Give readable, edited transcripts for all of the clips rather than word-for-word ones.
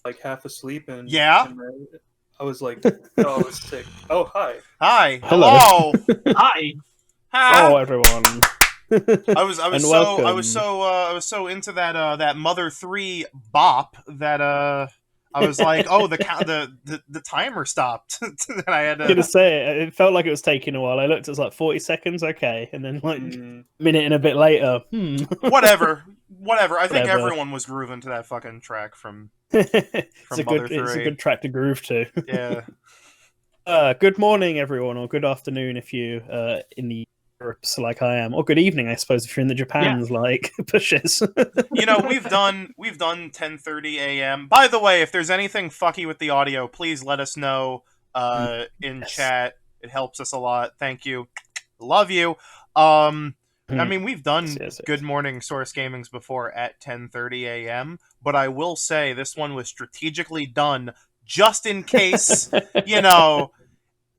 like half asleep and Yeah. I was like, oh, I was sick. Oh, hi. Hi. Hello. Hello. Hi. Hello, Hi. everyone. I was And so welcome. I was so into that Mother 3 bop that I was like, oh, the timer stopped. And I had I'm gonna to. say it felt like it was taking a while. I looked, it was like 40 seconds, okay, and then like Mm, minute and a bit later, Whatever. I think Whatever. everyone was grooving to that fucking track from it's Mother it's a 3. good track to groove to. Yeah. Good morning, everyone, or good afternoon if you in the Europes like I am, or good evening, I suppose, if you're in the Japans like Pushes. You know, we've done 10:30 a.m. By the way, if there's anything fucky with the audio, please let us know in Yes. chat. It helps us a lot. Thank you. Love you. I Hmm. mean, we've done Yes. Good Morning Source Gamings before at 10:30 a.m., but I will say this one was strategically done just in case, you know,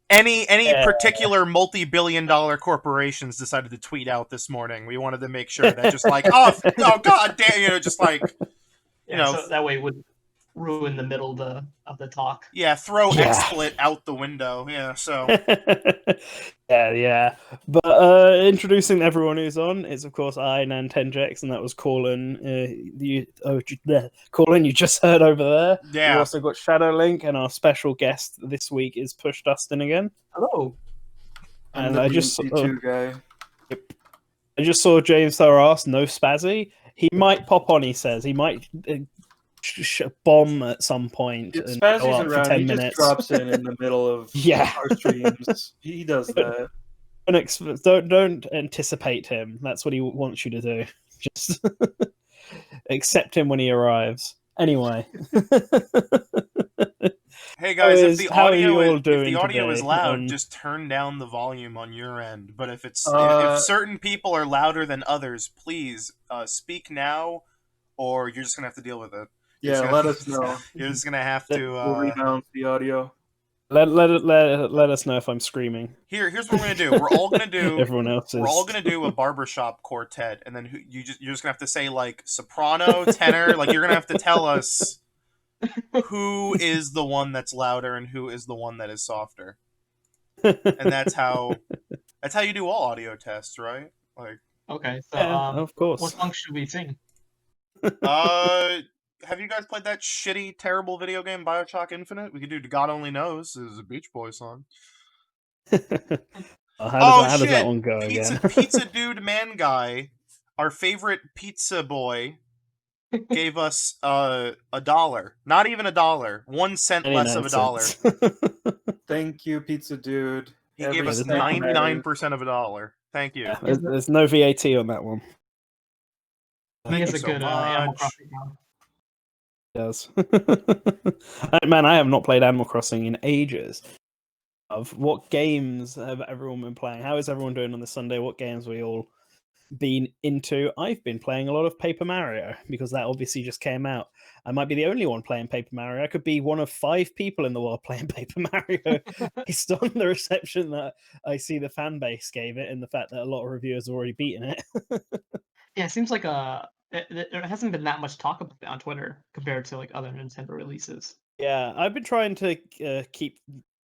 any Yeah. particular multi-billion-dollar corporations decided to tweet out this morning. We wanted to make sure that just like, oh god damn, just like, Yeah, so that way it would ruin the middle of the talk. yeah, throw Yeah. XSplit out the window. Yeah, so yeah. But introducing everyone who's on is of course I, Nan10jex, and that was Colin. Colin, you just heard over there. yeah. We've also got Shadow Link, and our special guest this week is PushDustIn again. Hello. I'm And the I just BMC2 guy. I just saw James Thoras, no spazzy. He might pop on. He says he might bomb at some point If and go Spazzy's up for around, 10 he minutes. just drops in the middle of Yeah. our streams. He does that. Don't anticipate him. That's what he wants you to do. Just accept him when he arrives. Anyway. Hey guys, if the How are you audio all is doing is today? loud, just turn down the volume on your end. But if it's Uh, if certain people are louder than others, please speak now, or you're just gonna have to deal with it. Yeah, let us know. You're just gonna have We'll to. rebalance the audio. Let us know if I'm screaming. Here's what we're gonna do. We're all gonna do. Everyone else is. We're all gonna do a barbershop quartet, and then you're just gonna have to say like soprano, tenor. Like you're gonna have to tell us who is the one that's louder and who is the one that is softer. And that's how you do all audio tests, right? Like, Okay, so Yeah, of course. what song should we sing? have you guys played that shitty, terrible video game BioShock Infinite? We could do God Only Knows. This is a Beach Boy song. How does that one go again? Pizza Dude Man Guy, our favorite pizza boy, gave us $1. Not even $1. 1 cent less of $1. Thank you, Pizza Dude. He gave us cent matters. 99% of $1. Thank you. Yeah, there's no VAT on that one. He Thank has you a so good Animal much. Crossing now. Does. Man, I have not played Animal Crossing in ages. Of what games have everyone been playing? How is everyone doing on this Sunday? What games have we all been into? I've been playing a lot of Paper Mario because that obviously just came out. I might be the only one playing Paper Mario. I could be one of 5 people in the world playing Paper Mario based on the reception that I see the fan base gave it and the fact that a lot of reviewers have already beaten it. Yeah, it seems like there hasn't been that much talk about it on Twitter compared to like other Nintendo releases. Yeah, I've been trying to keep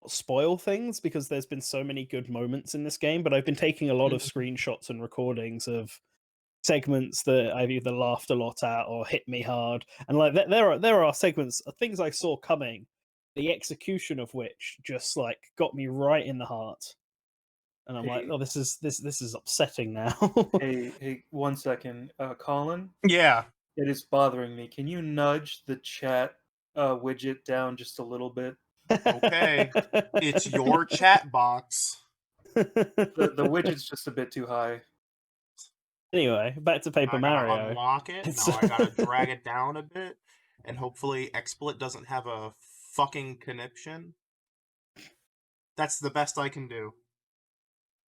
spoil things because there's been so many good moments in this game, but I've been taking a lot of screenshots and recordings of segments that I've either laughed a lot at or hit me hard. And like there are segments, things I saw coming, the execution of which just like got me right in the heart. And I'm like, oh, this is upsetting now. Hey, 1 second. Colin? Yeah. It is bothering me. Can you nudge the chat widget down just a little bit? Okay. It's your chat box. The widget's just a bit too high. Anyway, back to Paper I gotta Mario. unlock it. Now I gotta drag it down a bit. And hopefully XSplit doesn't have a fucking conniption. That's the best I can do.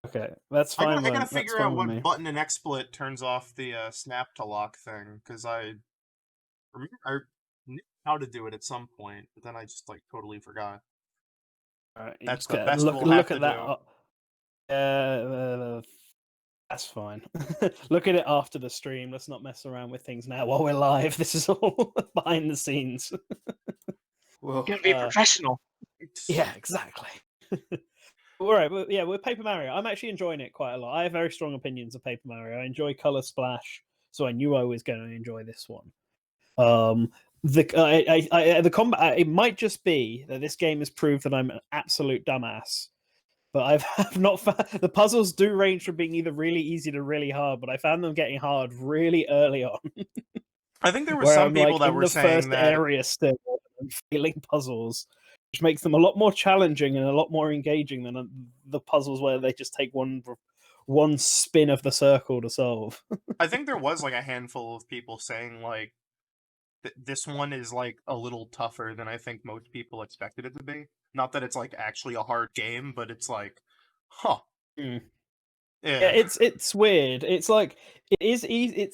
Okay, that's fine. I gotta figure out what me. button in XSplit turns off the snap to lock thing, because I knew how to do it at some point, but then I just like totally forgot. All right, That's the best look we'll have at to that. do. That's fine. Look at it after the stream. Let's not mess around with things now while we're live. This is all behind the scenes. Well, Gonna be professional. Yeah, exactly. All right, but yeah, with Paper Mario, I'm actually enjoying it quite a lot. I have very strong opinions of Paper Mario. I enjoy Color Splash, so I knew I was going to enjoy this one. The combat. It might just be that this game has proved that I'm an absolute dumbass. But I've not found the puzzles do range from being either really easy to really hard, but I found them getting hard really early on. I think there were Where some I'm people like that in were the saying first that. area still and failing puzzles, which makes them a lot more challenging and a lot more engaging than the puzzles where they just take one spin of the circle to solve. I think there was like a handful of people saying like this one is like a little tougher than I think most people expected it to be. Not that it's like actually a hard game, but it's like, huh. Yeah, Yeah. it's weird. It's like it is easy.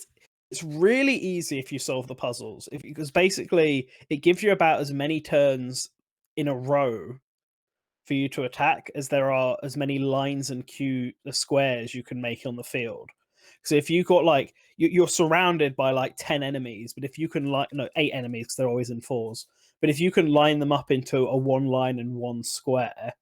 It's really easy if you solve the puzzles, because basically it gives you about as many turns in a row for you to attack as there are as many lines and squares you can make on the field. So if you got like you're surrounded by like 10 enemies, but if you can 8 enemies because they're always in fours. But if you can line them up into a one line and one square,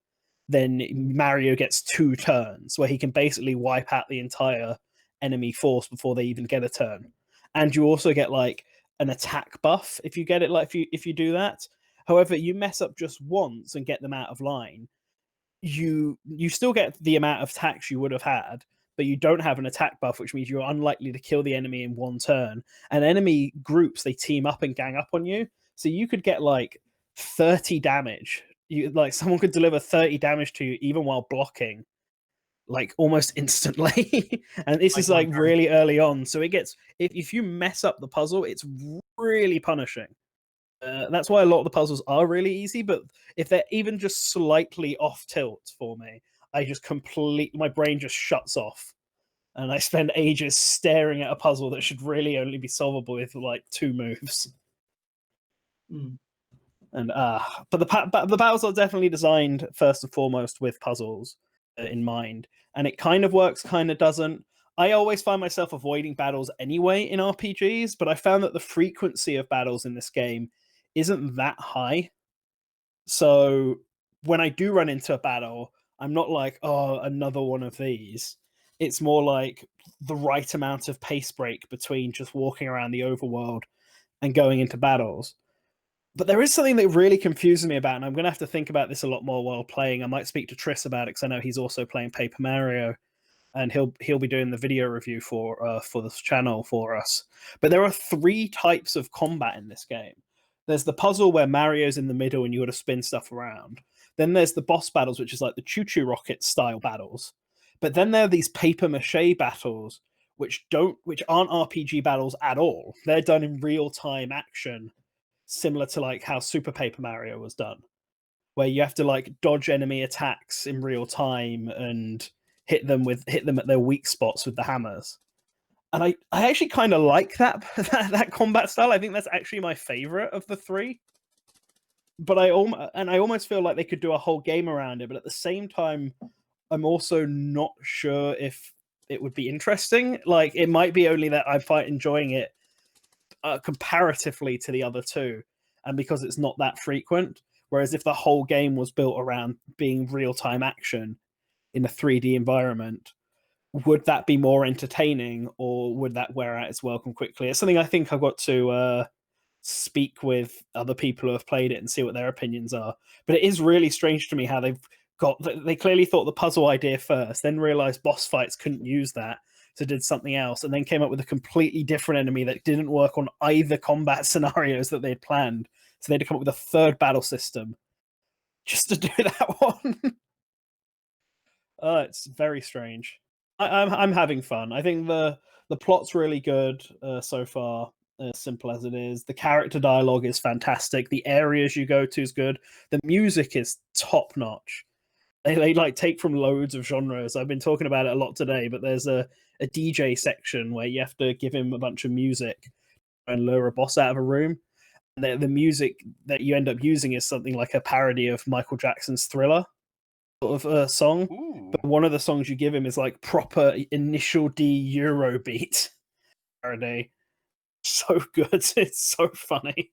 then Mario gets 2 turns where he can basically wipe out the entire enemy force before they even get a turn. And you also get like an attack buff if you get it, like if you do that. However, you mess up just once and get them out of line, you still get the amount of attacks you would have had, but you don't have an attack buff, which means you're unlikely to kill the enemy in one turn. And enemy groups, they team up and gang up on you, so you could get like 30 damage. Like someone could deliver 30 damage to you even while blocking, like almost instantly. And this is like really early on, so it gets if you mess up the puzzle, it's really punishing. That's why a lot of the puzzles are really easy, but if they're even just slightly off tilt for me, my brain just shuts off, and I spend ages staring at a puzzle that should really only be solvable with like 2 moves. And but the battles are definitely designed first and foremost with puzzles in mind, and it kind of works, kind of doesn't. I always find myself avoiding battles anyway in RPGs, but I found that the frequency of battles in this game isn't that high. So when I do run into a battle, I'm not like, oh, another one of these. It's more like the right amount of pace break between just walking around the overworld and going into battles. But there is something that really confuses me about, and I'm going to have to think about this a lot more while playing. I might speak to Triss about it because I know he's also playing Paper Mario, and he'll be doing the video review for this channel for us. But there are 3 types of combat in this game. There's the puzzle where Mario's in the middle and you got to spin stuff around. Then there's the boss battles, which is like the Choo-Choo Rocket style battles. But then there are these paper mache battles, which aren't RPG battles at all. They're done in real time action, similar to like how Super Paper Mario was done, where you have to like dodge enemy attacks in real time and hit them at their weak spots with the hammers. And I actually kind of like that combat style. I think that's actually my favorite of the 3. But I almost feel like they could do a whole game around it. But at the same time, I'm also not sure if it would be interesting. Like it might be only that I find enjoying it comparatively to the other 2, and because it's not that frequent. Whereas if the whole game was built around being real-time action in a 3D environment, would that be more entertaining, or would that wear out its welcome quickly? It's something I think I've got to speak with other people who have played it and see what their opinions are. But it is really strange to me how they clearly thought the puzzle idea first, then realized boss fights couldn't use that, so did something else, and then came up with a completely different enemy that didn't work on either combat scenarios that they'd planned. So they had to come up with a 3rd battle system just to do that one. It's very strange. I'm having fun. I think the plot's really good so far, as simple as it is. The character dialogue is fantastic. The areas you go to is good. The music is top notch. They like take from loads of genres. I've been talking about it a lot today, but there's a DJ section where you have to give him a bunch of music and lure a boss out of a room. And the music that you end up using is something like a parody of Michael Jackson's Thriller. sort of song. Ooh. But one of the songs you give him is like proper Initial D Eurobeat parody. So good, it's so funny.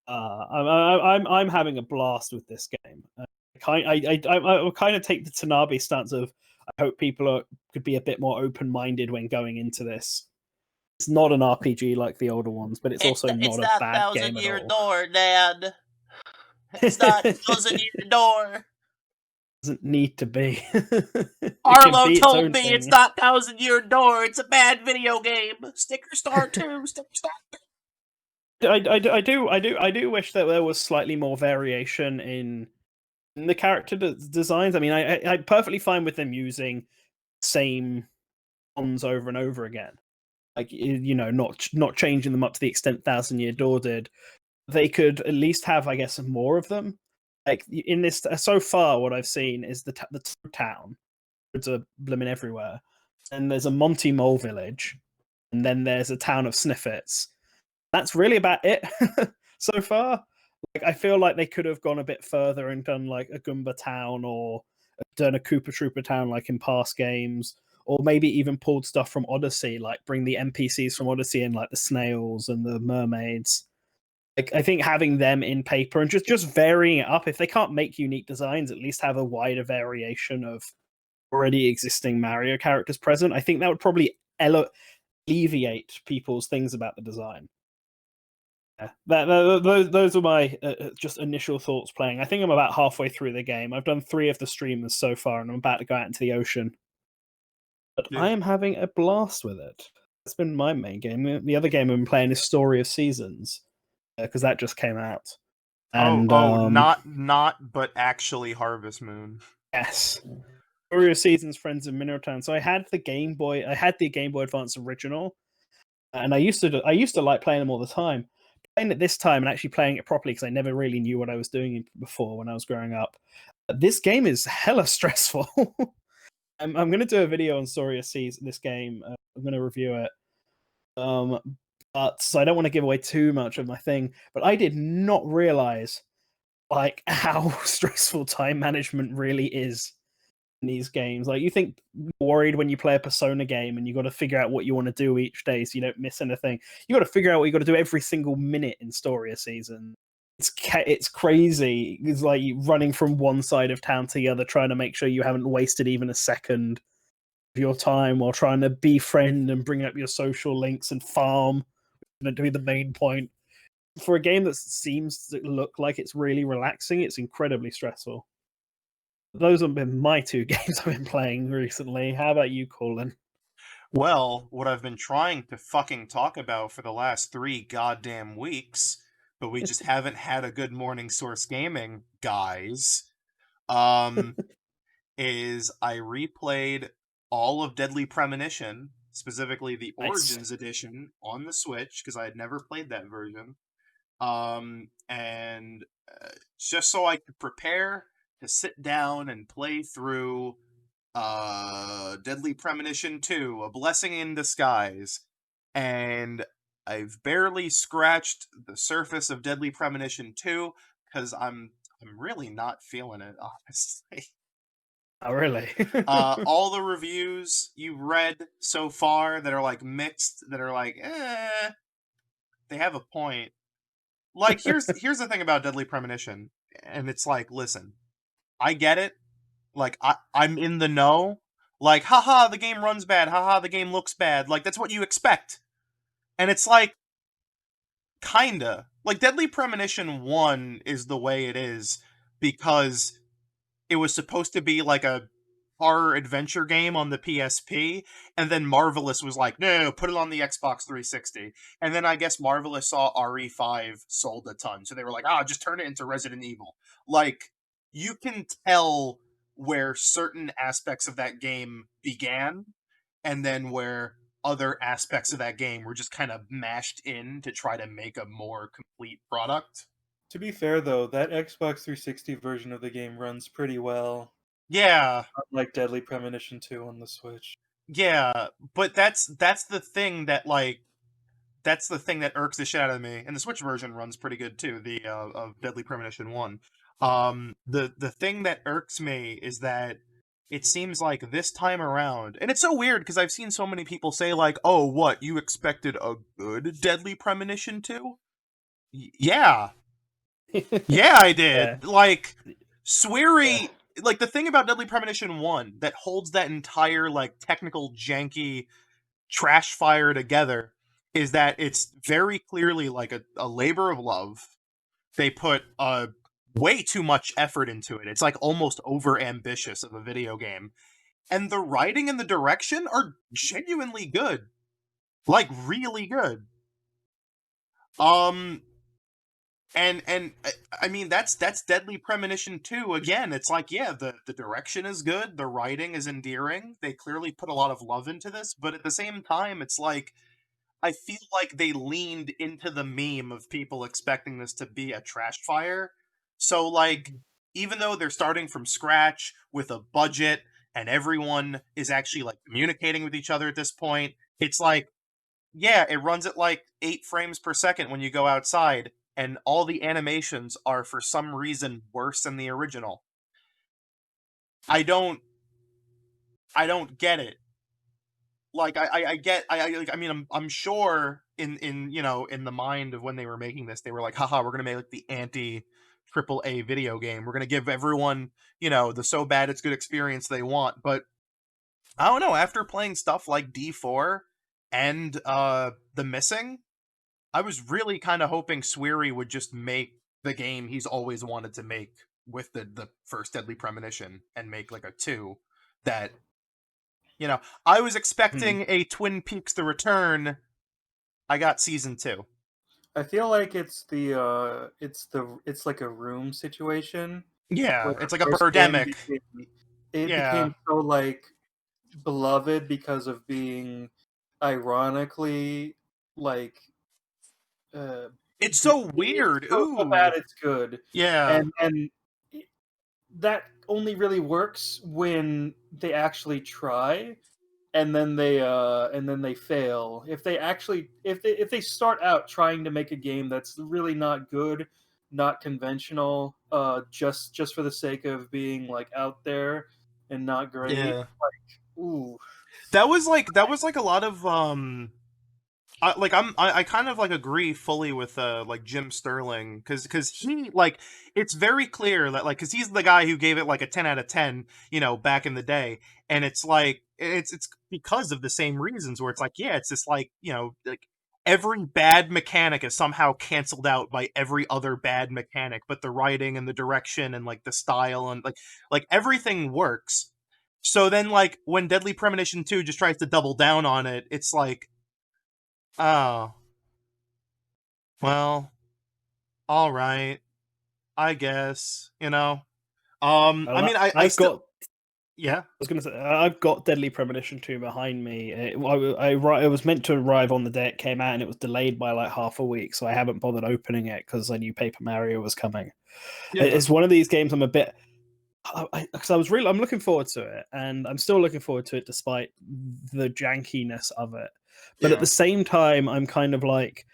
I'm having a blast with this game. I will kind of take the Tanabe stance of I hope people could be a bit more open minded when going into this. It's not an RPG like the older ones, but it's also not a bad game at all. Door, Dad. It's not thousand-year door. Doesn't need to be. Arlo told me it's not thousand-year door. It's a bad video game. Sticker Star 2. Sticker Star 2. I do wish that there was slightly more variation in the character designs. I mean, I'm perfectly fine with them using same ones over and over again. Like, you know, not changing them up to the extent Thousand Year Door did. They could at least have, I guess, more of them. Like in this, so far, what I've seen is the town. It's a blimmin' everywhere, and there's a Monty Mole village, and then there's a town of Sniffets. That's really about it so far. Like, I feel like they could have gone a bit further and done like a Goomba town or done a Koopa Troopa town like in past games, or maybe even pulled stuff from Odyssey, like bring the NPCs from Odyssey in, like the snails and the mermaids. Like, I think having them in paper and just varying it up. If they can't make unique designs, at least have a wider variation of already existing Mario characters present. I think that would probably alleviate people's things about the design. Those are my just initial thoughts playing. I think I'm about halfway through the game. I've done 3 of the streamers so far, and I'm about to go out into the ocean. But I am having a blast with it. That's been my main game. The other game I've been playing is Story of Seasons, because that just came out. And, not but actually Harvest Moon. Yes. Story of Seasons, Friends of Mineral Town. So I had the Game Boy Advance original, and I used to like playing them all the time. Playing it this time and actually playing it properly, because I never really knew what I was doing before when I was growing up. This game is hella stressful. I'm going to do a video on Story of Seasons, this game. I'm going to review it. But so I don't want to give away too much of my thing, but I did not realize like how stressful time management really is in these games. Like, you think you're worried when you play a Persona game and you got to figure out what you want to do each day so you don't miss anything. You got to figure out what you got to do every single minute in Story of Season. It's crazy. It's like you running from one side of town to the other, trying to make sure you haven't wasted even a second of your time while trying to befriend and bring up your social links and farm. Going to be the main point. For a game that seems to look like it's really relaxing, it's incredibly stressful. Those have been my 2 games I've been playing recently. How about you, Colin? Well, what I've been trying to fucking talk about for the last 3 goddamn weeks, but we just haven't had a good morning source gaming, guys, is I replayed all of Deadly Premonition, specifically the Origins edition on the Switch, because I had never played that version. And just so I could prepare to sit down and play through Deadly Premonition 2, A Blessing in Disguise. And I've barely scratched the surface of Deadly Premonition 2 because I'm really not feeling it, honestly. Oh, really? All the reviews you read so far that are like mixed, that are like, they have a point. Like, here's the thing about Deadly Premonition, and it's like, listen, I get it. Like, I'm in the know. Like, haha, the game runs bad. Haha, the game looks bad. Like, that's what you expect. And it's like, kinda. Like, Deadly Premonition 1 is the way it is because it was supposed to be like a horror adventure game on the PSP, and then Marvelous was like, no, put it on the Xbox 360. And then I guess Marvelous saw RE5 sold a ton, so they were like, just turn it into Resident Evil. Like, you can tell where certain aspects of that game began, and then where other aspects of that game were just kind of mashed in to try to make a more complete product. To be fair, though, that Xbox 360 version of the game runs pretty well. Yeah. Unlike Deadly Premonition 2 on the Switch. Yeah, but that's the thing that, like, that's the thing that irks the shit out of me. And the Switch version runs pretty good too. The of Deadly Premonition 1. The thing that irks me is that it seems like this time around, and it's so weird because I've seen so many people say like, "Oh, what, you expected a good Deadly Premonition 2?" Yeah. Yeah, I did. Yeah. Like, Swery, like, the thing about Deadly Premonition 1 that holds that entire, like, technical, janky trash fire together is that it's very clearly, like, a labor of love. They put way too much effort into it. It's, like, almost over-ambitious of a video game. And the writing and the direction are genuinely good. Like, really good. And I mean that's Deadly Premonition 2 again. It's like, yeah, the direction is good, the writing is endearing. They clearly put a lot of love into this, but at the same time it's like I feel like they leaned into the meme of people expecting this to be a trash fire. So like even though they're starting from scratch with a budget and everyone is actually like communicating with each other at this point, it's like yeah, it runs at like 8 frames per second when you go outside, and all the animations are for some reason worse than the original. I don't get it. Like I get I mean I'm sure in you know in the mind of when they were making this they were like haha we're gonna make like the anti triple A video game. We're gonna give everyone, you know, the so bad it's good experience they want. But I don't know, after playing stuff like D4 and The Missing, I was really kind of hoping Swery would just make the game he's always wanted to make with the first Deadly Premonition and make like a 2 that, you know, I was expecting a Twin Peaks The Return. I got season 2. I feel like it's like a room situation Yeah, where it's the like a first game birdemic. Yeah. became so like beloved because of being ironically like uh It's so it's weird. so Ooh. bad it's good, Yeah. and that only really works when they actually try, and then they fail. If they actually if they start out trying to make a game that's really not good, not conventional, just for the sake of being like out there and not great, Yeah. ooh. That was like a lot of I kind of like agree fully with like Jim Sterling because he like it's very clear that like because he's the guy who gave it like a 10 out of 10, you know, back in the day. And it's like it's because of the same reasons where it's like yeah it's this like you know like every bad mechanic is somehow canceled out by every other bad mechanic, but the writing and the direction and like the style and like everything works. So then like when Deadly Premonition 2 just tries to double down on it, it's like oh, well, all right, I guess, you know. I mean, I I've still, got. yeah, I was gonna say I've got Deadly Premonition 2 behind me. It was meant to arrive on the day it came out, and it was delayed by like half a week, so I haven't bothered opening it because I knew Paper Mario was coming. yeah, It's one of these games I'm a bit because I'm looking forward to it, and I'm still looking forward to it despite the jankiness of it. But at yeah, the same time, I'm kind of like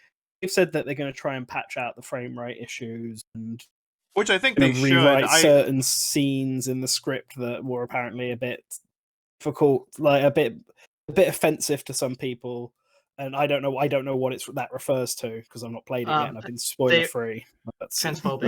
they've said that they're going to try and patch out the frame rate issues and which I think going they to should. rewrite certain scenes in the script that were apparently a bit difficult, like a bit offensive to some people. And I don't know what that refers to because I've not played it yet and I've been spoiler They free. transphobic.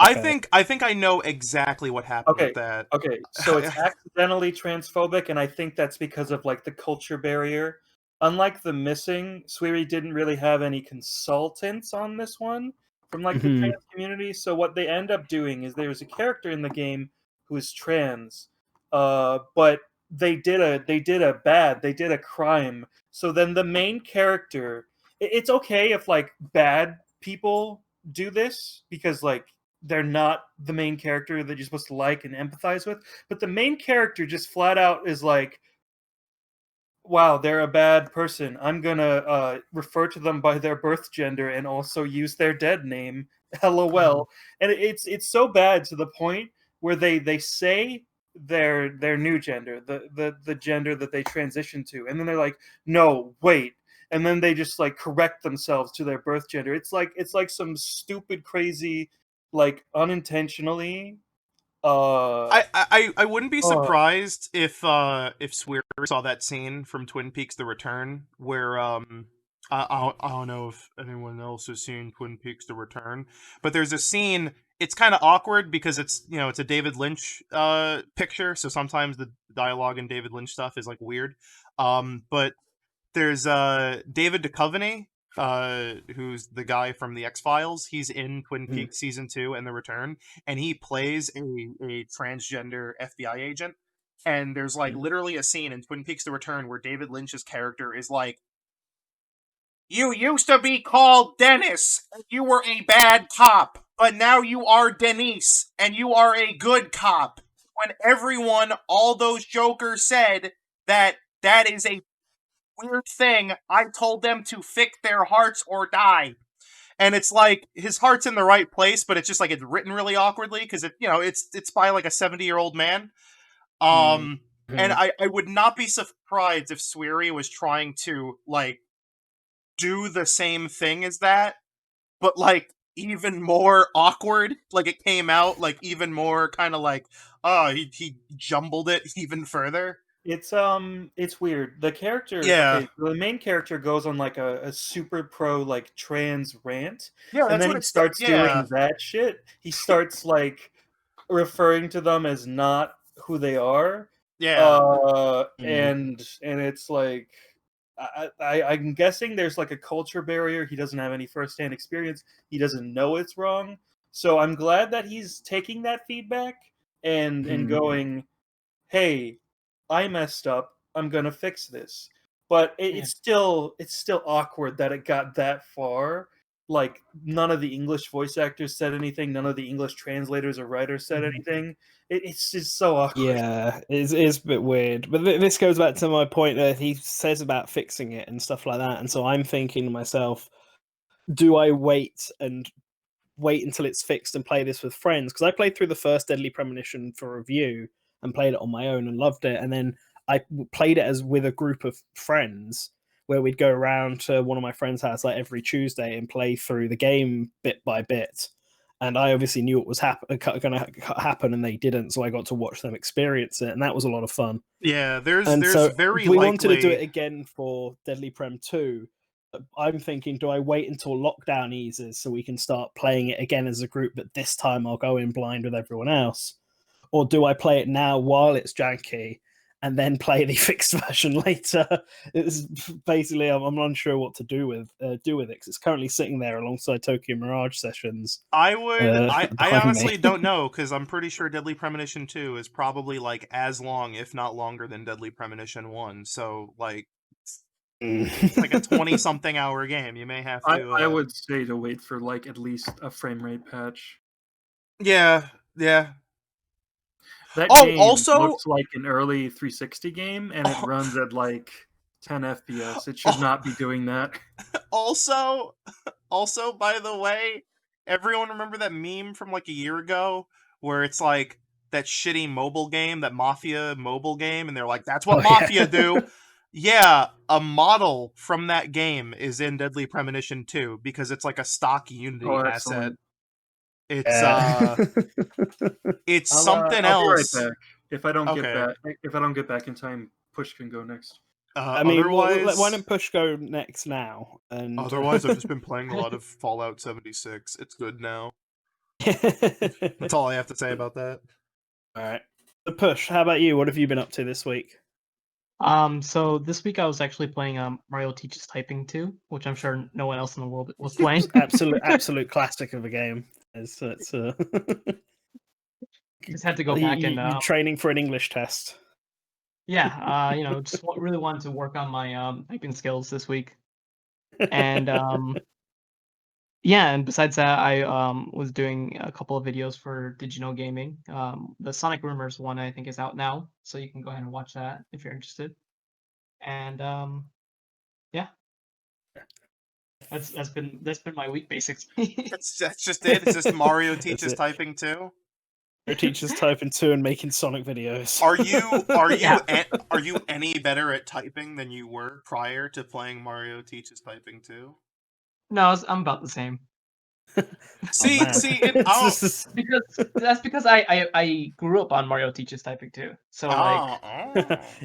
Okay. I think I know exactly what happened with Okay, that. okay, so it's accidentally transphobic, and I think that's because of like the culture barrier. Unlike The Missing, Swery didn't really have any consultants on this one from like the Mhm. trans community. So what they end up doing is there was a character in the game who is trans, but they did a crime. So then the main character, it's okay if like bad people do this because like they're not the main character that you're supposed to like and empathize with. But the main character just flat out is like, wow, they're a bad person. I'm gonna refer to them by their birth gender and also use their dead name. LOL. And it's so bad to the point where they say their new gender, the gender that they transition to, and then they're like, no, wait, and then they just like correct themselves to their birth gender. It's like some stupid, crazy, like unintentionally. I wouldn't be Uh, surprised if Swear saw that scene from Twin Peaks: The Return where I don't know if anyone else has seen Twin Peaks: The Return, but there's a scene. It's kind of awkward because it's a David Lynch picture, so sometimes the dialogue in David Lynch stuff is like weird. But there's David Duchovny, who's the guy from the X-Files. He's in Twin Peaks season 2 and The Return, and he plays a transgender FBI agent. And there's like literally a scene in Twin Peaks: The Return where David Lynch's character is like, "You used to be called Dennis, and you were a bad cop, but now you are Denise, and you are a good cop." When everyone, all those jokers said that is a weird thing, I told them to fix their hearts or die. And it's like his heart's in the right place, but it's just like it's written really awkwardly because it's by like a 70-year-old man. And I would not be surprised if Sweary was trying to like do the same thing as that, but like even more awkward. Like it came out like even more kind of like, oh, he jumbled it even further. It's weird. The character, Yeah. okay, the main character goes on like a super pro like trans rant, Yeah, and that's then what he it's. starts Yeah. doing that shit. He starts like referring to them as not who they are, Yeah. and it's like I'm guessing there's like a culture barrier. He doesn't have any firsthand experience. He doesn't know it's wrong. So I'm glad that he's taking that feedback and going, hey, I messed up. I'm gonna fix this. But Yeah. it's still awkward that it got that far. Like none of the English voice actors said anything. None of the English translators or writers said anything. It's just so awkward. Yeah, it's a bit weird. But this goes back to my point that he says about fixing it and stuff like that. And so I'm thinking to myself, do I wait until it's fixed and play this with friends? Because I played through the first Deadly Premonition for review and played it on my own and loved it. And then I played it as with a group of friends where we'd go around to one of my friends' house like every Tuesday and play through the game bit by bit. And I obviously knew it was going to happen, and they didn't, so I got to watch them experience it, and that was a lot of fun. Yeah, there's So very we likely... wanted to do it again for Deadly Prem 2. I'm thinking, do I wait until lockdown eases so we can start playing it again as a group, but this time I'll go in blind with everyone else? Or do I play it now while it's janky and then play the fixed version later? It's basically, I'm unsure what to do with it, because it's currently sitting there alongside Tokyo Mirage Sessions. I honestly don't know, because I'm pretty sure Deadly Premonition 2 is probably like as long, if not longer, than Deadly Premonition 1. So like it's like a 20-something hour game. You may have to... I would say to wait for like at least a frame rate patch. Yeah. That game also looks like an early 360 game, and it runs at like 10 FPS. It should not be doing that. Also, by the way, everyone remember that meme from like a year ago where it's like that shitty mobile game, that Mafia mobile game, and they're like, that's what Mafia do. Yeah, a model from that game is in Deadly Premonition 2 because it's like a stock Unity asset. It's it's something else. I'll be right back. If I don't get back in time, Push can go next. I mean, otherwise, why don't Push go next now? And otherwise, I've just been playing a lot of Fallout 76. It's good now. That's all I have to say about that. All right, the Push. How about you? What have you been up to this week? So this week I was actually playing Mario Teaches Typing 2, which I'm sure no one else in the world was playing. absolute classic of a game. It's just had to go back and training for an English test. Yeah, just really wanted to work on my typing skills this week, and yeah, and besides that, I was doing a couple of videos for Did You Know Gaming. The Sonic Rumors one I think is out now, so you can go ahead and watch that if you're interested. And yeah, that's been my week basically. That's just it. It's just Mario Teaches Typing 2. Teachers typing 2 and making Sonic videos. Are you Yeah. are you any better at typing than you were prior to playing Mario Teaches Typing 2? No, I'm about the same. See, man. Because I grew up on Mario Teaches Typing 2. So like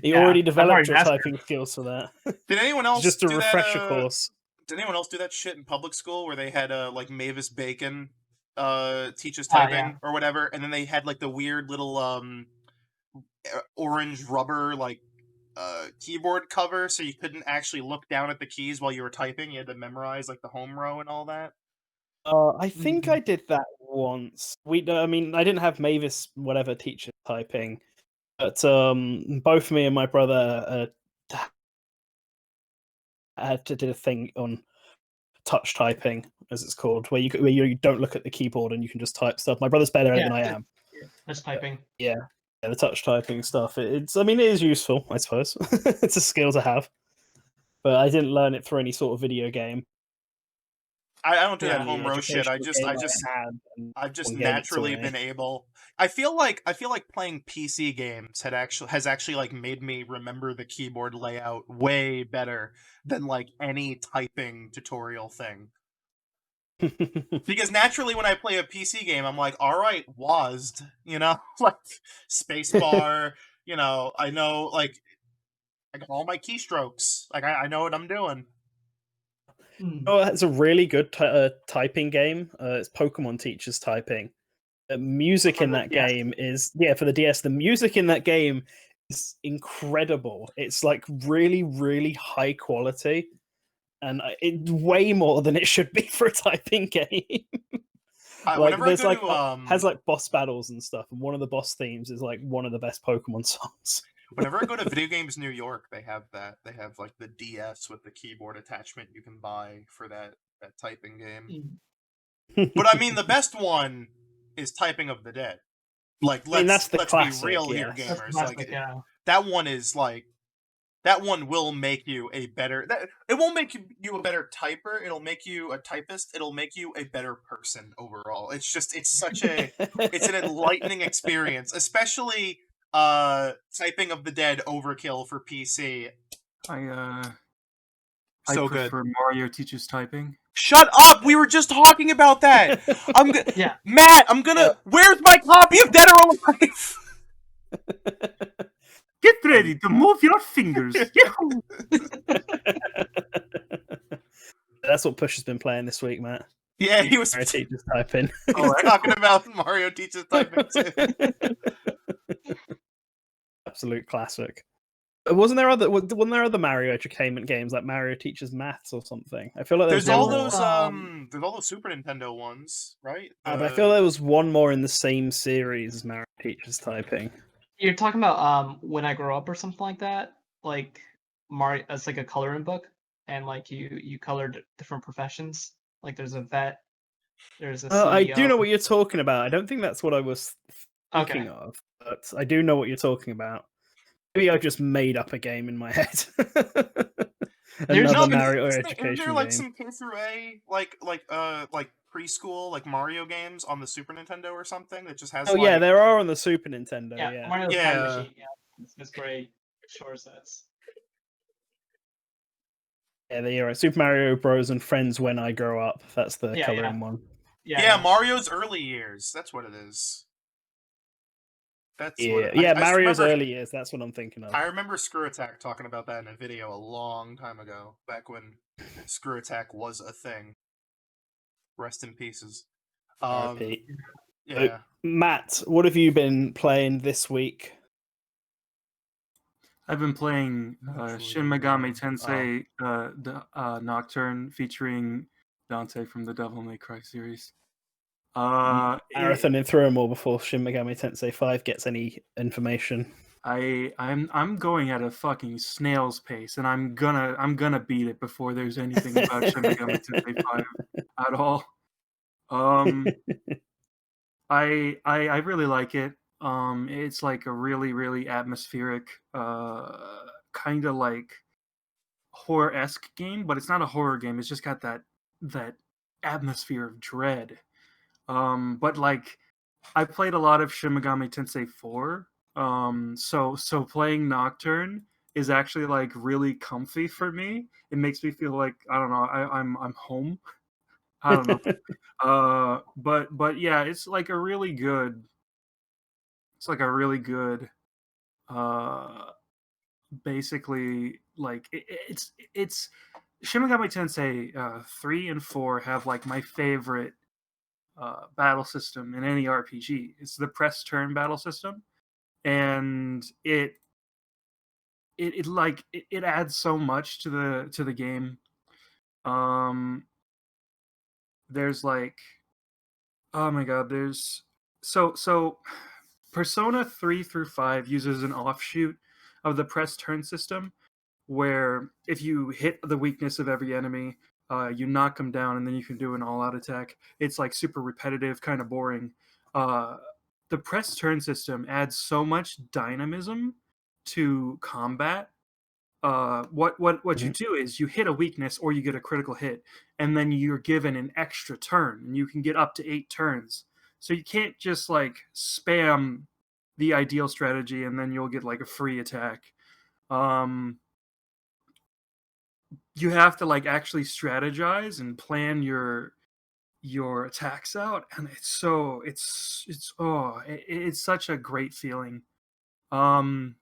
You Yeah, already I've developed already your mastered typing skills for that. did anyone It's else just a do refresher that? course. Did anyone else do that shit in public school where they had like Mavis Bacon teaches yeah. typing or whatever, and then they had like the weird little orange rubber like keyboard cover, so you couldn't actually look down at the keys while you were typing. You had to memorize like the home row and all that. I think I did that once. I mean, I didn't have Mavis whatever teacher typing, but both me and my brother had to do a thing on touch typing, as it's called, where you don't look at the keyboard and you can just type stuff. My brother's better at it than I am. Just typing. Yeah, the touch typing stuff. I mean, it is useful, I suppose. It's a skill to have, but I didn't learn it through any sort of video game. I don't do that Yeah. home row shit. I've just naturally been able. I feel like playing PC games has actually like made me remember the keyboard layout way better than like any typing tutorial thing. Because naturally when I play a PC game, I'm like, all right, WASD, like spacebar, I know, like, I got all my keystrokes. Like, I know what I'm doing. Oh, it's a really good typing game. It's Pokemon Teachers Typing. The music in that game is for the DS. The music in that game is incredible. It's like really, really high quality, and it way more than it should be for a typing game. Like there's like has like boss battles and stuff, and one of the boss themes is like one of the best Pokemon songs. Whenever I go to Video Games New York, they have that. They have like the DS with the keyboard attachment you can buy for that typing game. But I mean, the best one is Typing of the Dead. Like, let's classic, be real here, gamers. Like, that one is like, that one will make you a better. It won't make you a better typer. It'll make you a typist. It'll make you a better person overall. It's an enlightening experience, especially Typing of the Dead Overkill for PC. I so prefer good. Mario Teaches Typing. Shut up! We were just talking about that. Matt, I'm gonna. Where's my copy of Dead or Alive? Get ready to move your fingers. That's what Push has been playing this week, Matt. Yeah, he was Mario Teaches Typing. He was talking about Mario Teaches Typing too. Absolute classic. Wasn't there other Mario Edutainment games like Mario Teaches Maths or something? I feel like there's all those Super Nintendo ones, right? But I feel there was one more in the same series as Mario Teaches Typing. You're talking about When I Grow Up or something like that? Like Mario, it's like a coloring book, and like you colored different professions. Like there's a vet, there's a CEO. I do know what you're talking about. I don't think that's what I was thinking of, but I do know what you're talking about. Maybe I just made up a game in my head. Another Mario education game. Isn't there like game. some K through A, like preschool, like Mario games on the Super Nintendo or something that just has? Oh yeah, there are on the Super Nintendo. Yeah, Mario's Time Machine. Yeah, it's great. Sure sets. Yeah, they are Super Mario Bros. And Friends When I Grow Up. That's the coloring one. Yeah, Mario's early years. That's what it is. Mario's early years. That's what I'm thinking of. I remember Screw Attack talking about that in a video a long time ago, back when Screw Attack was a thing. Rest in pieces. Yeah. Matt, what have you been playing this week? I've been playing Shin Megami Tensei Nocturne featuring Dante from the Devil May Cry series. Marathoning through them all before Shin Megami Tensei 5 gets any information. I'm going at a fucking snail's pace, and I'm gonna beat it before there's anything about Shin Megami Tensei 5 at all. I really like it. It's like a really, really atmospheric, kind of like horror-esque game, but it's not a horror game. It's just got that atmosphere of dread. But like I played a lot of Shin Megami Tensei 4. So playing Nocturne is actually like really comfy for me. It makes me feel like I don't know, I'm home. I don't know. But yeah, it's like a really good. It's like a really good. Basically, like it's Shin Megami Tensei 3 and 4 have like my favorite battle system in any RPG. It's the press turn battle system, and it adds so much to the game. Um, there's like, oh my god, there's so Persona 3 through 5 uses an offshoot of the press turn system where if you hit the weakness of every enemy, you knock them down and then you can do an all-out attack. It's like super repetitive, kind of boring. Uh, the press turn system adds so much dynamism to combat. What you do is you hit a weakness or you get a critical hit, and then you're given an extra turn, and you can get up to 8 turns. So you can't just like spam the ideal strategy and then you'll get like a free attack. Um, you have to like actually strategize and plan your attacks out, and it's such a great feeling. Um,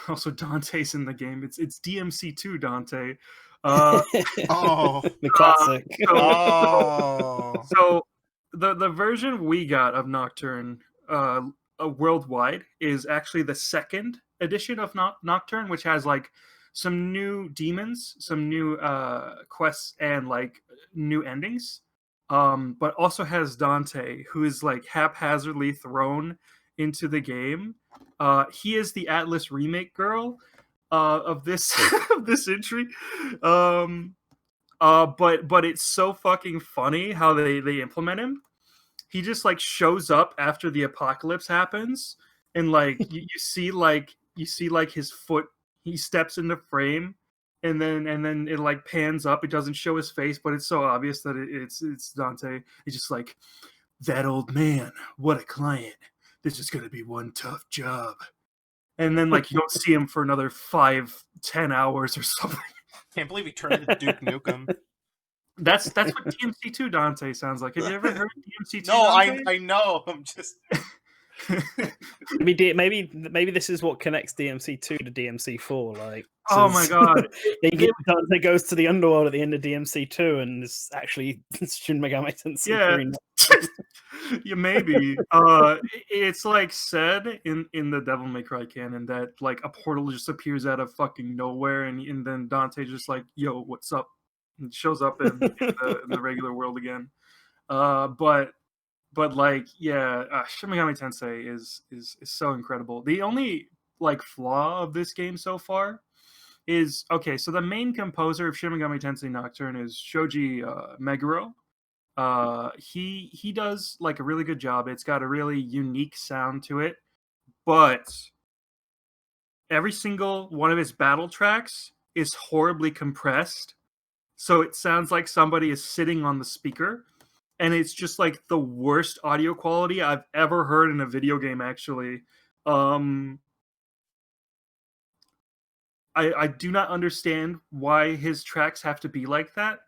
also Dante's in the game. It's DMC2 Dante. Uh, Oh. The classic. Oh. so the version we got of Nocturne worldwide is actually the second edition of Nocturne, which has like some new demons, some new quests, and like new endings. But also has Dante, who is like haphazardly thrown into the game. He is the Atlas remake girl of this of this entry. But it's so fucking funny how they implement him. He just like shows up after the apocalypse happens, and like you see like his foot. He steps in the frame, and then it like pans up. It doesn't show his face, but it's so obvious that it's Dante. It's just like, that old man. What a client. This is gonna be one tough job. And then like you don't see him for another 5-10 hours or something. Can't believe he turned into Duke Nukem. That's what DMC2 Dante sounds like. Have you ever heard DMC2 No, Dante? I know. I'm just. Maybe this is what connects DMC2 to DMC4. Like, Oh my god. Dante goes to the underworld at the end of DMC2, and it's actually Shin Megami Tensei 3. Yeah, maybe. It's like said in the Devil May Cry canon that like a portal just appears out of fucking nowhere, and then Dante just like, yo, what's up? And shows up in the regular world again. But like, yeah, Shin Megami Tensei is so incredible. The only like flaw of this game so far is, okay, so the main composer of Shin Megami Tensei Nocturne is Shoji Meguro. He does like a really good job. It's got a really unique sound to it, but every single one of his battle tracks is horribly compressed, so it sounds like somebody is sitting on the speaker, and it's just like the worst audio quality I've ever heard in a video game, actually. I do not understand why his tracks have to be like that.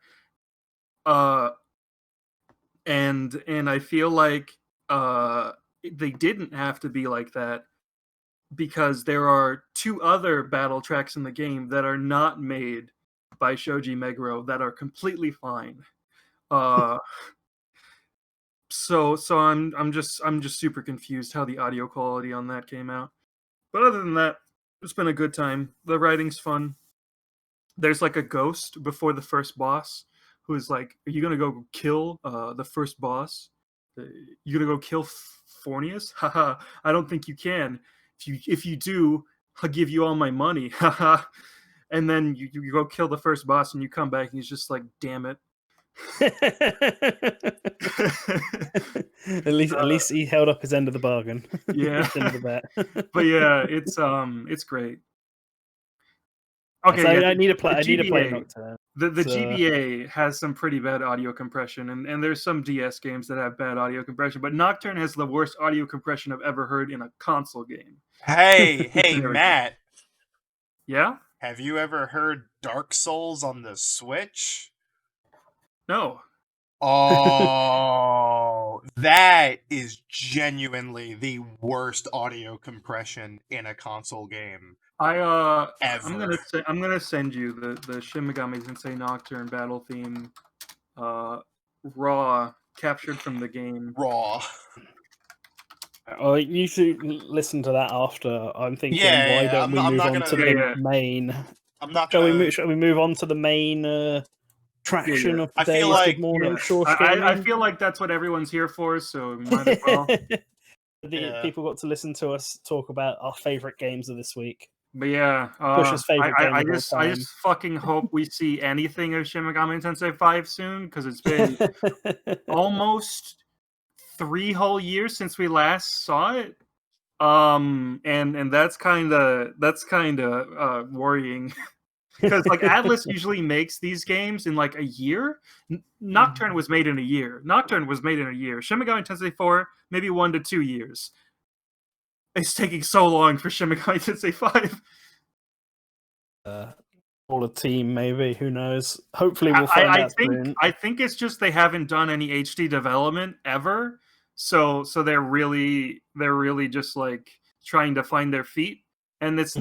And I feel like they didn't have to be like that, because there are 2 other battle tracks in the game that are not made by Shoji Meguro that are completely fine. So I'm just super confused how the audio quality on that came out. But other than that, it's been a good time. The writing's fun. There's like a ghost before the first boss who's like, "Are you gonna go kill the first boss? You gonna go kill Fornius? Haha! I don't think you can. If you do, I'll give you all my money. Haha!" And then you go kill the first boss, and you come back, and he's just like, "Damn it." At least he held up his end of the bargain. Yeah. His end of the bet. But yeah, it's great. Okay, So yeah, I need to play. the I need to play GBA. Nocturne. The So- GBA has some pretty bad audio compression, and there's some DS games that have bad audio compression, but Nocturne has the worst audio compression I've ever heard in a console game. Hey, There we go. Matt, Yeah? have you ever heard Dark Souls on the Switch? No. Oh, that is genuinely the worst audio compression in a console game. I'm Ever. gonna send you the Shin Megami Tensei Nocturne battle theme, raw captured from the game. Raw. Oh, you should listen to that after. I'm thinking, Yeah, why yeah, don't I'm we not- I'm move not on gonna- to Yeah, the yeah. main? I'm not Shall gonna. we move on to the main attraction Yeah. of the I day? feel like- Good morning, Yeah. Shorsh I Gaming. feel like that's what everyone's here for, so we might as well. Yeah. People got to listen to us talk about our favorite games of this week. But yeah, Push's favorite game I of all just time. fucking hope we see anything of Shin Megami Tensei 5 soon, because it's been almost 3 whole years since we last saw it. And that's kind of worrying. Because like Atlas usually makes these games in like a year. Nocturne was made in a year. Shin Megami Tensei 4 maybe 1 to 2 years. It's taking so long for Shin Megami Tensei 5. All a team, maybe. Who knows? Hopefully, we'll find out soon. I think it's just they haven't done any HD development ever, so they're really just like trying to find their feet. And it's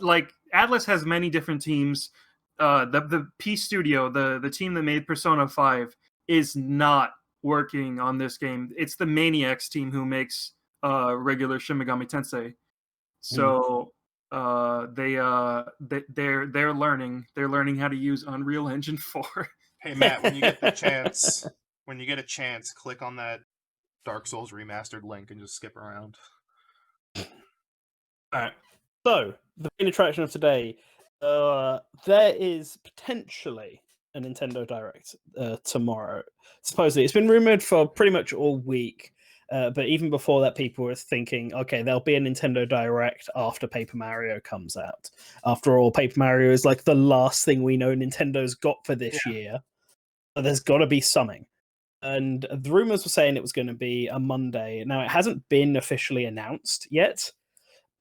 like Atlas has many different teams. The P Studio, the team that made Persona 5, is not working on this game. It's the Maniacs team who makes regular Shin Megami Tensei. So they're learning how to use Unreal Engine 4. Hey Matt, when you get the chance, click on that Dark Souls remastered link and just skip around. Alright. So, the main attraction of today, there is potentially a Nintendo Direct tomorrow. Supposedly, it's been rumored for pretty much all week. But even before that, people were thinking, okay, there'll be a Nintendo Direct after Paper Mario comes out. After all, Paper Mario is like the last thing we know Nintendo's got for this year. So there's got to be something. And the rumors were saying it was going to be a Monday. Now, it hasn't been officially announced yet,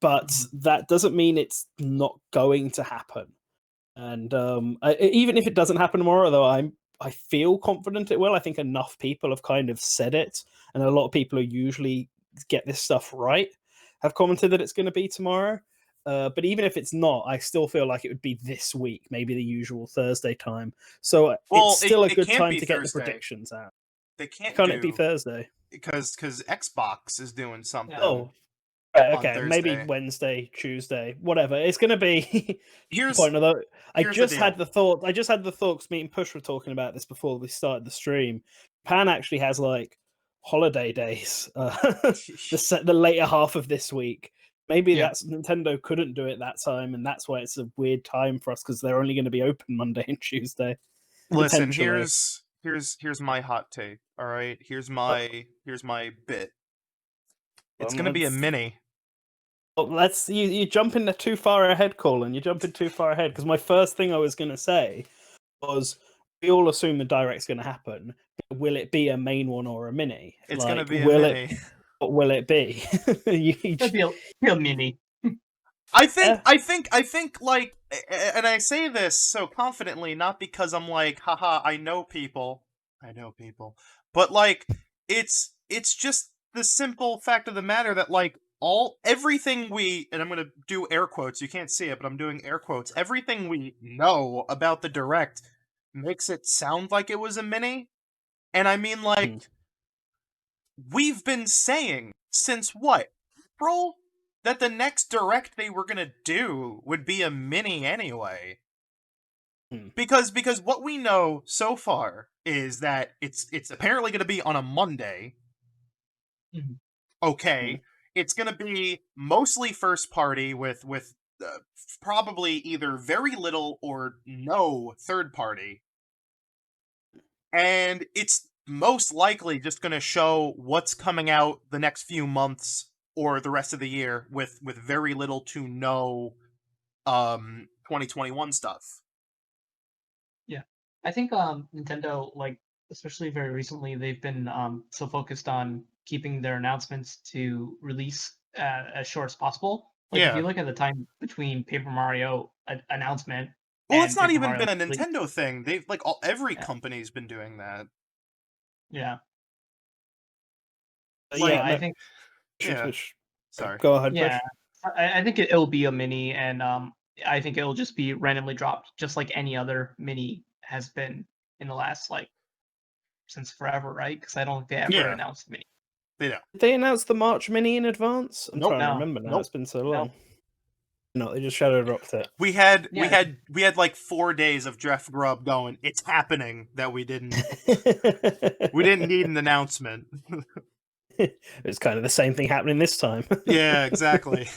but that doesn't mean it's not going to happen. And even if it doesn't happen tomorrow, though, I feel confident it will. I think enough people have kind of said it, and a lot of people who usually get this stuff right have commented that it's going to be tomorrow. But even if it's not, I still feel like it would be this week, maybe the usual Thursday time. So it's still a good time to get the predictions out. They can't. Can't it be Thursday? Because Xbox is doing something. Oh, right, on okay, maybe Thursday. Wednesday, Tuesday, whatever. It's going to be. Here's point, although I here's the just deal. had the thought. I just had the thoughts. Me and Push were talking about this before we started the stream. Japan actually has like holiday days. The later half of this week. Maybe that's Nintendo couldn't do it that time, and that's why it's a weird time for us because they're only going to be open Monday and Tuesday. Listen, potentially. here's my hot take. All right, here's my bit. It's Well, gonna be a let's- mini. Well, you jump in too far ahead, Colin. You're jumping too far ahead because my first thing I was going to say was we all assume the Direct's going to happen. But will it be a main one or a mini? It's gonna be a will mini. What will it be? It'll be a mini. I think like, and I say this so confidently, not because I'm like, haha, I know people, but like, it's just the simple fact of the matter that like everything we, and I'm gonna do air quotes, you can't see it, but I'm doing air quotes, everything we know about the Direct makes it sound like it was a mini, and I mean like, we've been saying since what, April? That the next Direct they were gonna do would be a mini anyway. Because what we know so far is that it's apparently gonna be on a Monday. Okay. It's gonna be mostly first party with probably either very little or no third party. And it's most likely just gonna show what's coming out the next few months or the rest of the year with very little to no 2021 stuff. Yeah, I think Nintendo, like, especially very recently, they've been so focused on keeping their announcements to release as short as possible. Like, if Yeah. you look at the time between Paper Mario announcement Well, it's and not Paper even Mario been a release, Nintendo thing. They've like every yeah, company's been doing that. yeah. So Like, yeah, I no, think, yeah. push. Sorry. Go ahead, yeah, push. I think it'll be a mini, and I think it'll just be randomly dropped, just like any other mini has been in the last, like, since forever, right? Because I don't think they ever Yeah, announced mini. they don't. Did they announce the March Mini in advance? I'm Nope. trying to No, remember now. Nope. It's been so no. long. No, they just shadow dropped it. We had Yeah, like 4 days of Jeff Grubb going, "It's happening," that we didn't need an announcement. It's kind of the same thing happening this time. Yeah, exactly.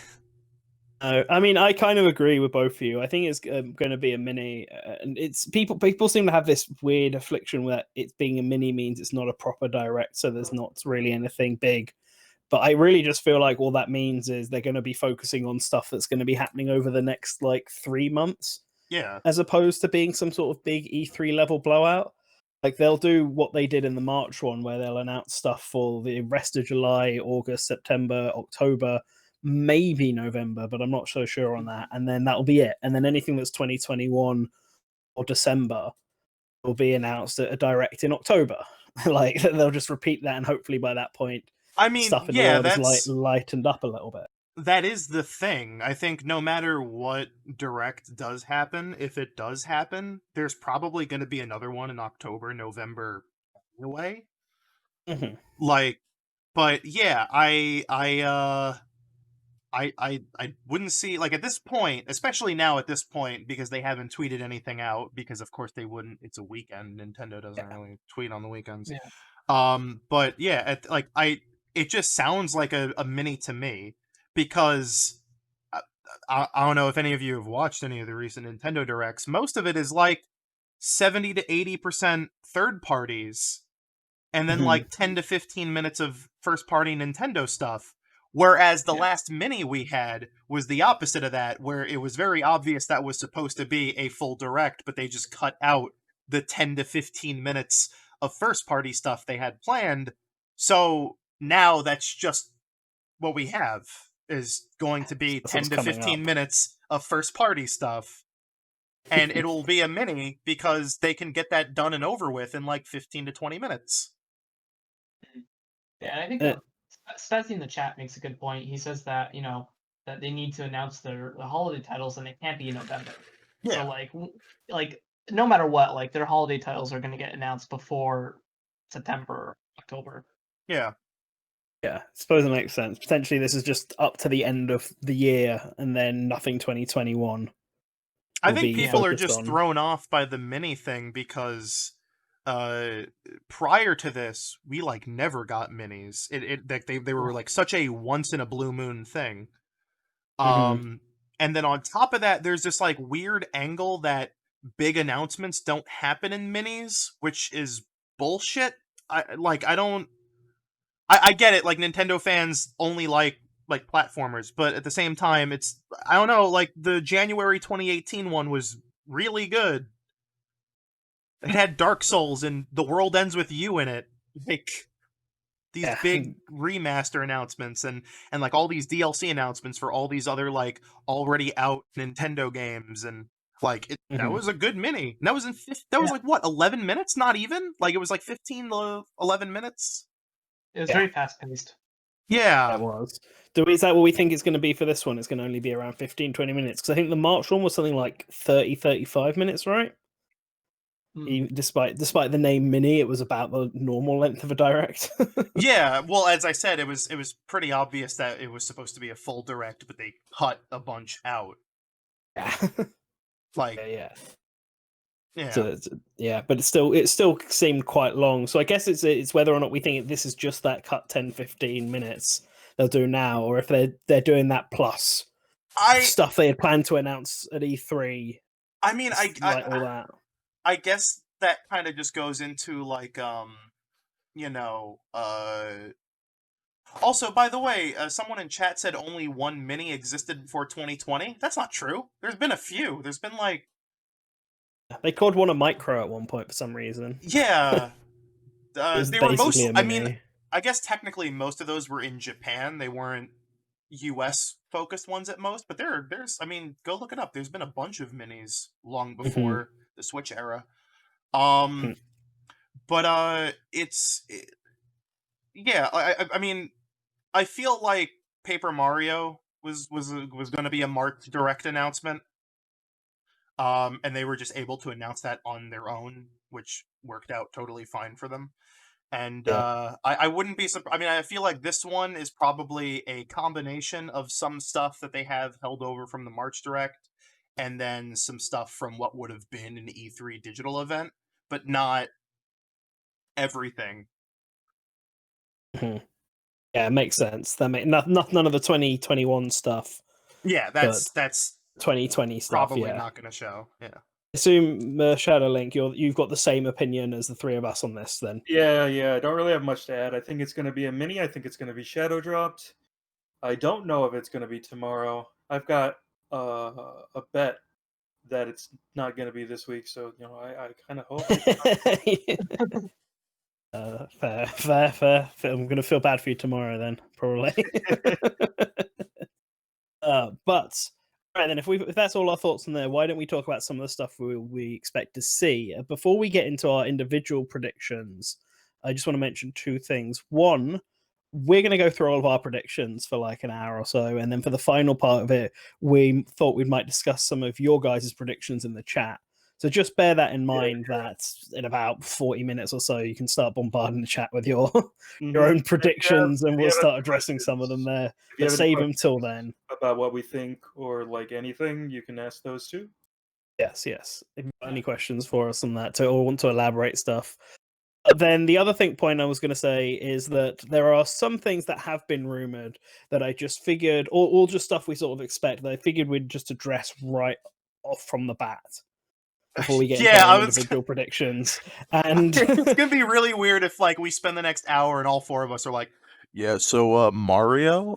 I mean, I kind of agree with both of you. I think it's going to be a mini, and it's people seem to have this weird affliction where it's being a mini means it's not a proper direct, so there's not really anything big. But I really just feel like all that means is they're going to be focusing on stuff that's going to be happening over the next like 3 months, Yeah. as opposed to being some sort of big E3 level blowout. Like they'll do what they did in the March one, where they'll announce stuff for the rest of July, August, September, October, maybe November, but I'm not so sure on that. And then that'll be it. And then anything that's 2021 or December will be announced at a direct in October. Like they'll just repeat that, and hopefully by that point, I mean, stuff in the yeah, world is that's lightened up a little bit. that is the thing. I think no matter what direct does happen, if it does happen, there's probably going to be another one in October, November anyway. Mhm. Like, but yeah, I wouldn't see, like, at this point, especially now at this point, because they haven't tweeted anything out, because of course they wouldn't. It's a weekend. Nintendo doesn't Yeah. really tweet on the weekends. yeah. But yeah, it just sounds like a mini to me, because I don't know if any of you have watched any of the recent Nintendo Directs. Most of it is like 70 to 80% third parties, and then Mhm. like 10 to 15 minutes of first party Nintendo stuff. Whereas the Yeah. last mini we had was the opposite of that, where it was very obvious that was supposed to be a full direct, but they just cut out the 10 to 15 minutes of first party stuff they had planned. So now that's just what we have, is going to be That's 10 what's to coming 15 up. minutes of first party stuff. And it'll be a mini because they can get that done and over with in like 15 to 20 minutes. Yeah, and I think Uh, Stazzy in the chat makes a good point. He says that, that they need to announce the holiday titles, and it can't be in November. So Yeah. like no matter what, like their holiday titles are going to get announced before September or October. Yeah. Yeah, I suppose it makes sense. Potentially, this is just up to the end of the year, and then nothing 2021. I Will think be people are focused just on. thrown off by the mini thing because prior to this, we like never got minis. They were like such a once in a blue moon thing. Mhm. And then on top of that, there's this like weird angle that big announcements don't happen in minis, which is bullshit. I get it, like Nintendo fans only like platformers, but at the same time, it's, I don't know, like the January 2018 one was really good. It had Dark Souls and The World Ends with You in it. Like these Yeah. big remaster announcements, and like all these DLC announcements for all these other like already out Nintendo games, and like that Mhm. was a good mini. And that was that was Yeah. like what, 11 minutes? Not even. Like it was like 15 to 11 minutes. It was Yeah. very fast paced. Yeah. That was. Is that what we think it's going to be for this one? It's going to only be around 15, 20 minutes. Because I think the March one was something like 30, 35 minutes, right? Despite the name mini, it was about the normal length of a direct. Yeah, well, as I said, it was pretty obvious that it was supposed to be a full direct, but they cut a bunch out. Yeah. Like, yeah. yeah. So yeah, but it still seemed quite long. So I guess it's whether or not we think this is just that cut 10, 15 minutes they'll do now, or if they're doing that plus stuff they had planned to announce at E3. I mean, like all that. I guess that kind of just goes into like Also, by the way, someone in chat said only one mini existed before 2020. That's not true. There's been a few. There's been like They called one a micro at one point for some reason. yeah. It was They were basically a I mini. mean, I guess technically most of those were in Japan. They weren't US focused ones at most, but there's I mean, go look it up. There's been a bunch of minis long before the Switch era. But yeah, I mean, I feel like Paper Mario was going to be a March Direct announcement. And they were just able to announce that on their own, which worked out totally fine for them. And Yeah. I wouldn't be surprised. I mean, I feel like this one is probably a combination of some stuff that they have held over from the March Direct, and then some stuff from what would have been an E3 digital event, but not everything. Yeah, it makes sense. That none of the 2021 stuff. Yeah, that's 2020 stuff. probably Yeah. not going to show. Yeah. Assume Shadow Link, you've got the same opinion as the three of us on this. Then. Yeah, I don't really have much to add. I think it's going to be a mini. I think it's going to be shadow dropped. I don't know if it's going to be tomorrow. I've got a bet that it's not going to be this week, so I kind of hope. Fair. I'm gonna feel bad for you tomorrow, then probably. But right then, if that's all our thoughts on there, why don't we talk about some of the stuff we expect to see before we get into our individual predictions? I just want to mention two things. One, we're going to go through all of our predictions for like an hour or so, and then for the final part of it, we thought we might discuss some of your guys' predictions in the chat. So just bear that in mind that in about 40 minutes or so, you can start bombarding the chat with your own predictions, and we'll start addressing some of them there. But save them till then. About what we think or like anything, you can ask those too. Yes. If you've got any questions for us on that or want to elaborate stuff. Then the other point I was going to say is that there are some things that have been rumored that I just figured, all just stuff we sort of expect, that I figured we'd just address right off from the bat before we get into our individual predictions. And it's gonna be really weird if like we spend the next hour and all four of us are like, yeah, so Mario.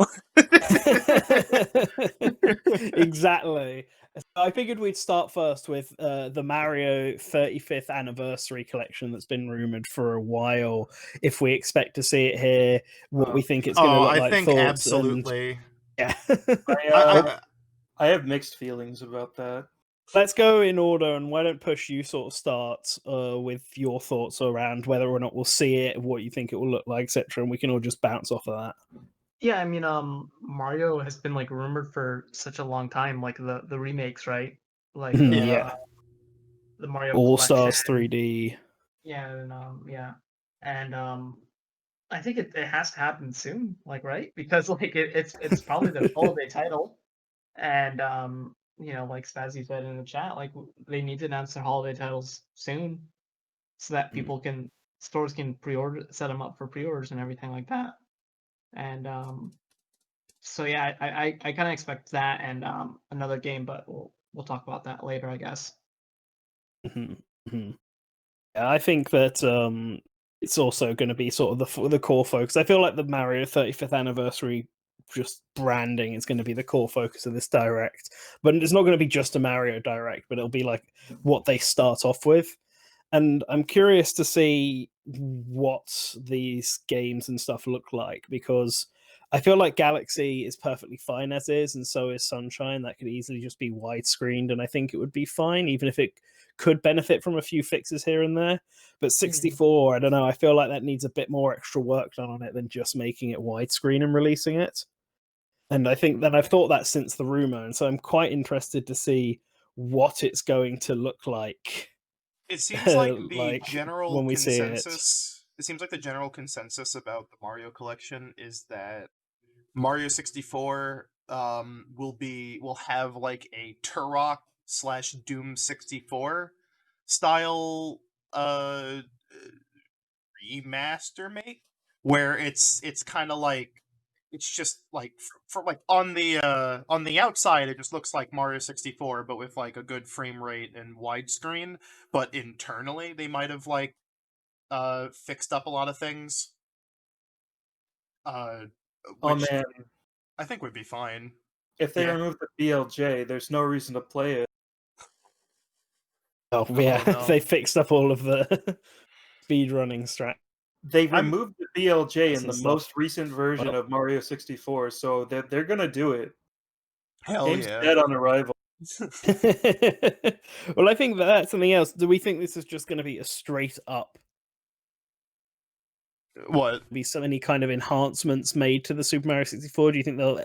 Exactly. So I figured we'd start first with the Mario 35th anniversary collection that's been rumored for a while. If we expect to see it here, what we think it's going to look like. I think absolutely. Yeah. I have mixed feelings about that. Let's go in order, and why don't Push you sort of start with your thoughts around whether or not we'll see it, what you think it will look like, etc., and we can all just bounce off of that. Yeah, I mean, Mario has been like rumored for such a long time, like the remakes, right? Like the Mario All Collection. Stars 3D. Yeah, and I think it has to happen soon, like right, because like it's probably the holiday title, and like Spazzy said in the chat, like they need to announce their holiday titles soon, so that stores can set them up for pre-orders and everything like that. And so yeah, I kind of expect that and another game, but we'll talk about that later, I guess. Yeah, I think that it's also going to be sort of the core focus. I feel like the Mario 35th anniversary just branding is going to be the core focus of this direct, but it's not going to be just a Mario direct, but it'll be like what they start off with. And I'm curious to see what these games and stuff look like, because I feel like Galaxy is perfectly fine as is, and so is Sunshine. That could easily just be widescreened, and I think it would be fine, even if it could benefit from a few fixes here and there. But 64, I don't know, I feel like that needs a bit more extra work done on it than just making it widescreen and releasing it. And I think that I've thought that since the rumor, and so I'm quite interested to see what it's going to look like. It seems like the general when we consensus. It seems like the general consensus about the Mario collection is that Mario 64 will have like a Turok / Doom 64 style remaster make, where it's kind of like it's just like for like on the outside it just looks like Mario 64 but with like a good frame rate and widescreen, but internally they might have like fixed up a lot of things Oh which man, I think would be fine. if they Yeah. remove the BLJ, there's no reason to play it. Oh yeah, no. they fixed up all of the speedrunning strat. They I'm- removed the BLJ in Some the stuff. most recent version Well- of Mario 64, so they're gonna do it. Hell Game's yeah. dead on arrival. Well, I think that's something else. Do we think this is just going to be a straight up? What? Be so many kind of enhancements made to the Super Mario 64? Do you think they'll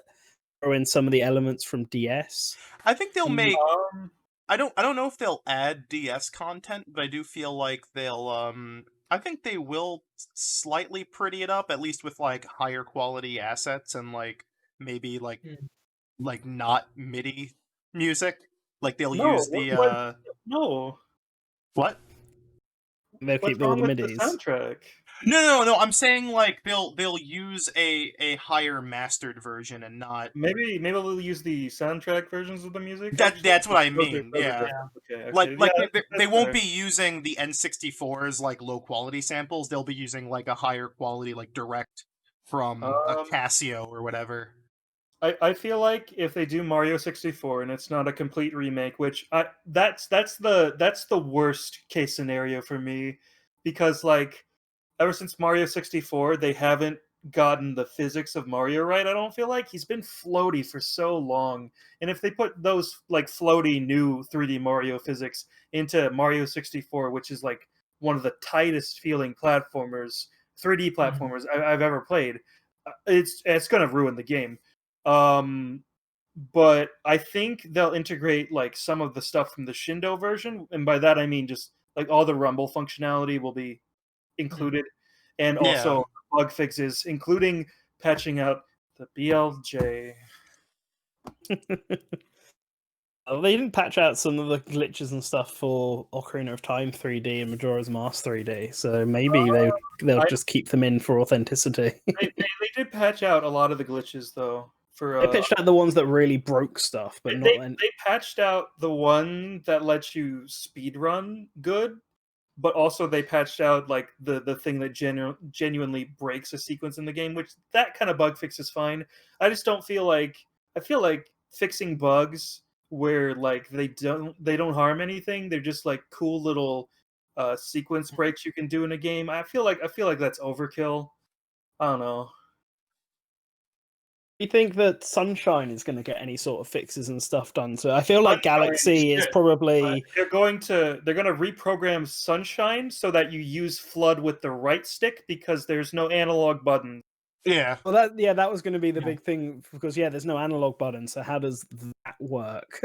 throw in some of the elements from DS? I think they'll make. Um, I don't know if they'll add DS content, but I do feel like they'll. I think they will slightly pretty it up, at least with like higher quality assets and like maybe like Hmm. like not MIDI music. Like they'll No, use the no. what? They'll What's keep all wrong the with the midis. soundtrack? No. I'm saying like they'll use a higher mastered version and not. Maybe they'll use the soundtrack versions of the music. That's what I Those are- mean. those are Yeah. different. Okay, Like yeah, they that's won't fair. be using the N64's like low quality samples. They'll be using like a higher quality like direct from a Casio or whatever. I feel like if they do Mario 64 and it's not a complete remake, which that's the worst case scenario for me, because like ever since Mario 64, they haven't gotten the physics of Mario right. I don't feel like he's been floaty for so long, and if they put those like floaty new 3D Mario physics into Mario 64, which is like one of the tightest feeling platformers, 3D platformers I've ever played, it's gonna ruin the game. But I think they'll integrate like some of the stuff from the Shindo version, and by that I mean just like all the rumble functionality will be included, and Yeah. also bug fixes, including patching out the BLJ. They didn't patch out some of the glitches and stuff for Ocarina of Time 3D and Majora's Mask 3D, so maybe they'll just keep them in for authenticity. They did patch out a lot of the glitches though. For They patched out the ones that really broke stuff, but they not. patched out the one that lets you speedrun good, but also they patched out like the thing that genuinely breaks a sequence in the game, which that kind of bug fix is fine. I just don't feel like I feel like fixing bugs where like they don't harm anything. They're just like cool little sequence breaks you can do in a game. I feel like that's overkill. I don't know. Do you think that Sunshine is going to get any sort of fixes and stuff done? So I feel like Sunshine, Galaxy is shit. probably They're going to reprogram Sunshine so that you use Flood with the right stick because there's no analog button. Yeah. well. That was going to be the big thing because there's no analog button. So how does that work?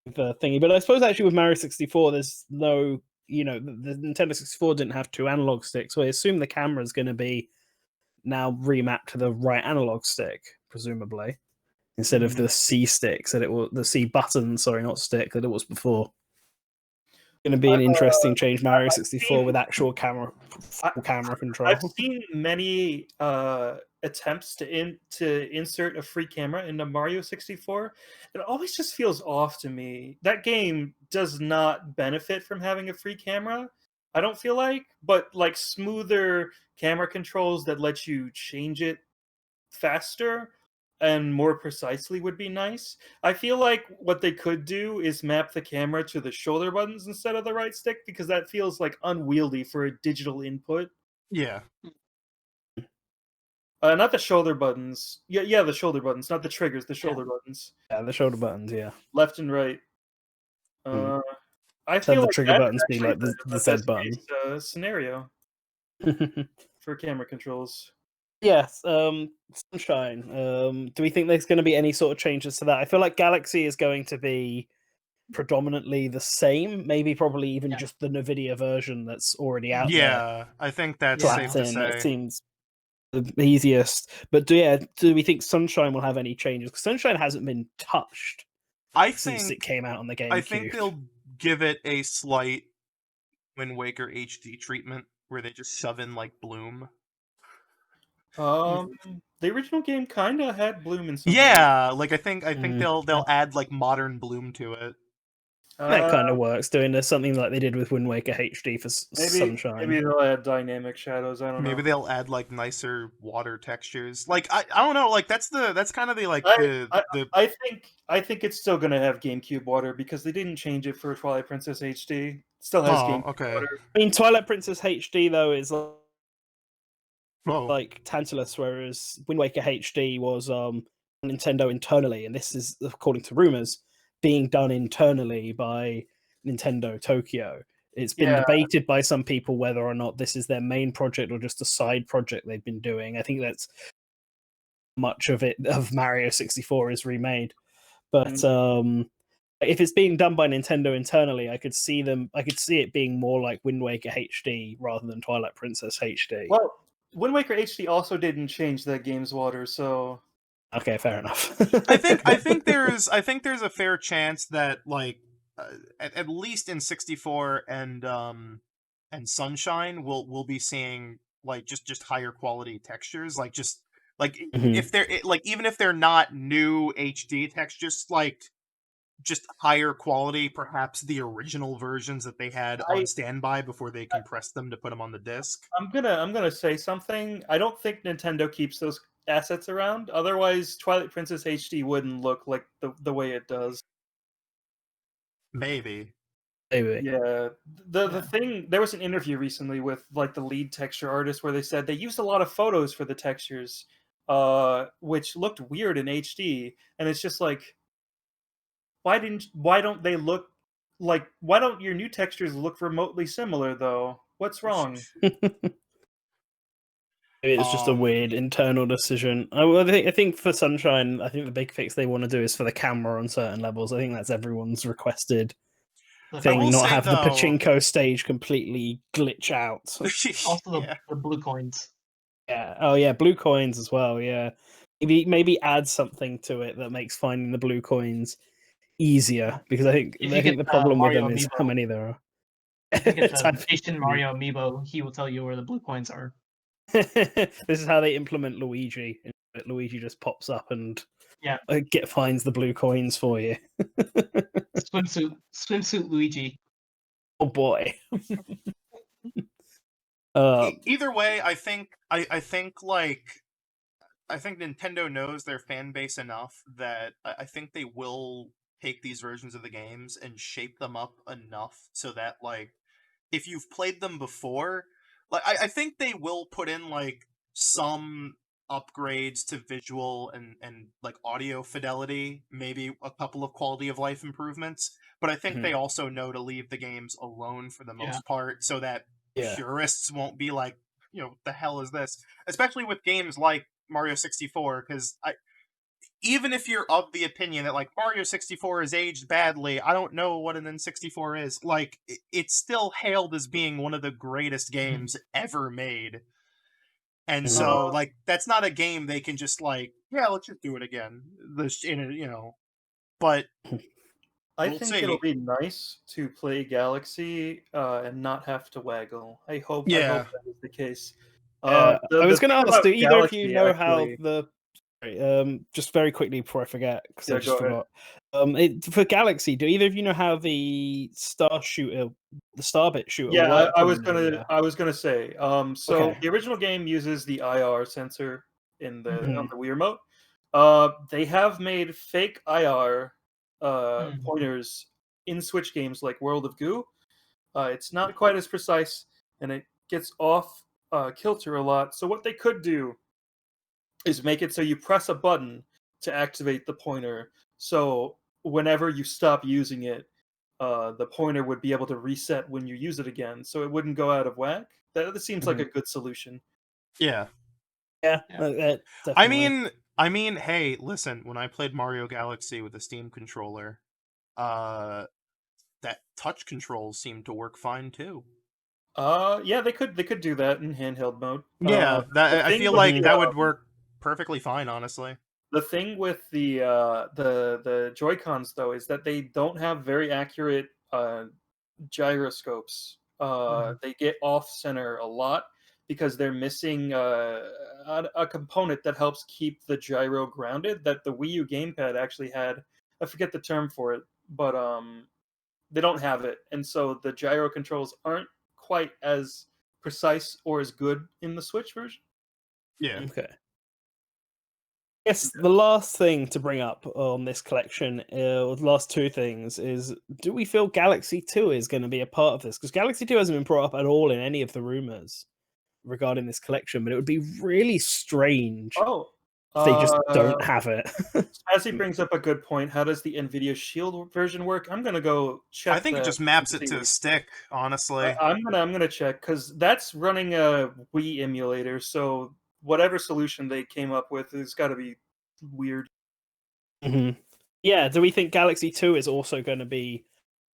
The thingy, but I suppose actually with Mario 64, there's no, the Nintendo 64 didn't have two analog sticks, so I assume the camera is going to be now remapped to the right analog stick, presumably, instead of the C sticks that it was the C button, sorry, not stick that it was before. Going to be an interesting change, Mario 64 with actual camera control. I've seen many attempts to insert a free camera into Mario 64. It always just feels off to me. That game does not benefit from having a free camera. I don't feel like, but like smoother camera controls that let you change it faster and more precisely would be nice. I feel like what they could do is map the camera to the shoulder buttons instead of the right stick, because that feels like unwieldy for a digital input. Yeah. Not the shoulder buttons. Yeah, the shoulder buttons, not the triggers. The shoulder buttons, Yeah, the shoulder buttons, yeah. left and right. Hmm. I So feel the like trigger that's buttons be actually like the best Z button. case, scenario for camera controls. Yes, Sunshine. Do we think there's going to be any sort of changes to that? I feel like Galaxy is going to be predominantly the same, maybe probably even just the NVIDIA version that's already out there. Yeah, I think that's safe to That say. seems the easiest. But do we think Sunshine will have any changes? Because Sunshine hasn't been touched since it came out on the GameCube. I think they'll give it a slight Wind Waker HD treatment where they just shove in like Bloom. The original game kind of had Bloom in some way. Yeah, like I think they'll add like modern Bloom to it. That kind Uh, of works, doing something like they did with Wind Waker HD for maybe Sunshine. they'll add dynamic shadows. I don't Maybe know. they'll add like nicer water textures. Like I don't know. Like that's kind of the like I, the I the I think it's still gonna have GameCube water because they didn't change it for Twilight Princess HD. It still has oh GameCube okay. water. I mean, Twilight Princess HD though is Whoa. like Tantalus, whereas Wind Waker HD was Nintendo internally, and this is, according to rumors, being done internally by Nintendo Tokyo. It's been Yeah. debated by some people whether or not this is their main project or just a side project they've been doing. I think that's much of it of Mario 64 is remade, but if it's being done by Nintendo internally, I could see it being more like Wind Waker HD rather than Twilight Princess HD. Well, Wind Waker HD also didn't change that game's water, so Okay, fair enough. I think there's a fair chance that like at least in 64 and Sunshine we'll be seeing like just higher quality textures, like just like if they're like even if they're not new HD textures, like just higher quality, perhaps the original versions that they had on standby before they compressed them to put them on the disc. I'm gonna say something. I don't think Nintendo keeps those assets around. Otherwise, Twilight Princess HD wouldn't look like the way it does. Maybe. Maybe. Yeah. The thing, there was an interview recently with like the lead texture artist where they said they used a lot of photos for the textures, which looked weird in HD, and it's just like why don't they look like why don't your new textures look remotely similar though? What's wrong? It's just a weird internal decision. I think for Sunshine, I think the big fix they want to do is for the camera on certain levels. I think that's everyone's requested thing. Not have the pachinko stage completely glitch out. Also, the blue coins. Yeah. Oh yeah, blue coins as well. Yeah. Maybe add something to it that makes finding the blue coins easier, because I think the problem with them is how many there are. If you get the Asian Mario amiibo, he will tell you where the blue coins are. This is how they implement Luigi. Luigi just pops up and finds the blue coins for you. Swimsuit Luigi. Oh boy. Either way, I think Nintendo knows their fan base enough that I think they will take these versions of the games and shape them up enough so that like if you've played them before, like I think they will put in like some upgrades to visual and like audio fidelity, maybe a couple of quality of life improvements, but I think they also know to leave the games alone for the most part so that purists won't be like, you know, what the hell is this? Especially with games like Mario 64, because even if you're of the opinion that like Mario 64 is aged badly, I don't know what an N64 is. Like it's still hailed as being one of the greatest games ever made. And so like that's not a game they can just like, yeah, let's just do it again. You know, but I think it'll be nice to play Galaxy and not have to waggle. I hope that is the case. I was going to ask, do either of you know how the just very quickly before I forget, because I just forgot. For Galaxy, do either of you know how the Starbit shooter worked? I was gonna say. So the original game uses the IR sensor in the on the Wii remote. They have made fake IR pointers in Switch games like World of Goo. It's not quite as precise, and it gets off kilter a lot. So what they could do is make it so you press a button to activate the pointer. So whenever you stop using it, the pointer would be able to reset when you use it again, so it wouldn't go out of whack. That seems like a good solution. Yeah. I mean, hey, listen. When I played Mario Galaxy with a Steam controller, that touch controls seemed to work fine too. Yeah, they could do that in handheld mode. Yeah, I feel like that would work perfectly fine, honestly. The thing with the Joy-Cons though is that they don't have very accurate gyroscopes. They get off center a lot because they're missing a component that helps keep the gyro grounded that the Wii U gamepad actually had. I forget the term for it, but they don't have it, and so the gyro controls aren't quite as precise or as good in the Switch version. Yeah. Okay. Yes, the last thing to bring up on this collection, or the last two things, is do we feel Galaxy 2 is going to be a part of this? Because Galaxy 2 hasn't been brought up at all in any of the rumors regarding this collection, but it would be really strange Oh, if they just don't have it. as he brings up a good point, how does the NVIDIA Shield version work? I'm gonna go check. I think it that just maps and it to see. the stick, honestly. I'm gonna check because that's running a Wii emulator. So whatever solution they came up with has got to be weird. Mhm. Yeah, do we think Galaxy 2 is also going to be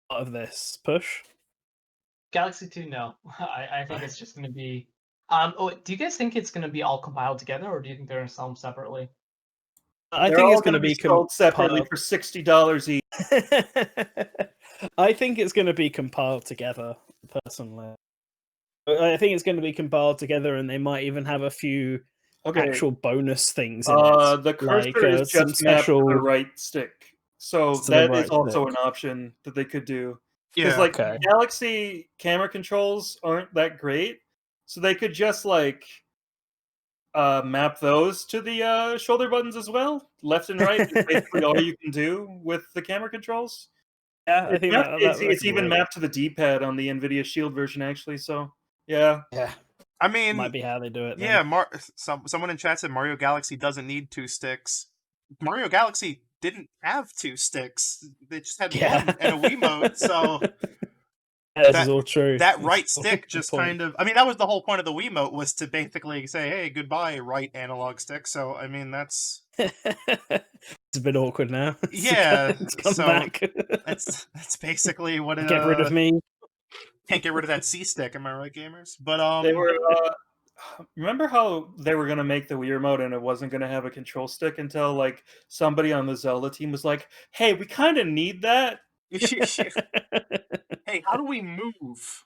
part of this push? Galaxy 2, no. I think it's just going to be. Do you guys think it's going to be all compiled together, or do you think they're going to sell them separately? I They're think all it's going to be sold separately compiled. for $60 each. I think it's going to be compiled together, personally. I think it's going to be compiled together, and they might even have a few Okay. actual bonus things in it. The cursor like, is some just mapped to special the right stick, so to the that right is also an stick. option that they could do. Because Yeah. like Okay. Galaxy camera controls aren't that great, so they could just like map those to the shoulder buttons as well. Left and right is basically all you can do with the camera controls. Yeah, I It's, think mapped, that it's could even work. mapped to the D-pad on the NVIDIA Shield version, actually. So yeah, Yeah, I mean, might be how they do it. Then. yeah, someone in chat said Mario Galaxy doesn't need two sticks. Mario Galaxy didn't have two sticks. They just had one and a Wiimote, so Yeah, this that is all true. that That's right the stick just point. kind of, I mean, that was the whole point of the Wiimote, was to basically say, hey, goodbye, right analog stick. So, I mean, that's... It's a bit awkward now. Yeah, it's come so back. that's basically what it... Get rid of me. Can't get rid of that C stick, am I right, gamers? But, they were. Remember how they were gonna make the Wii remote and it wasn't gonna have a control stick until like somebody on the Zelda team was like, "Hey, we kind of need that." hey, how do we move?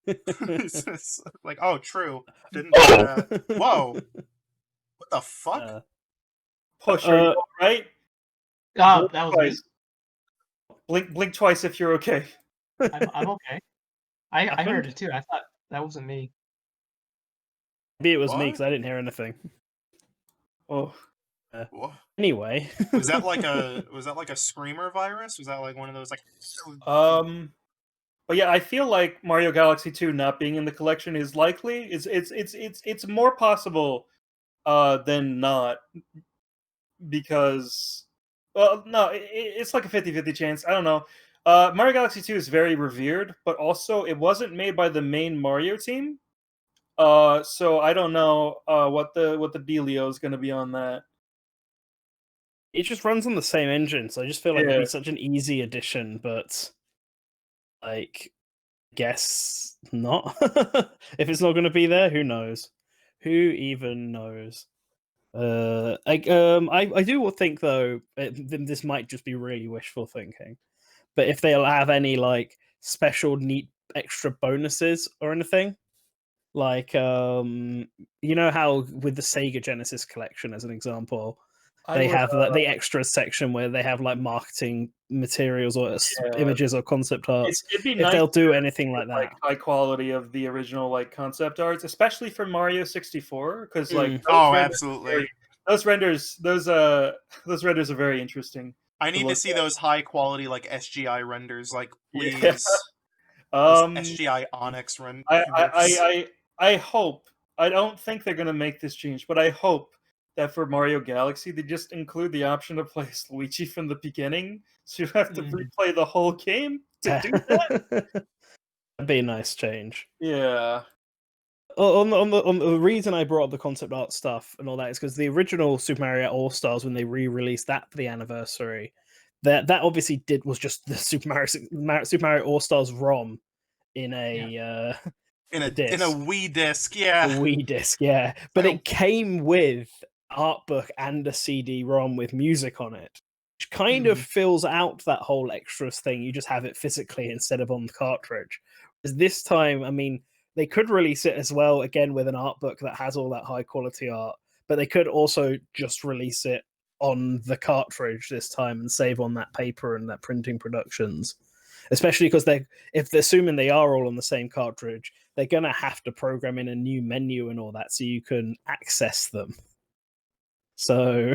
It's like, oh, true. Didn't think of that. Whoa. What the fuck? Push, are you all right? Oh, Blink that was me. twice. Blink twice if you're okay. I'm okay. I heard Happened? it too. I thought that wasn't me. Maybe it was me What? because I didn't hear anything. Oh, Wha- Anyway, Was that like a screamer virus? Was that like one of those like... but yeah, I feel like Mario Galaxy 2 not being in the collection is likely. It's more possible than not, because well, no, it's like a 50-50 chance. I don't know. Mario Galaxy 2 is very revered, but also it wasn't made by the main Mario team. So I don't know what the dealio is going to be on that. it just runs on the same engine, so I just feel like it'd Yeah. be such an easy addition, but like, guess not. If it's not going to be there, who knows? Who even knows? I do think though this might just be really wishful thinking, but if they'll have any like special neat extra bonuses or anything, like you know how with the Sega Genesis collection as an example, they have the extra section where they have like marketing materials or images or concept arts. It'd be If nice they'll to do anything like like that, high quality of the original like concept arts, especially for Mario 64, because like Oh, absolutely. those renders those renders are very interesting. I need to look see at. those high quality like SGI renders, like please. Yeah. Those SGI Onyx renders. I hope. I don't think they're gonna make this change, but I hope that for Mario Galaxy they just include the option to play as Luigi from the beginning, so you have to replay the whole game to do that. That'd be a nice change. Yeah. On the reason I brought up the concept art stuff and all that is because the original Super Mario All Stars, when they re-released that for the anniversary, that obviously was just the Super Mario All Stars ROM in a in a disc. Wii disc, yeah. A Wii disc, yeah. But it came with art book and a CD-ROM with music on it, which kind of fills out that whole extras thing. You just have it physically instead of on the cartridge. Because this time, I mean, they could release it as well, again, with an art book that has all that high quality art, but they could also just release it on the cartridge this time and save on that paper and that printing productions. especially because if they're assuming they are all on the same cartridge, they're gonna have to program in a new menu and all that so you can access them. So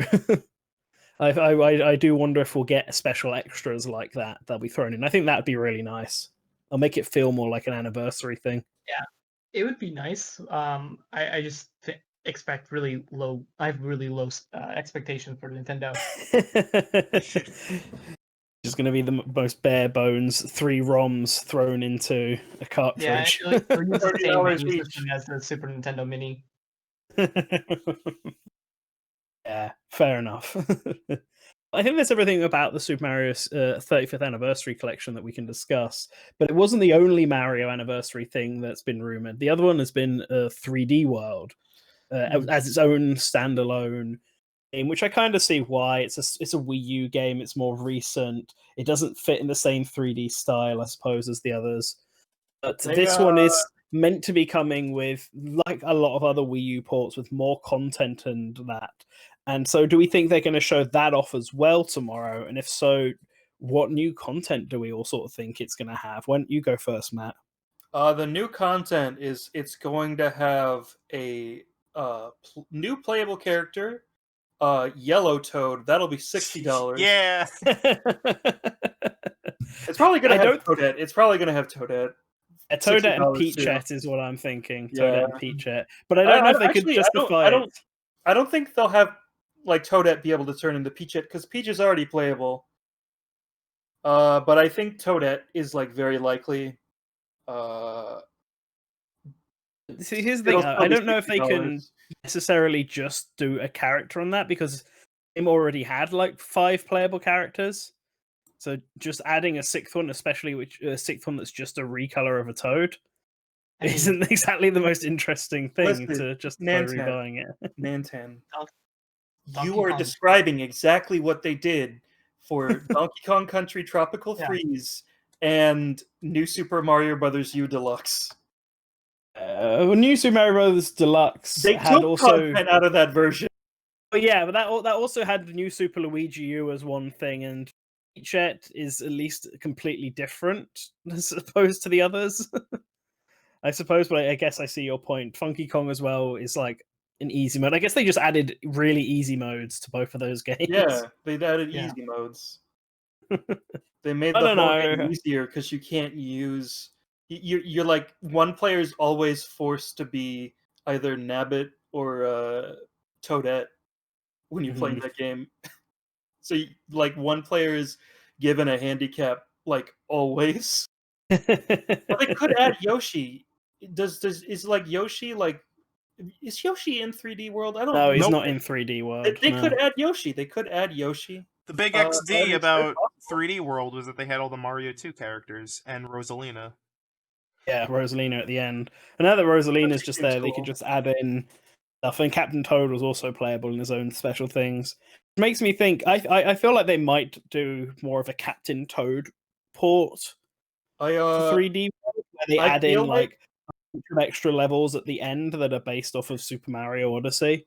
I do wonder if we'll get special extras like that that'll be thrown in. I think that'd be really nice. I'll make it feel more like an anniversary thing. Yeah, it would be nice. I just expect really low. I have really low expectations for Nintendo. It's going to be the most bare bones 3 ROMs thrown into a cartridge. Yeah, they'll use the same $30 menu each. system as the Super Nintendo Mini. Yeah, fair enough. I think there's everything about the Super Mario 35th anniversary collection that we can discuss, but it wasn't the only Mario anniversary thing that's been rumored. The other one has been 3D World as its own standalone game, which I kind of see why. It's a Wii U game. It's more recent. It doesn't fit in the same 3D style, I suppose, as the others. But this one is meant to be coming with, like a lot of other Wii U ports, with more content and that. And so do we think they're going to show that off as well tomorrow? And if so, what new content do we all sort of think it's going to have? Why don't you go first, Matt? The new content is it's going to have a new playable character, Yellow Toad. That'll be $60. Yeah. It's probably going to have Toadette. It's probably going to have Toadette. Toadette and $60 Peachette is what I'm thinking. Yeah. Toadette and Peachette. But I don't know if they could justify it. I don't think they'll have like Toadette be able to turn into Peachette because Peach is already playable. But I think Toadette is like very likely. See, here's the thing. I don't know if they can necessarily just do a character on that because they already had like 5 playable characters. So just adding a 6th one, especially a 6th one that's just a recolor of a Toad, isn't exactly the most interesting thing to just rebuying it. Nantan, you are describing exactly what they did for Donkey Kong Country Tropical Freeze and New Super Mario Brothers U Deluxe. New Super Mario Brothers Deluxe they had took content out of that version. But yeah, but that also had the New Super Luigi U as one thing, and Peachette is at least completely different as opposed to the others. I suppose, but I guess I see your point. Funky Kong as well is like an easy mode. I guess they just added really easy modes to both of those games. Yeah, they added easy modes. They made the whole game easier because you can't use. You're like one player is always forced to be either Nabbit or Toadette when you're playing that game. So like one player is given a handicap like always. Well, they could add Yoshi. Is like Yoshi like is Yoshi in 3D World? I don't know. No, he's not in 3D World. They could add Yoshi. They could add Yoshi. The big XD about 3D World was that they had all the Mario 2 characters and Rosalina. Yeah, Rosalina at the end. And now that Rosalina's just there, they could just add in stuff. And Captain Toad was also playable in his own special things. It makes me think, I feel like they might do more of a Captain Toad port for 3D World, where they add in like extra levels at the end that are based off of Super Mario Odyssey.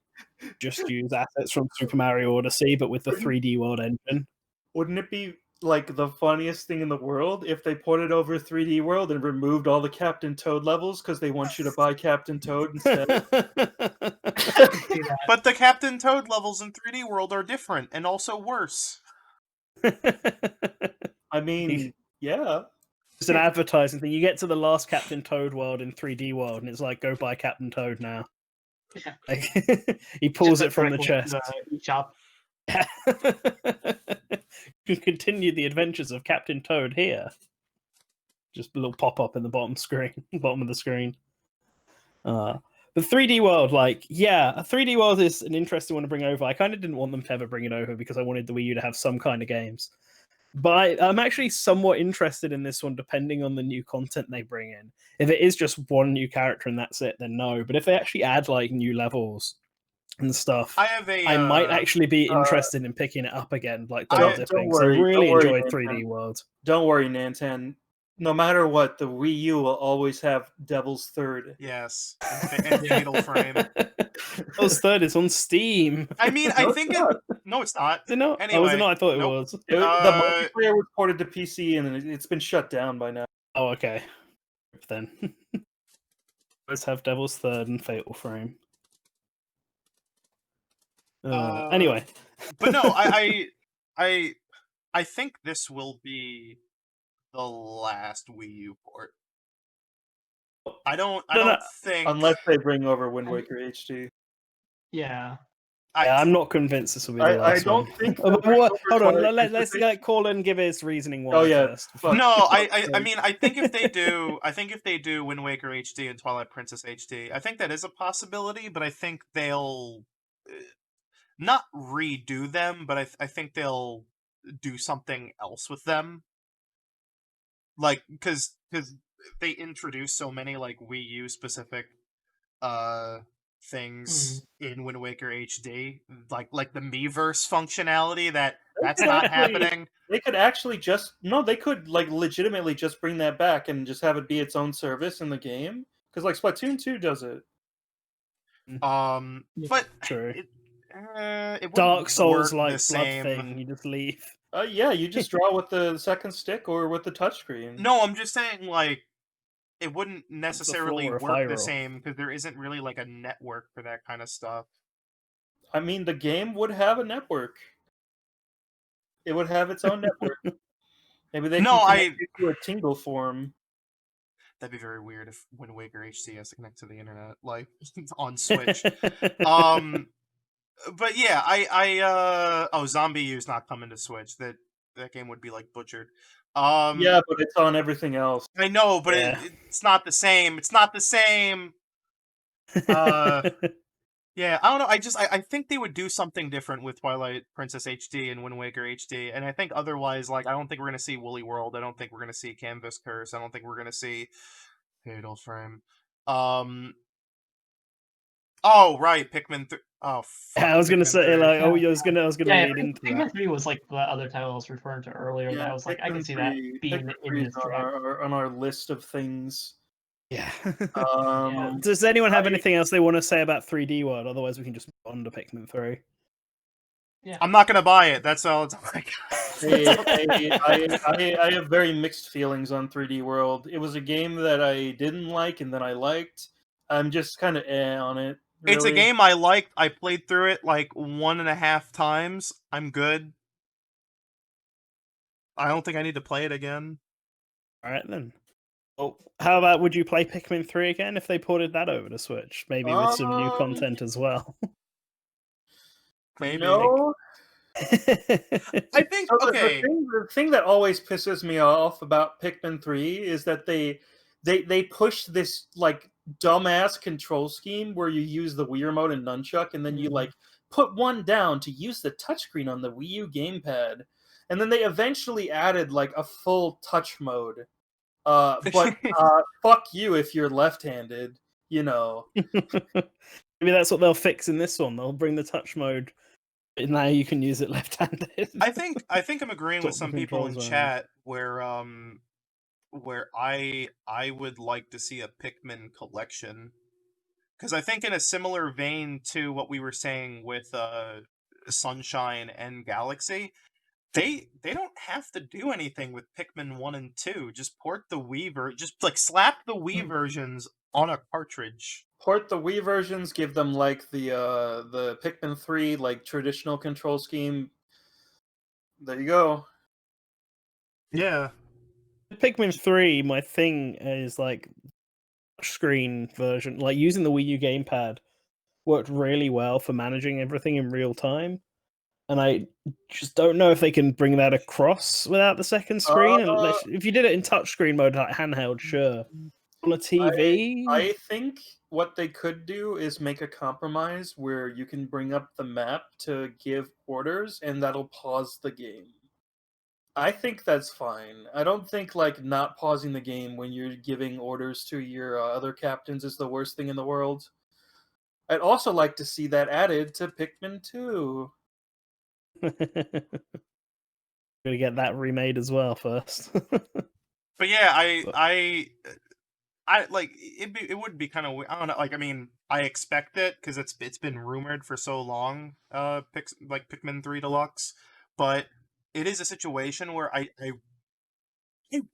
Just use assets from Super Mario Odyssey, but with the 3D World engine. Wouldn't it be like the funniest thing in the world if they ported over 3D World and removed all the Captain Toad levels because they want you to buy Captain Toad instead? But the Captain Toad levels in 3D World are different and also worse. I mean, yeah. It's an advertising thing. You get to the last Captain Toad world in 3D World, and it's like, go buy Captain Toad now. Yeah. Like, he pulls it from the chest. Shop. You can continue the adventures of Captain Toad here. Just a little pop-up in the bottom of the screen. But 3D World, like, yeah, 3D World is an interesting one to bring over. I kind of didn't want them to ever bring it over because I wanted the Wii U to have some kind of games. But I'm actually somewhat interested in this one, depending on the new content they bring in. If it is just one new character and that's it, then no. But if they actually add like new levels and stuff, I might actually be interested in picking it up again. Like, don't worry, I really enjoyed 3D World. Don't worry, Nantan. no matter what, the Wii U will always have Devil's Third. Yes, and Fatal Frame. Devil's Third is on Steam. I mean, I think it. No, it's not. Is it not? Anyway, Oh, was it not? I thought nope. it was. The multiplayer was ported to PC, and it's been shut down by now. Oh, okay. Then let's have Devil's Third and Fatal Frame. Anyway, but no, I think this will be the last Wii U port. I don't think, unless they bring over Wind Waker HD. Yeah. I'm not convinced this will be the last one. I don't think. Hold on, let's call and give his reasoning why. Oh yeah. First. No, I mean, I think if they do Wind Waker HD and Twilight Princess HD, I think that is a possibility. But I think they'll not redo them, but I think they'll do something else with them. Like, because they introduced so many like Wii U specific things in Wind Waker HD, like the Miiverse functionality that's not happening. They could actually they could like legitimately just bring that back and just have it be its own service in the game, because like Splatoon 2 does it. But True. It Dark Souls like the blood same thing, you just leave. Yeah, you just draw with the second stick or with the touchscreen. No, I'm just saying, like, it wouldn't necessarily floor if work I the roll. same because there isn't really like a network for that kind of stuff. I mean, the game would have a network. It would have its own network. Maybe they can connect it to a Tingle form. That'd be very weird if Wind Waker HD has to connect to the internet, like on Switch. But yeah, Zombie U's not coming to Switch. That game would be like butchered. Yeah, but it's on everything else. I know, but it's not the same. It's not the same. Yeah, I don't know. I think they would do something different with Twilight Princess HD and Wind Waker HD, and I think otherwise, like, I don't think we're gonna see Woolly World. I don't think we're gonna see Canvas Curse. I don't think we're gonna see Fatal Frame. Oh right, Pikmin 3. Oh, fuck, I was gonna say 3. like, I was gonna lead into Pikmin that. 3 was like the other title I was referring to earlier. That I was like, I can see that being in this track. On our list of things. Yeah. Yeah. Does anyone have anything else they want to say about 3D World? Otherwise, we can just move on to Pikmin 3. Yeah. I'm not gonna buy it. That's all. I have very mixed feelings on 3D World. It was a game that I didn't like and then I liked. I'm just kind of on it. Really. It's a game I liked. I played through it like 1.5 times. I'm good. I don't think I need to play it again. All right then. Well, how about would you play Pikmin 3 again if they ported that over to Switch? Maybe with some new content as well. Maybe. No. I think the thing that always pisses me off about Pikmin 3 is that they push this like dumbass control scheme where you use the Wii remote and nunchuck, and then you like put one down to use the touchscreen on the Wii U gamepad, and then they eventually added like a full touch mode. But fuck you if you're left-handed, you know. Maybe that's what they'll fix in this one. They'll bring the touch mode, and now you can use it left-handed. I think I'm agreeing with some people in chat where I would like to see a Pikmin collection, because I think in a similar vein to what we were saying with Sunshine and Galaxy, they don't have to do anything with Pikmin 1 and 2. Just port the Wii just like slap the Wii versions on a cartridge. Port the Wii versions, give them like the Pikmin 3 like traditional control scheme. There you go. Yeah. Pikmin 3, my thing is like screen version, like using the Wii U gamepad worked really well for managing everything in real time. And I just don't know if they can bring that across without the second screen. If you did it in touchscreen mode, like handheld, sure. On a TV? I think what they could do is make a compromise where you can bring up the map to give orders, and that'll pause the game. I think that's fine. I don't think like not pausing the game when you're giving orders to your other captains is the worst thing in the world. I'd also like to see that added to Pikmin 2. Gotta get that remade as well first. But yeah, So- I like it would be kind of, I don't know, like, I mean, I expect it because it's been rumored for so long, Pikmin 3 Deluxe, but it is a situation where I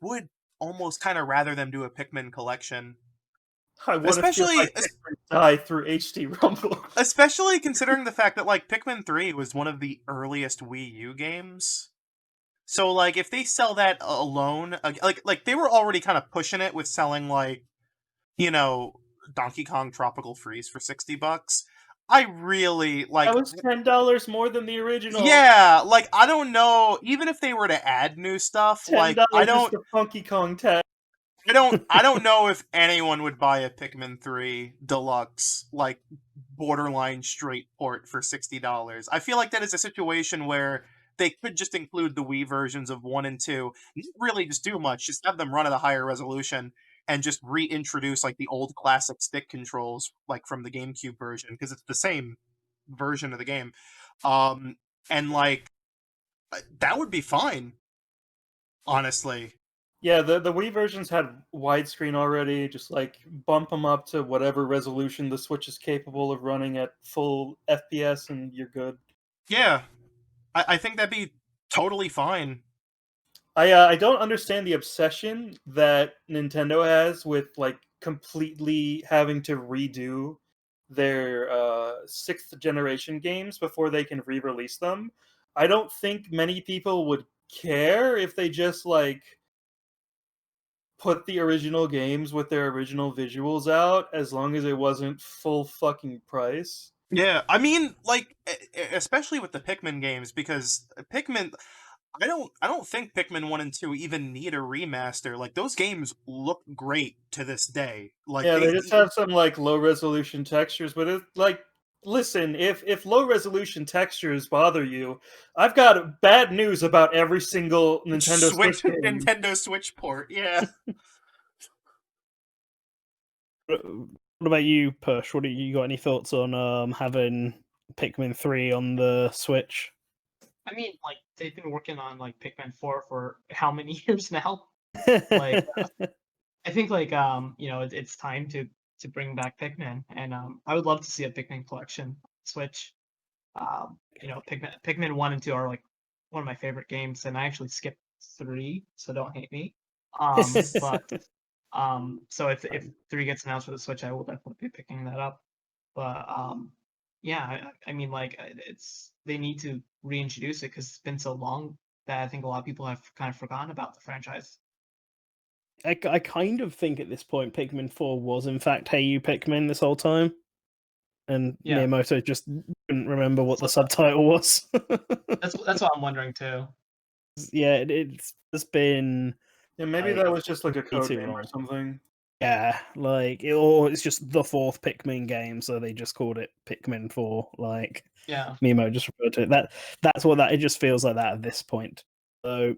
would almost kind of rather them do a Pikmin collection, I want to feel my especially Pikmin die through HD Rumble. especially considering the fact that like Pikmin 3 was one of the earliest Wii U games. So like if they sell that alone, like they were already kind of pushing it with selling like, you know, Donkey Kong Tropical Freeze for $60. I really That like, was $10 more than the original. yeah, like I don't know, even if they were to add new stuff, Ten like dollars is the Funky Kong tag. I don't know if anyone would buy a Pikmin 3 Deluxe like borderline straight port for $60. I feel like that is a situation where they could just include the Wii versions of 1 and 2. Not really just do much, just have them run at a higher resolution and just reintroduce like the old classic stick controls like from the GameCube version because it's the same version of the game. Um and like that would be fine, honestly. Yeah, the Wii versions had widescreen already. Just like bump them up to whatever resolution the Switch is capable of running at full FPS, and you're good. Yeah, I think that'd be totally fine. I don't understand the obsession that Nintendo has with like completely having to redo their sixth generation games before they can re-release them. I don't think many people would care if they just like put the original games with their original visuals out as long as it wasn't full fucking price. Yeah, I mean, like, especially with the Pikmin games, because Pikmin, I don't think Pikmin 1 and 2 even need a remaster. Like, those games look great to this day. Like, Yeah, they just have some like low resolution textures, but it's like listen, if low resolution textures bother you, I've got bad news about every single Nintendo Switch game. Nintendo Switch port, yeah. What about you, Push? What do you got? Any thoughts on having Pikmin 3 on the Switch? I mean, like they've been working on like Pikmin 4 for how many years now? Like I think like it's time to bring back Pikmin, and I would love to see a Pikmin collection Switch. Pikmin 1 and 2 are like one of my favorite games, and I actually skipped 3, so don't hate me. But so if 3 gets announced for the Switch, I will definitely be picking that up. But yeah, I mean like it's they need to reintroduce it because it's been so long that I think a lot of people have kind of forgotten about the franchise. I kind of think at this point Pikmin 4 was in fact Hey You Pikmin this whole time. And Yeah. Miyamoto just couldn't remember what the So subtitle was. that's what I'm wondering too. Yeah, it's just been Yeah, maybe like that was just like a way code too name or long. something. Yeah, like or it's just the fourth Pikmin game, so they just called it Pikmin 4. Like Yeah. Mimo just referred to it. That's what that it just feels like that at this point. So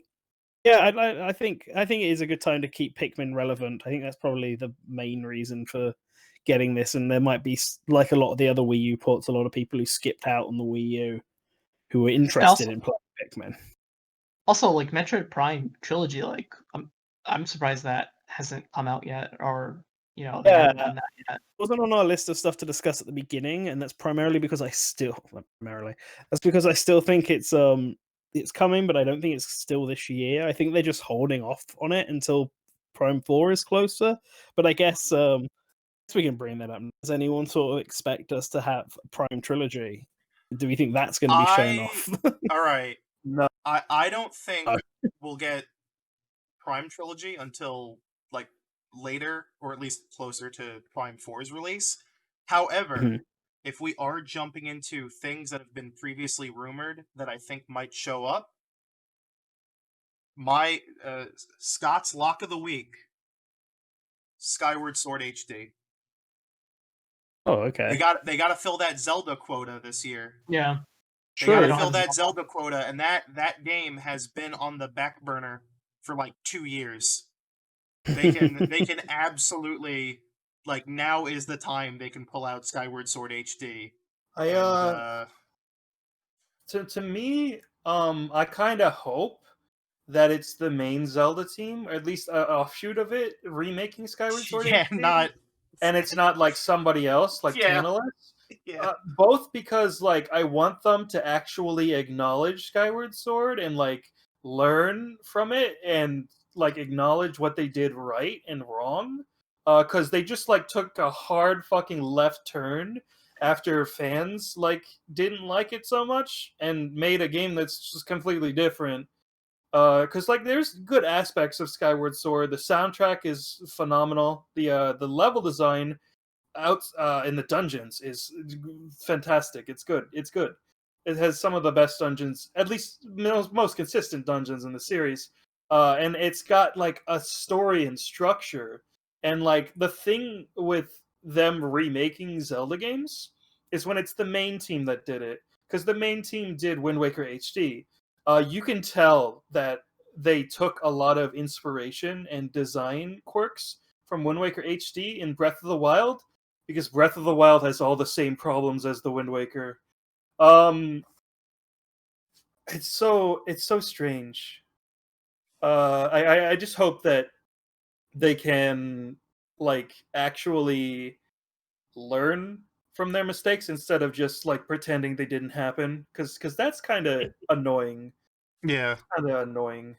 yeah, I think it is a good time to keep Pikmin relevant. I think that's probably the main reason for getting this, and there might be like a lot of the other Wii U ports, a lot of people who skipped out on the Wii U who were interested in playing Pikmin. Also, like Metroid Prime trilogy, like I'm surprised that hasn't come out yet, or they haven't done that yet. Wasn't on our list of stuff to discuss at the beginning, and that's primarily because I still think it's coming, but I don't think it's still this year. I think they're just holding off on it until Prime 4 is closer. But I guess we can bring that up. Does anyone sort of expect us to have Prime Trilogy? Do we think that's going to be shown off? All right. No. I don't think we'll get Prime Trilogy until like later, or at least closer to Prime 4's release. However, Mhm. if we are jumping into things that have been previously rumored that I think might show up, my Scott's lock of the week, Skyward Sword HD. Oh, okay. They got to fill that Zelda quota this year. Yeah. They True. gotta fill that Zelda quota, and that game has been on the back burner for like 2 years. They can absolutely, like, now is the time they can pull out Skyward Sword HD. To me, I kind of hope that it's the main Zelda team, or at least an offshoot of it, remaking Skyward Sword Yeah, HD, not. and it's not like somebody else, like Yeah. Tantalus. Yeah. Both because like I want them to actually acknowledge Skyward Sword and like learn from it and like acknowledge what they did right and wrong. Because they just like took a hard fucking left turn after fans like didn't like it so much and made a game that's just completely different. Because like there's good aspects of Skyward Sword. The soundtrack is phenomenal. The level design out in the dungeons is fantastic. It's good. It's good. It has some of the best dungeons, at least most consistent dungeons in the series. And it's got like a story and structure. And like the thing with them remaking Zelda games is when it's the main team that did it, because the main team did Wind Waker HD. You can tell that they took a lot of inspiration and design quirks from Wind Waker HD in Breath of the Wild, because Breath of the Wild has all the same problems as the Wind Waker. Um, it's so strange. I just hope that they can like actually learn from their mistakes instead of just like pretending they didn't happen, because that's kind of annoying. Yeah. Kind of annoying.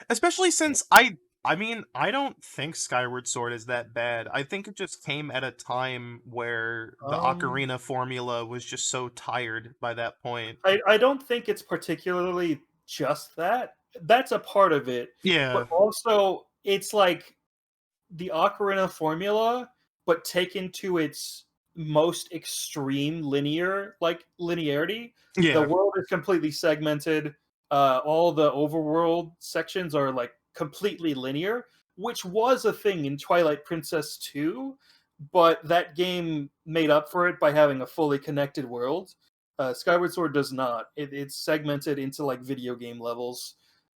Especially since I mean, I don't think Skyward Sword is that bad. I think it just came at a time where the Um, Ocarina formula was just so tired by that point. I don't think it's particularly just that. That's a part of it, but Yeah. also it's like the Ocarina formula, but taken to its most extreme linearity. The Yeah. world is completely segmented. All the overworld sections are like completely linear, which was a thing in Twilight Princess 2, but that game made up for it by having a fully connected world. Skyward Sword does not. It's segmented into like video game levels,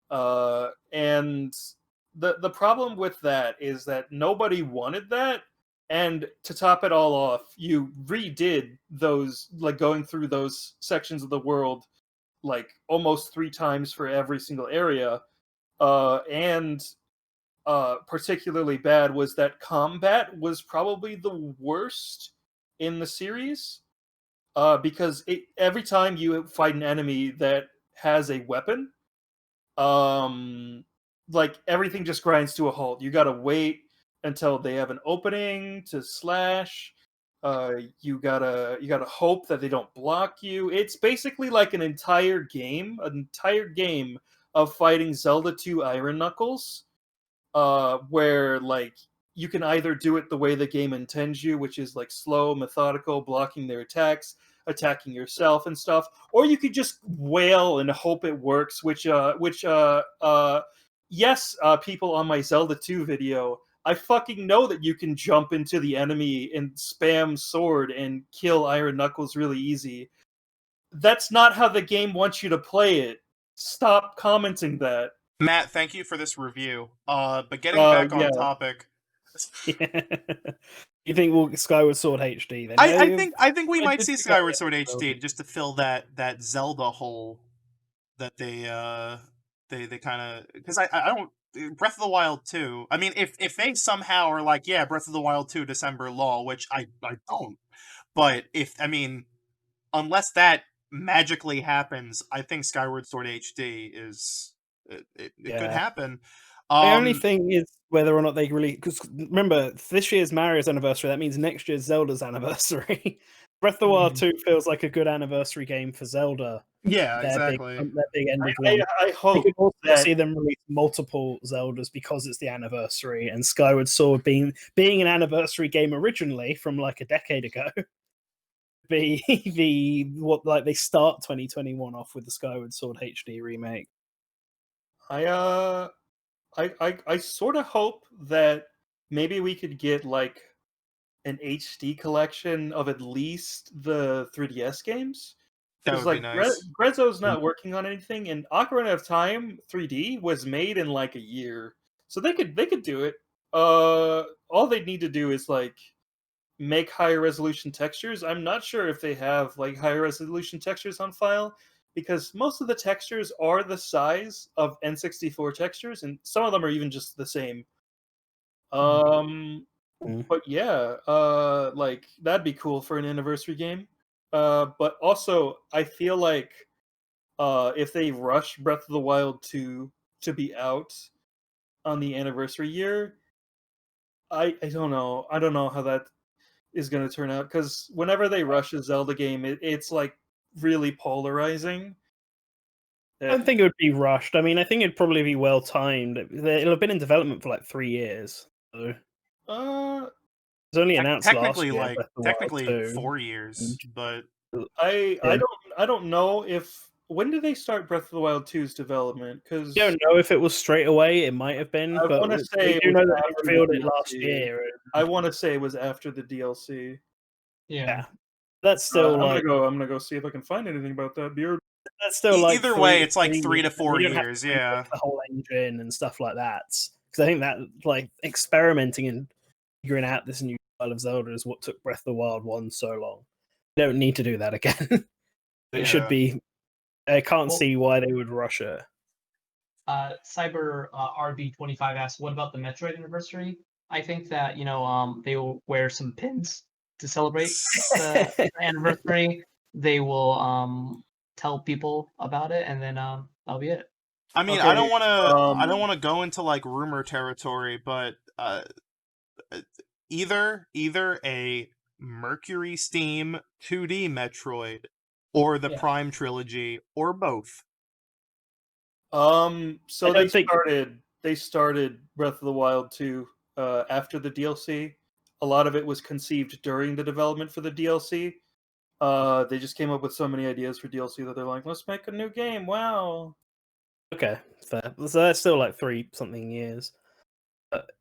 and the problem with that is that nobody wanted that, and to top it all off, you redid those, like going through those sections of the world like almost 3 times for every single area. And particularly bad was that combat was probably the worst in the series, because every time you fight an enemy that has a weapon, um like everything just grinds to a halt. You gotta wait until they have an opening to slash. You gotta hope that they don't block you. It's basically like an entire game of fighting Zelda 2 Iron Knuckles, where like you can either do it the way the game intends you, which is like slow, methodical, blocking their attacks, attacking yourself and stuff, or you could just wail and hope it works. Yes, people on my Zelda 2 video, I fucking know that you can jump into the enemy and spam sword and kill Iron Knuckles really easy. That's not how the game wants you to play it. Stop commenting that. Matt, thank you for this review. But getting back on Yeah. topic, Yeah. You think we'll Skyward Sword HD then? I think we I might did see forget Skyward Sword the HD just to fill that Zelda hole that they kind of, because I don't, Breath of the Wild 2. I mean, if they somehow are like, yeah, Breath of the Wild 2 December law, which I don't, but if, I mean, unless that magically happens, I think Skyward Sword HD is, it could Yeah. happen. The only thing is whether or not they really, because remember, this year's Mario's anniversary, that means next year's Zelda's anniversary. Breath of the Wild 2 feels like a good anniversary game for Zelda. Yeah, Their exactly. big end of I run. We hope could also that see them release multiple Zeldas because it's the anniversary, and Skyward Sword being an anniversary game originally from like a decade ago, be they start 2021 off with the Skyward Sword HD remake. I sort of hope that maybe we could get like an HD collection of at least the 3DS games, That because would be like nice. Grezzo's not working on anything, and Ocarina of Time 3D was made in like a year, so they could do it. All they need to do is like make higher resolution textures. I'm not sure if they have like higher resolution textures on file, because most of the textures are the size of N64 textures, and some of them are even just the same. But yeah, like that'd be cool for an anniversary game. But also, I feel like if they rush Breath of the Wild 2 to be out on the anniversary year, I don't know. I don't know how that is going to turn out, because whenever they rush a Zelda game, it's like really polarizing. I don't think it would be rushed. I mean, I think it'd probably be well timed. It'll have been in development for like 3 years. So it Uh, was only announced last Technically, year. like Breath of the Wild technically 2. 4 years, but I Yeah. don't know if when did they start Breath of the Wild 2's development? Because I don't know if it was straight away. It might have been, I but want to say we it do was know that after they revealed the it last DLC. year. I want to say it was after the DLC. Yeah, that's still I'm like gonna go see if I can find anything about that. Beard. that's still like either way, 3 it's like 3 to years, and 4 you don't have years. to reboot Yeah. the whole engine and stuff like that. Because I think that like experimenting and figuring out this new style of Zelda is what took Breath of the Wild 1 so long. You don't need to do that again. It should Yeah. be. I can't Well- see why they would rush it. Cyber RB25 asks, "What about the Metroid anniversary?" I think that they will wear some pins to celebrate the anniversary. They will tell people about it, and then that'll be it. I mean, Okay, I don't want to. I um, don't want to go into like rumor territory, but either a Mercury Steam 2D Metroid or the Yeah. Prime trilogy or both. So I don't think- they started Breath of the Wild 2 after the DLC. A lot of it was conceived during the development for the DLC. They just came up with so many ideas for DLC that they're like, let's make a new game. Wow. Okay, fair. So that's still like 3-something years.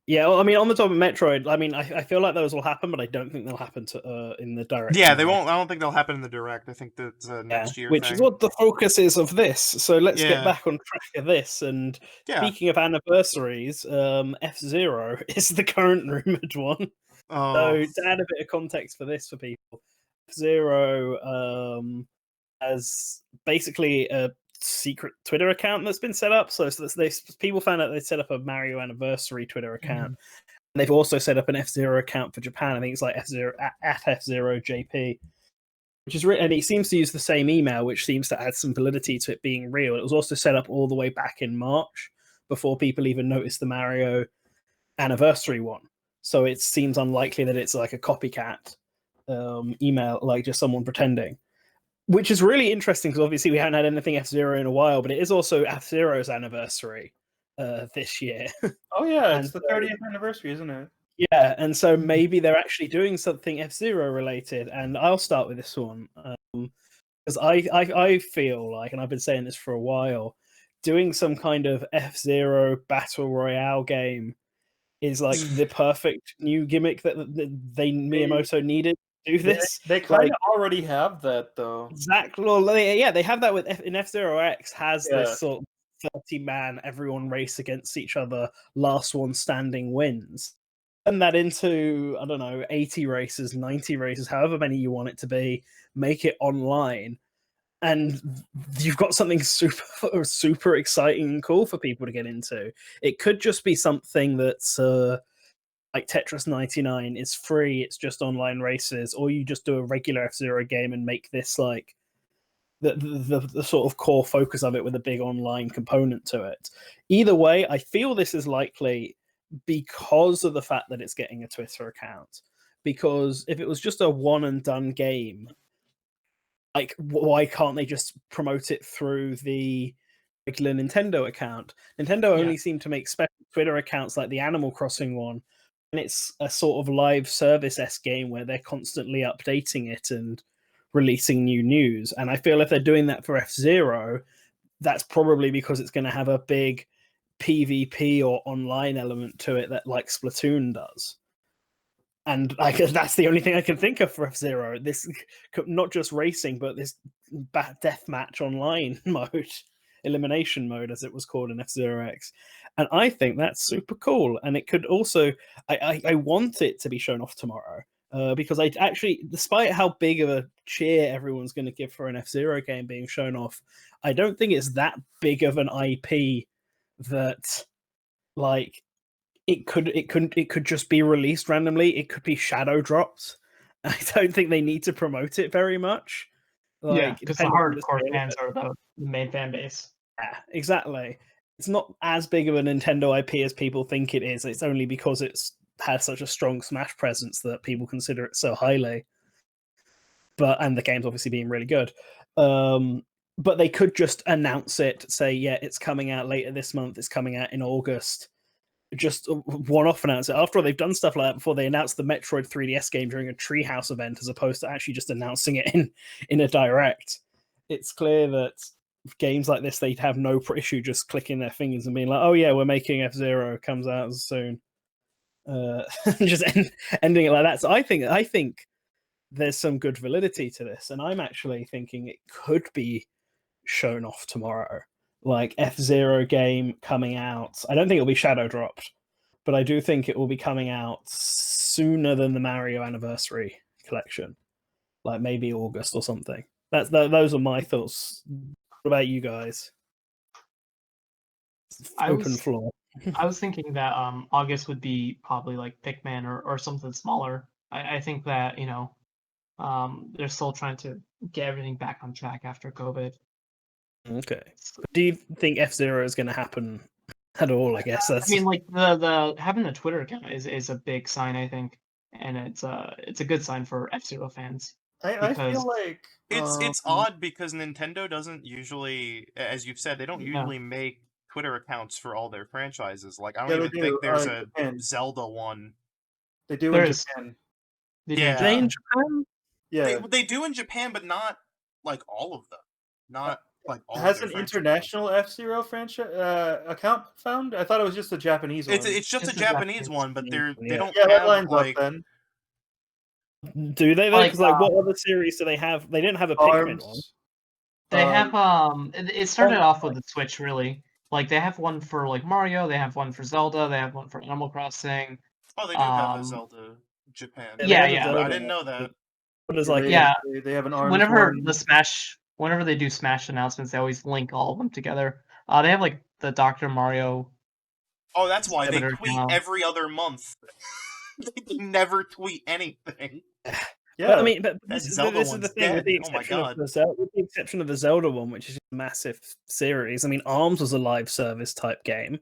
Yeah, well, I mean, on the top of Metroid, I mean, I feel like those will happen, but I don't think they'll happen to in the direct. Yeah, they won't. I don't think they'll happen in the direct. I think that's a next year which thing. is what the focus is of this. So let's Yeah. get back on track of this. And Yeah. speaking of anniversaries, F-Zero is the current rumored one. Oh. So to add a bit of context for this for people, F-Zero has basically a secret Twitter account that's been set up. So people found out they set up a Mario anniversary Twitter account. And they've also set up an F-Zero account for Japan. I think it's like F-Zero at F-Zero JP. Which is and it seems to use the same email, which seems to add some validity to it being real. It was also set up all the way back in March, before people even noticed the Mario anniversary one. So it seems unlikely that it's like a copycat email, like just someone pretending. Which is really interesting, because obviously we haven't had anything F-Zero in a while, but it is also F-Zero's anniversary this year. Oh yeah, it's And the 30th anniversary, isn't it? Yeah, and so maybe they're actually doing something F-Zero related, and I'll start with this one because I feel like, and I've been saying this for a while, doing some kind of F-Zero battle royale game is like the perfect new gimmick that Miyamoto needed to do this. They kind of already have that though. Exactly. Well, they have that with in F-Zero X has Yeah. this sort of 30-man everyone race against each other, last one standing wins. Turn that into, I don't know, 80 races, 90 races, however many you want it to be, make it online, and you've got something super exciting and cool for people to get into. It could just be something that's like Tetris 99 is free, it's just online races, or you just do a regular F-Zero game and make this like the sort of core focus of it with a big online component to it. Either way, I feel this is likely because of the fact that it's getting a Twitter account. Because if it was just a one and done game, like why can't they just promote it through the regular Nintendo account? Nintendo only seem to make special Twitter accounts like the Animal Crossing one, and it's a sort of live service-esque game where they're constantly updating it and releasing new news. And I feel if they're doing that for F-Zero, that's probably because it's going to have a big PvP or online element to it that like Splatoon does. And that's the only thing I can think of for F-Zero. This, not just racing, but this deathmatch online mode, elimination mode, as it was called in F-Zero X. And I think that's super cool. And it could also, I want it to be shown off tomorrow, Because I actually, despite how big of a cheer everyone's going to give for an F-Zero game being shown off, I don't think it's that big of an IP that, like, it could just be released randomly. It could be shadow dropped. I don't think they need to promote it very much. Like, because the depending on hardcore scale of fans it. are the main fan base. Yeah, exactly. It's not as big of a Nintendo IP as people think it is. It's only because it's had such a strong Smash presence that people consider it so highly. And the game's obviously being really good. But they could just announce it, say, yeah, it's coming out later this month, it's coming out in August. Just one-off announce it. After all, they've done stuff like that before. They announced the Metroid 3DS game during a Treehouse event, as opposed to actually just announcing it in a direct. It's clear that games like this, they'd have no issue just clicking their fingers and being like, "Oh yeah, we're making F-Zero, comes out soon," just ending it like that. So I think there's some good validity to this, and I'm actually thinking it could be shown off tomorrow. Like F-Zero game coming out. I don't think it'll be shadow dropped, but I do think it will be coming out sooner than the Mario Anniversary collection, like maybe August or something. Those are my thoughts. What about you guys? Open floor. I was thinking that August would be probably like Pikmin or something smaller. I think that, they're still trying to get everything back on track after COVID. Okay. Do you think F-Zero is going to happen at all? I guess that's. I mean, like the having a Twitter account is a big sign, I think, and it's a good sign for F-Zero fans. I feel Because like It's odd because Nintendo doesn't usually, as you've said, they don't Yeah. usually make Twitter accounts for all their franchises. Like, I Yeah, don't they even do, think there's a Japan. Zelda one. They do There in is. Japan. They do Yeah. They in in Japan? Yeah. They do in Japan, but not like all of them. Not like all Has of their an franchises. international F-Zero franchise account found? I thought it was just a Japanese one. It's just a Just a Japanese Japanese one, but they Yeah. don't Yeah, that have lines like up then. Do they though? Like, Because what other series do they have? They didn't have a Pikmin one. Arms. they have it started off with Right. the Switch, really. Like they have one for like Mario, they have one for Zelda, they have one for Animal Crossing. oh, they do have a Um, Zelda Japan. Yeah, they Yeah, have a yeah. Zelda I didn't know one. that. What is like? Yeah. They have an Arms Whenever one. whenever they do Smash announcements, they always link all of them together. They have like the Dr. Mario. Oh, that's why they Twitter tweet account. every other month. They never tweet anything. Yeah. But I mean, but That this is Zelda the one's thing. With dead. the Oh my exception of God. with the exception of the Zelda one, which is a massive series. I mean, Arms was a live service type game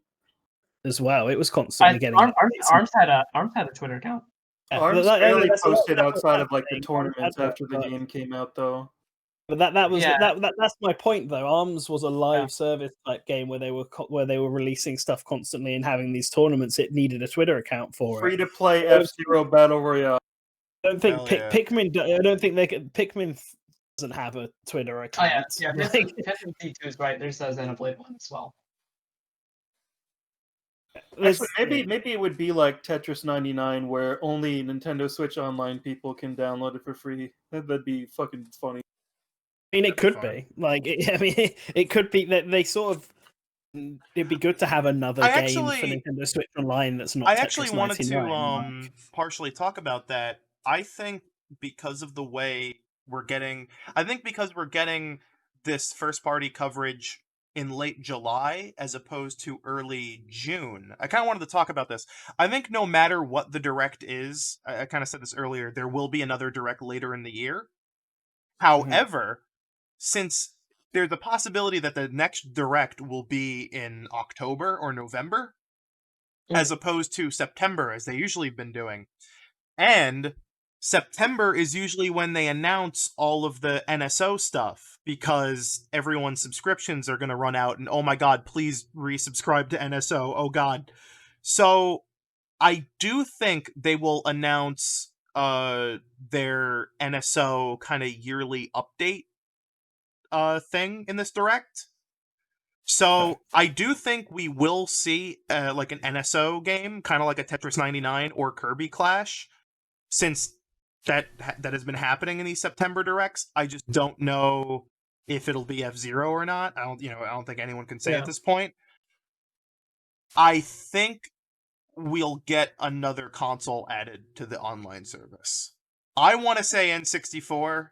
as well. It was constantly getting updates. Arms had a Twitter account. Arms But barely that's posted what outside I'm of like the saying. Arms had tournaments that, after the game came out, though. But that was Yeah. that's my point though. Arms was a live service type game where they were releasing stuff constantly and having these tournaments. It needed a Twitter account for Free it. to play F-Zero Battle Royale. I don't think Hell yeah. Pikmin. I don't think Pikmin doesn't have a Twitter Oh account. yeah, yeah. Like, Pikmin P2 is right. There's a Xenoblade one as well. Actually, maybe it would be like Tetris 99, where only Nintendo Switch Online people can download it for free. That'd be fucking funny. I mean, it could fun. be like. I mean, it could be that they sort of. It'd be good to have another game for Nintendo Switch Online that's not. I Tetris actually wanted 99. to partially talk about that. I think because of the way we're getting, because we're getting this first party coverage in late July as opposed to early June. I kind of wanted to talk about this. I think no matter what the direct is, I kind of said this earlier, there will be another direct later in the year. However, since there's a possibility that the next direct will be in October or November, as opposed to September, as they usually have been doing. And September is usually when they announce all of the NSO stuff, because everyone's subscriptions are going to run out, and oh my god, please resubscribe to NSO, oh god. So, I do think they will announce their NSO kind of yearly update thing in this direct. So I do think we will see like an NSO game, kind of like a Tetris 99 or Kirby Clash, since that has been happening in these September directs. I just don't know if it'll be F-Zero or not. I don't think anyone can say at this point. I think we'll get another console added to the online service. I want to say N64,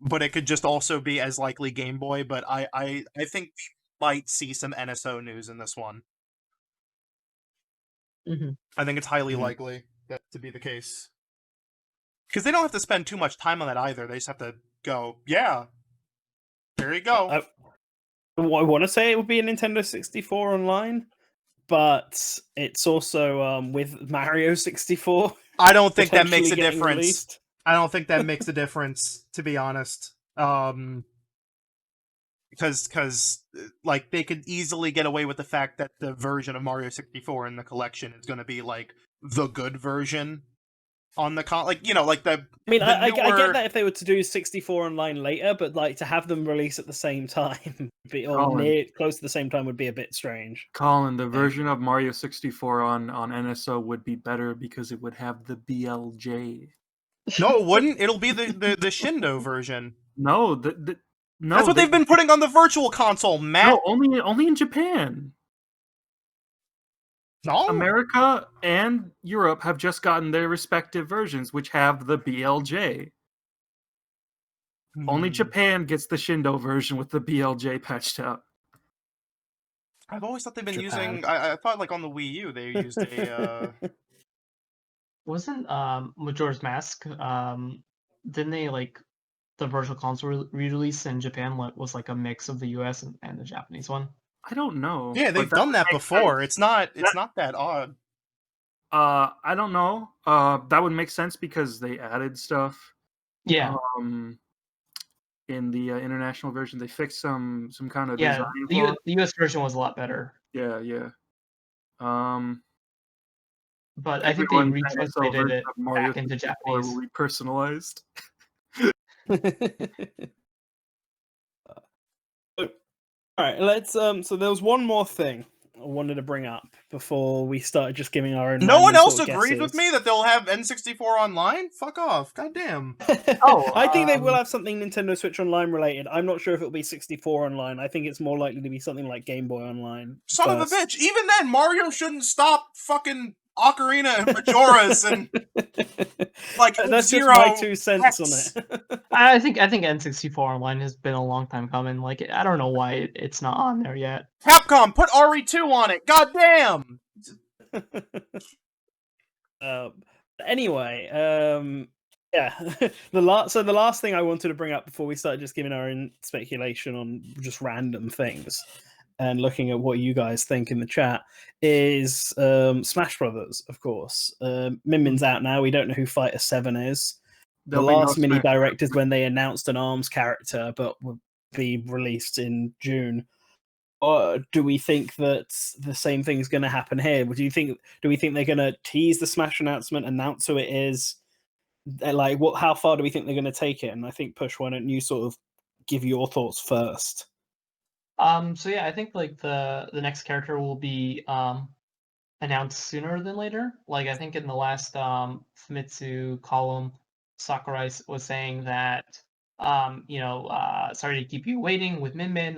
but it could just also be as likely Game Boy. But I think we might see some NSO news in this one. Mm-hmm. I think it's highly likely that to be the case. Because they don't have to spend too much time on that either. They just have to go, yeah, there you go. I want to say it would be a Nintendo 64 online, but it's also with Mario 64. I don't think that makes potentially a getting difference. released. I don't think that makes a difference, to be honest. Because like they could easily get away with the fact that the version of Mario 64 in the collection is going to be like the good version on the like like the. I mean, the I newer... get that if they were to do 64 online later, but like to have them release at the same time, or close to the same time, would be a bit strange. Colin, the version of Mario 64 on NSO would be better because it would have the BLJ. No, it wouldn't. It'll be the Shindo version. No, no. That's what they've been putting on the Virtual Console, Matt. No, only in Japan. No, America and Europe have just gotten their respective versions, which have the BLJ. Only Japan gets the Shindo version with the BLJ patched out. I've always thought they've been Japan. using. I thought like on the Wii U they used a. Wasn't Majora's Mask? Didn't they like the Virtual Console re-release in Japan? Was like a mix of the US and the Japanese one. I don't know. Yeah, they've done that before. It's not that odd. I don't know. That would make sense because they added stuff. Yeah. In the international version, they fixed some kind of design. The US version was a lot better. Yeah. But I think they retranslated it back into Japanese. Will be personalized. All right, let's. So there was one more thing I wanted to bring up before we started just giving our own. No one else agrees with me that they'll have N64 online? Fuck off. Goddamn. I think they will have something Nintendo Switch Online related. I'm not sure if it'll be 64 online. I think it's more likely to be something like Game Boy Online. Son of a bitch. Even then, Mario shouldn't stop fucking Ocarina and Majora's and like that's Zero just my 2 cents on it. I think N64 Online has been a long time coming. Like I don't know why it's not on there yet. Capcom, put RE2 on it. Goddamn. Anyway, yeah. the last thing I wanted to bring up before we start just giving our own speculation on just random things and looking at what you guys think in the chat is Smash Brothers, of course. Min Min's out now. We don't know who Fighter 7 is. The last mini direct is when they announced an ARMS character, but will be released in June. Or do we think that the same thing is going to happen here? Do we think they're going to tease the Smash announcement, announce who it is? Like, how far do we think they're going to take it? And I think, Push, why don't you sort of give your thoughts first? So yeah, I think like the next character will be announced sooner than later. Like I think in the last Famitsu column, Sakurai was saying that sorry to keep you waiting with Min Min.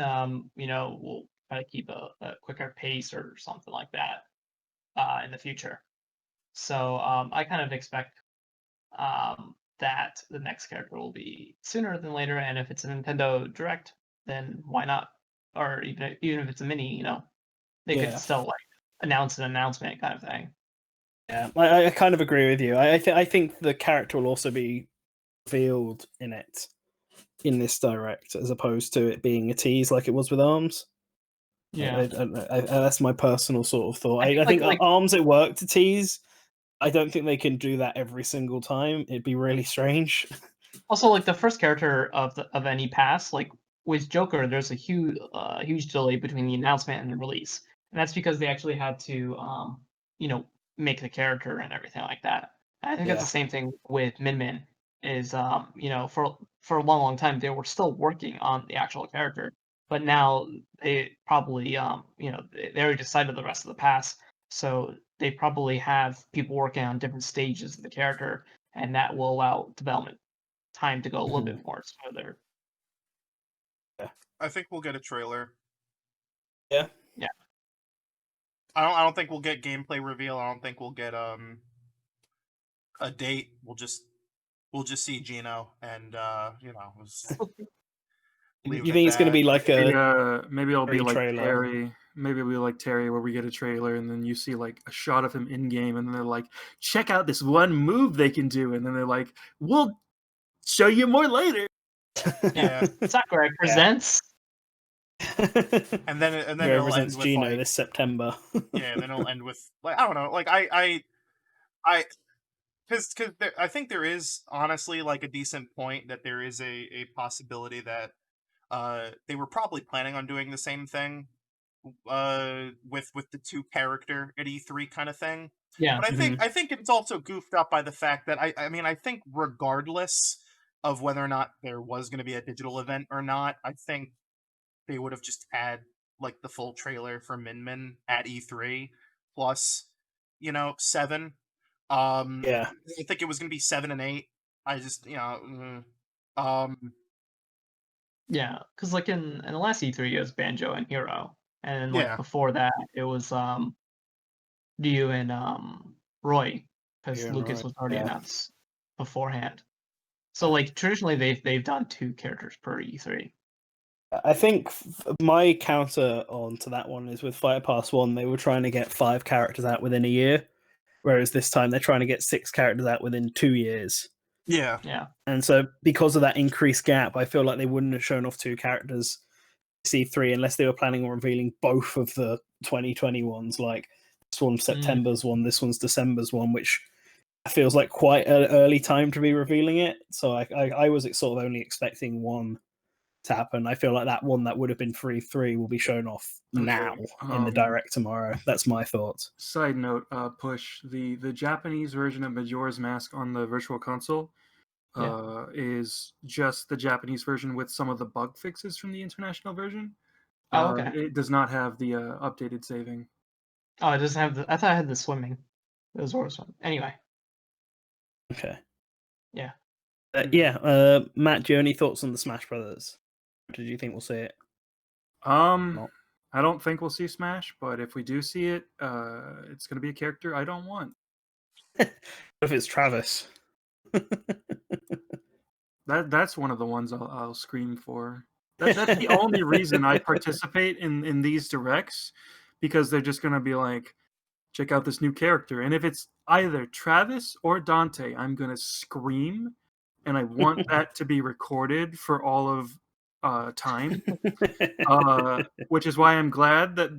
We'll try to keep a quicker pace or something like that in the future. So I kind of expect that the next character will be sooner than later, and if it's a Nintendo Direct, then why not? Or even if it's a mini, they could still like announce an announcement kind of thing. Yeah, I kind of agree with you. I think the character will also be revealed in this direct, as opposed to it being a tease like it was with ARMS. Yeah, that's my personal sort of thought. I think ARMS it worked to tease. I don't think they can do that every single time. It'd be really strange. Also, like the first character of any pass, like with Joker, there's a huge delay between the announcement and the release, and that's because they actually had to make the character and everything like that. And I think that's the same thing with Min Min. Is for a long time they were still working on the actual character, but now they probably they already decided the rest of the pass, so they probably have people working on different stages of the character, and that will allow development time to go a little bit more further. I think we'll get a trailer. Yeah. I don't think we'll get gameplay reveal. I don't think we'll get a date. We'll just we'll just see Gino, and leave You it think at it's going to that. be like a Maybe it'll be Terry like trailer? Terry. Maybe it'll be like Terry, where we get a trailer and then you see like a shot of him in game, and then they're like, "Check out this one move they can do," and then they're like, "We'll show you more later." Yeah. Sakurai presents. And then Who it'll represents end with Gino like, this September. yeah, then it'll end with like, I don't know, like I because I think there is honestly like a decent point that there is a possibility that they were probably planning on doing the same thing with the two character at E3 kind of thing. Yeah. But I think it's also goofed up by the fact that I mean, I think regardless of whether or not there was going to be a digital event or not, I think they would have just had like the full trailer for Min Min at E3 plus 7. Yeah. I think it was going to be 7 and 8. I just um Yeah, because like in the last E3 it was Banjo and Hero, and like yeah. before that it was Ryu and Roy, because You're Lucas right. was already Yeah. announced beforehand. So like traditionally they've done 2 characters per E3. I think my counter on to that one is with Fighter Pass 1, they were trying to get 5 characters out within a year, whereas this time they're trying to get 6 characters out within 2 years. Yeah. Yeah. And so because of that increased gap, I feel like they wouldn't have shown off 2 characters C3 unless they were planning on revealing both of the 2020 ones. Like this one's September's one, this one's December's one, which feels like quite an early time to be revealing it. So I was sort of only expecting one to happen. I feel like that one that would have been free 3 will be shown off now in the direct tomorrow. That's my thoughts. Side note, Push, the Japanese version of Majora's Mask on the Virtual Console is just the Japanese version with some of the bug fixes from the international version. Oh, okay. It does not have the updated saving. Oh, it doesn't have the. I thought it had the swimming. It was swim. Anyway. Okay. Yeah. Matt, do you have any thoughts on the Smash Brothers? Did you think we'll see it? I don't think we'll see Smash, but if we do see it, it's going to be a character I don't want. If it's Travis. That's one of the ones I'll scream for. That's the only reason I participate in these directs, because they're just going to be like, check out this new character. And if it's either Travis or Dante, I'm going to scream, and I want that to be recorded for all of time. Which is why I'm glad that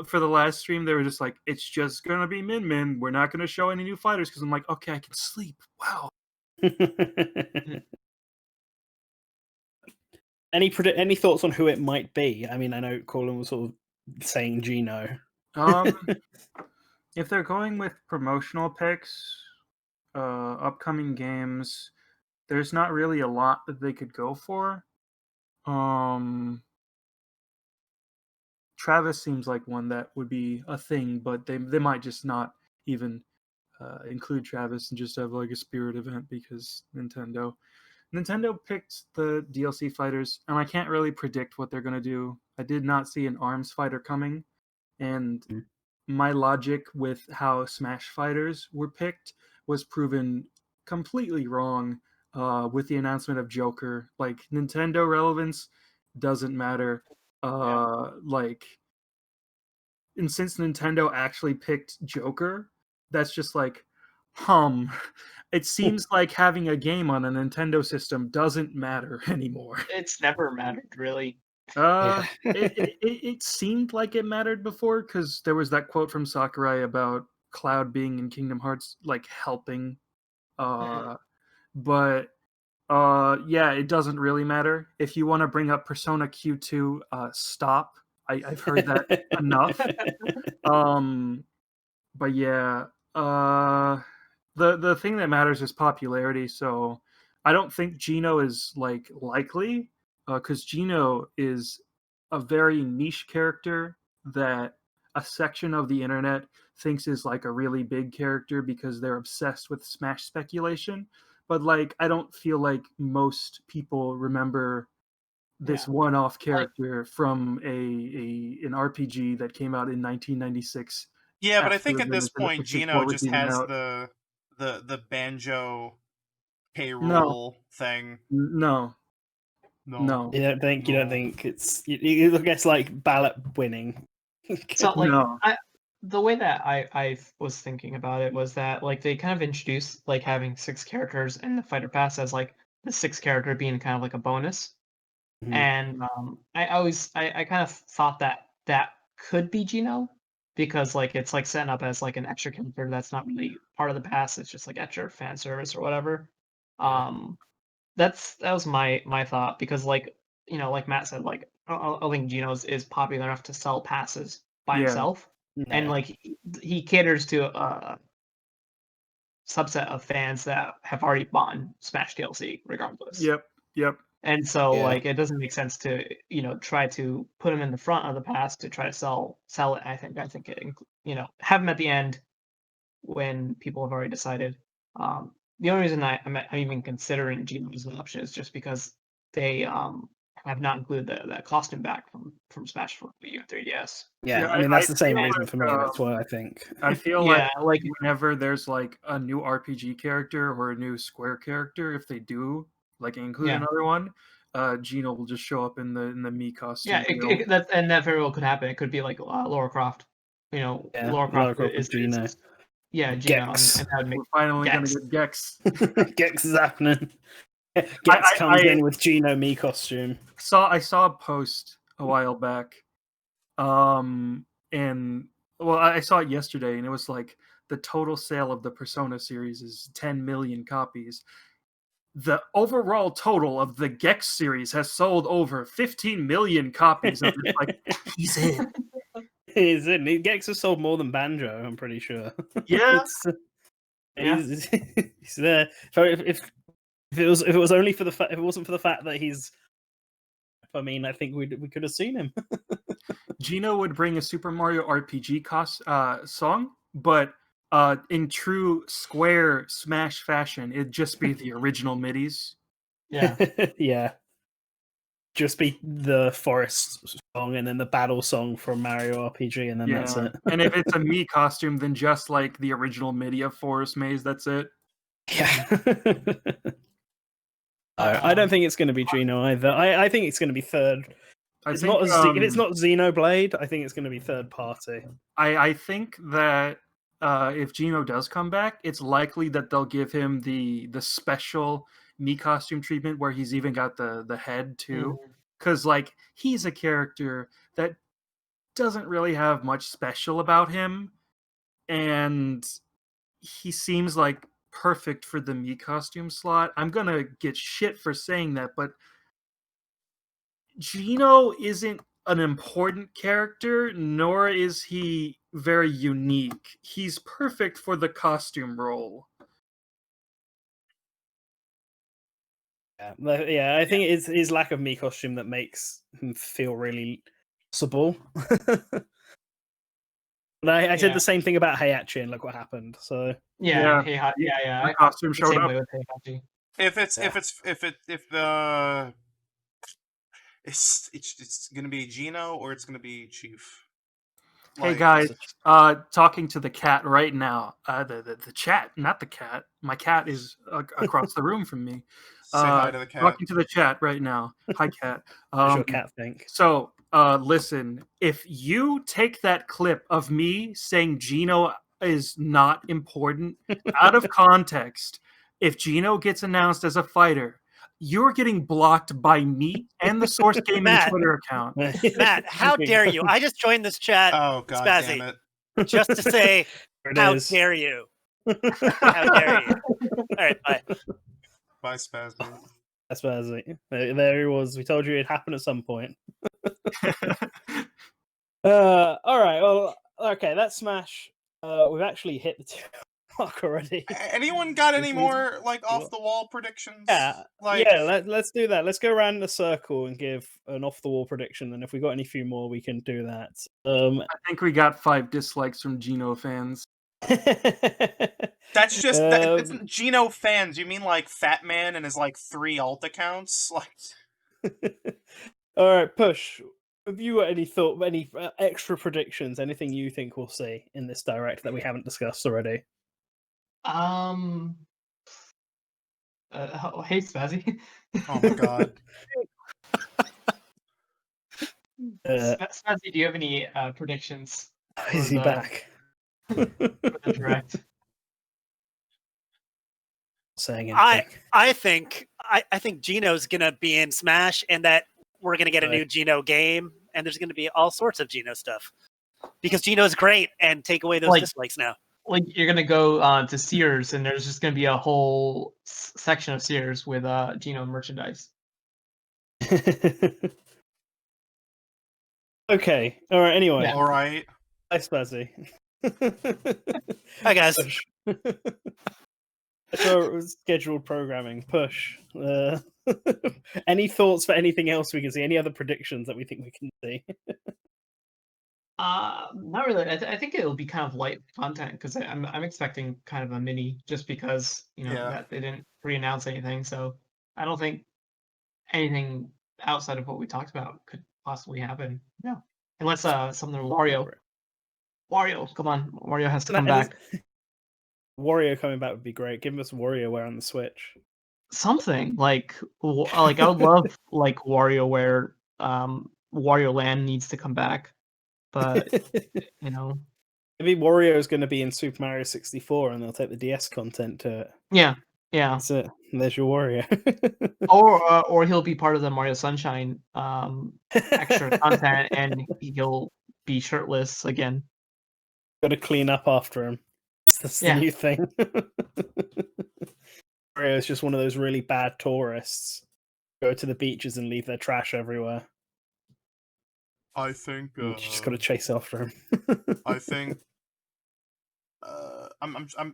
for the last stream they were just like, it's just going to be Min Min. We're not going to show any new fighters, because I'm like, okay, I can sleep. Wow. Any thoughts on who it might be? I mean, I know Colin was sort of saying Gino. If they're going with promotional picks, upcoming games, there's not really a lot that they could go for. Travis seems like one that would be a thing, but they might just not even include Travis and just have like a Spirit event, because Nintendo picked the DLC fighters, and I can't really predict what they're going to do. I did not see an ARMS fighter coming, and my logic with how Smash fighters were picked was proven completely wrong with the announcement of Joker. Like, Nintendo relevance doesn't matter. Like, and since Nintendo actually picked Joker, that's just like, it seems like having a game on a Nintendo system doesn't matter anymore. It's never mattered, really. It seemed like it mattered before, because there was that quote from Sakurai about Cloud being in Kingdom Hearts, like, helping. But yeah, it doesn't really matter. If you want to bring up Persona Q2, stop. I've heard that enough. But yeah, the thing that matters is popularity. So I don't think Gino is like likely, because Gino is a very niche character that a section of the internet thinks is like a really big character because they're obsessed with Smash speculation. But like, I don't feel like most people remember this one-off character from an RPG that came out in 1996. Yeah, but I after think at the this Nintendo point 64 Gino was just even has out. the Banjo payroll thing. No. No. You don't think? You don't No. think it's? You guess like ballot winning. So like No. the way that I was thinking about it was that like they kind of introduced like having 6 characters in the fighter pass as like the 6th character being kind of like a bonus. Mhm. And I kind of thought that that could be Gino because like it's like set up as like an extra character that's not really part of the pass. It's just like extra fan service or whatever. Yeah. That was my thought because like like Matt said like I think Gino is popular enough to sell passes by Yeah. himself, and Yeah. like he caters to a subset of fans that have already bought Smash DLC regardless. Yep. And so Yeah. like it doesn't make sense to try to put him in the front of the pass to try to sell it. I think it have him at the end when people have already decided. The only reason I'm even considering Gino as an option is just because they have not included that costume back from Smash for Wii U and 3DS. Yeah, Yeah, I mean I that's the same feel reason like, for me. That's why I think. I feel Yeah, like whenever there's like a new RPG character or a new Square character, if they do like include Yeah. another one, Gino will just show up in the Mii costume. yeah, that very well could happen. It could be like Lara Croft. Yeah, Lara Lara Croft Croft with Gino. yeah, Gino, and Gex. that would make We're finally Gex. gonna get Gex. Gex is happening. Gex comes in with Gino Mii costume. I saw a post a while back, and well, I saw it yesterday, and it was like the total sale of the Persona series is 10 million copies. The overall total of the Gex series has sold over 15 million copies of it. Like, he's in. He's in. Gex has sold more than Banjo, I'm pretty sure. Yeah. He's there. So if it was only for the fact, if it wasn't for the fact that he's, I mean, I think we could have seen him. Gino would bring a Super Mario RPG song, but in true Square Smash fashion, it'd just be the original midis. Yeah. Yeah. Just be the forest song and then the battle song from Mario RPG, and then that's it. And if it's a Mii costume, then just like the original MIDI of Forest Maze, that's it. Yeah. I don't think it's going to be Gino either. I think it's going to be third. If it's not Xenoblade, I think it's going to be third party. I think that if Gino does come back, it's likely that they'll give him the special Mii costume treatment where he's even got the head too. Because like he's a character that doesn't really have much special about him, and he seems like perfect for the Mii costume slot. I'm gonna get shit for saying that, but Gino isn't an important character, nor is he very unique. He's perfect for the costume role. Yeah, I think it's his lack of Mii costume that makes him feel really possible. But I said the same thing about Heihachi, and look what happened. So Yeah. The costume showed Same up. way with Heihachi. It's gonna be Gino or it's gonna be Chief. Hey guys, talking to the cat right now. The chat, not the cat. My cat is across the room from me. Say hi to the cat. Talking to the chat right now. Hi, cat. what does your cat think? So, listen, if you take that clip of me saying Gino is not important out of context, if Gino gets announced as a fighter, you're getting blocked by me and the Source Gaming Matt. Twitter account. Matt, how dare you? I just joined this chat, Oh god Spazzy, damn it! just to say, There it how is. dare you? How dare you? All right, bye. Bye, Spazzy. That's Spazzy. There he was. We told you it'd happen at some point. All right. Well, okay. That's Smash. We've actually hit the 2 mark already. Anyone got any more like off the wall predictions? Yeah, like let's do that. Let's go around the circle and give an off the wall prediction, and if we got any few more, we can do that. I think we got 5 dislikes from Gino fans. that's just it's Gino fans. You mean like Fat Man and his like 3 alt accounts? Like, all right, Push. Have you got any extra predictions? Anything you think we'll see in this direct that we haven't discussed already? Hey, Spazzy. Oh my god. Spazzy, do you have any predictions Is he back? for the direct? Saying anything. I think Gino's gonna be in Smash, and that we're gonna get a Right. new Gino game, and there's gonna be all sorts of Gino stuff because Gino's great, and take away those Like- dislikes now. Like you're gonna go to Sears, and there's just gonna be a whole section of Sears with Gino merchandise. Okay. All right. Anyway, Yeah. All right. hi Spazzy. Hi guys. Push. So scheduled programming. Push. Any thoughts for anything else we can see? Any other predictions that we think we can see? Not really. I think it'll be kind of light content because I'm expecting kind of a mini, just because Yeah. that they didn't pre-announce anything. So I don't think anything outside of what we talked about could possibly happen. No, unless something with Wario. Wario, come on, Wario has to come back. Wario coming back would be great. Give us WarioWare on the Switch. Something like I would love like WarioWare. Wario Land needs to come back, but Maybe Wario is going to be in Super Mario 64, and they'll take the DS content to it. yeah. That's it. There's your Wario. Or he'll be part of the Mario Sunshine extra content, and he'll be shirtless again. Got to clean up after him. That's the new thing. Mario is just one of those really bad tourists. Go to the beaches and leave their trash everywhere. I think You just got to chase after him. I think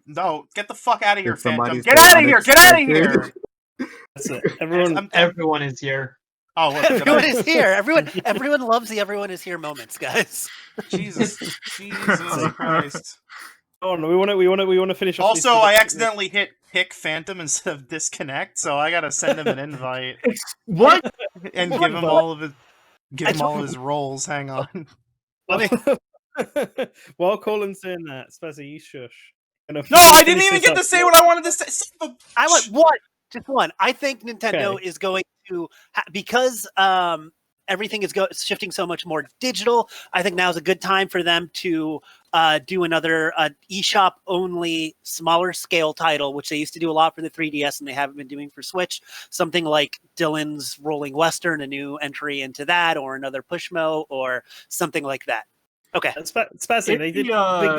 no, get the fuck out of here, Phantom. Somebody's Get out of here! Get out of here! That's it. Everyone, Everyone is here. Oh, what? Everyone is here. Everyone loves the everyone is here moments, guys. Jesus Christ. Oh no, we want to finish off. Also, I accidentally hit pick Phantom instead of disconnect, so I gotta send him an invite What? and What give him the- all of his roles. Hang on. While Colin's doing that, Spazzy, you shush. No, I didn't even get to say what I wanted to say. I want one, just one. I think Nintendo Okay. is going to because everything is shifting so much more digital. I think now is a good time for them to do another eShop only smaller scale title, which they used to do a lot for the 3DS and they haven't been doing for Switch. Something like Dylan's Rolling Western, a new entry into that, or another Pushmo, or something like that. Okay. Spazzy,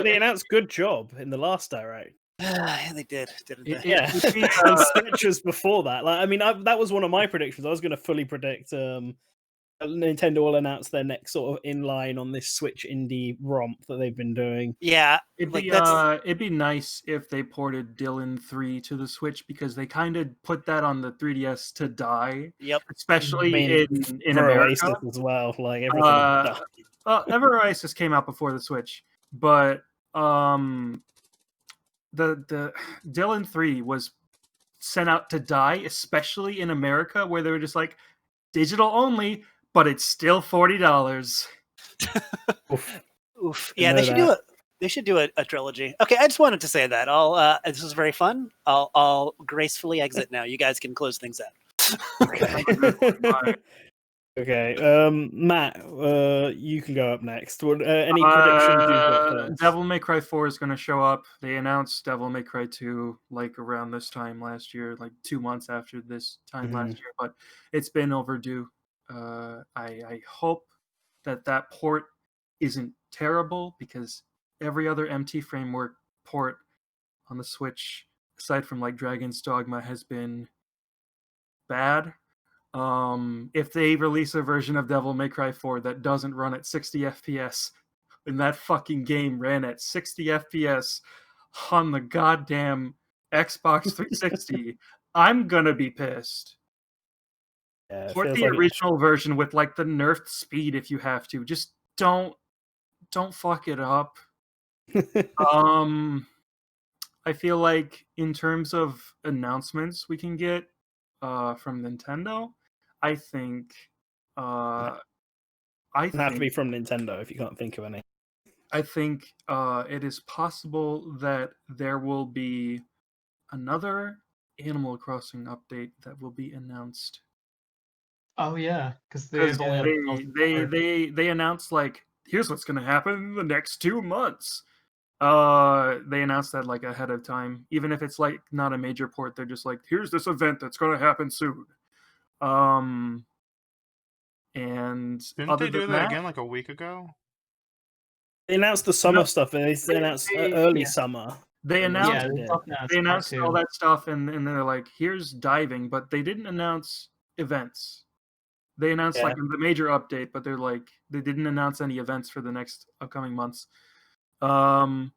they announced Good Job in the last direct. They did, didn't they? Yeah, and Stitches before that. Like, I mean, that was one of my predictions. I was going to fully predict Nintendo will announce their next sort of in line on this Switch indie romp that they've been doing. Yeah, It'd be nice if they ported Dylan 3 to the Switch, because they kind of put that on the 3DS to die. Yep. Especially in for America Oasis as well. Like everything. Ever Oasis came out before the Switch, but the Dylan 3 was sent out to die, especially in America, where they were just like digital only, but it's still $40. Oof. Yeah, they should do a trilogy. Okay, I just wanted to say that. This was very fun. I'll gracefully exit now. You guys can close things out. Okay. Okay. Matt, you can go up next. Any predictions you've got? Devil May Cry 4 is going to show up. They announced Devil May Cry 2 like around this time last year, like 2 months after this time last year, but it's been overdue. I hope that port isn't terrible, because every other MT framework port on the Switch, aside from like Dragon's Dogma, has been bad. If they release a version of Devil May Cry 4 that doesn't run at 60 FPS, and that fucking game ran at 60 FPS on the goddamn Xbox 360, I'm gonna be pissed. Yeah, Port the original version with like the nerfed speed if you have to. Just don't fuck it up. I feel like in terms of announcements we can get from Nintendo, I think have to be from Nintendo if you can't think of any. I think it is possible that there will be another Animal Crossing update that will be announced. Oh yeah, because Because they've only they announced like, here's what's gonna happen in the next 2 months. They announced that like ahead of time, even if it's like not a major port. They're just like, here's this event that's gonna happen soon. And Didn't other they do than that that, again like a week ago? They announced the summer No, stuff. They announced early yeah. summer. They And that's announced what yeah, they they did. talked about they part announced all two. that stuff, and they're like, here's diving, but they didn't announce events. They announced like Yeah. the major update, but they're like, they didn't announce any events for the next upcoming months. I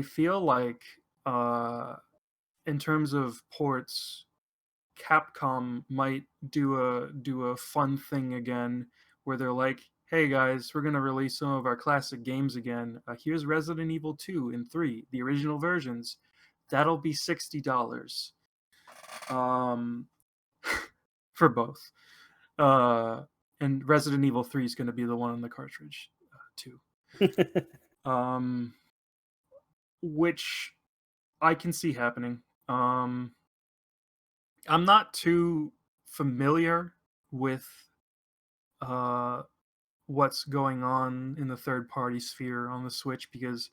feel like in terms of ports, Capcom might do a fun thing again where they're like, hey guys, we're gonna release some of our classic games again. Here's Resident Evil 2 and 3, the original versions. That'll be $60. For both. And Resident Evil 3 is gonna be the one on the cartridge too. Which I can see happening. I'm not too familiar with what's going on in the third party sphere on the Switch because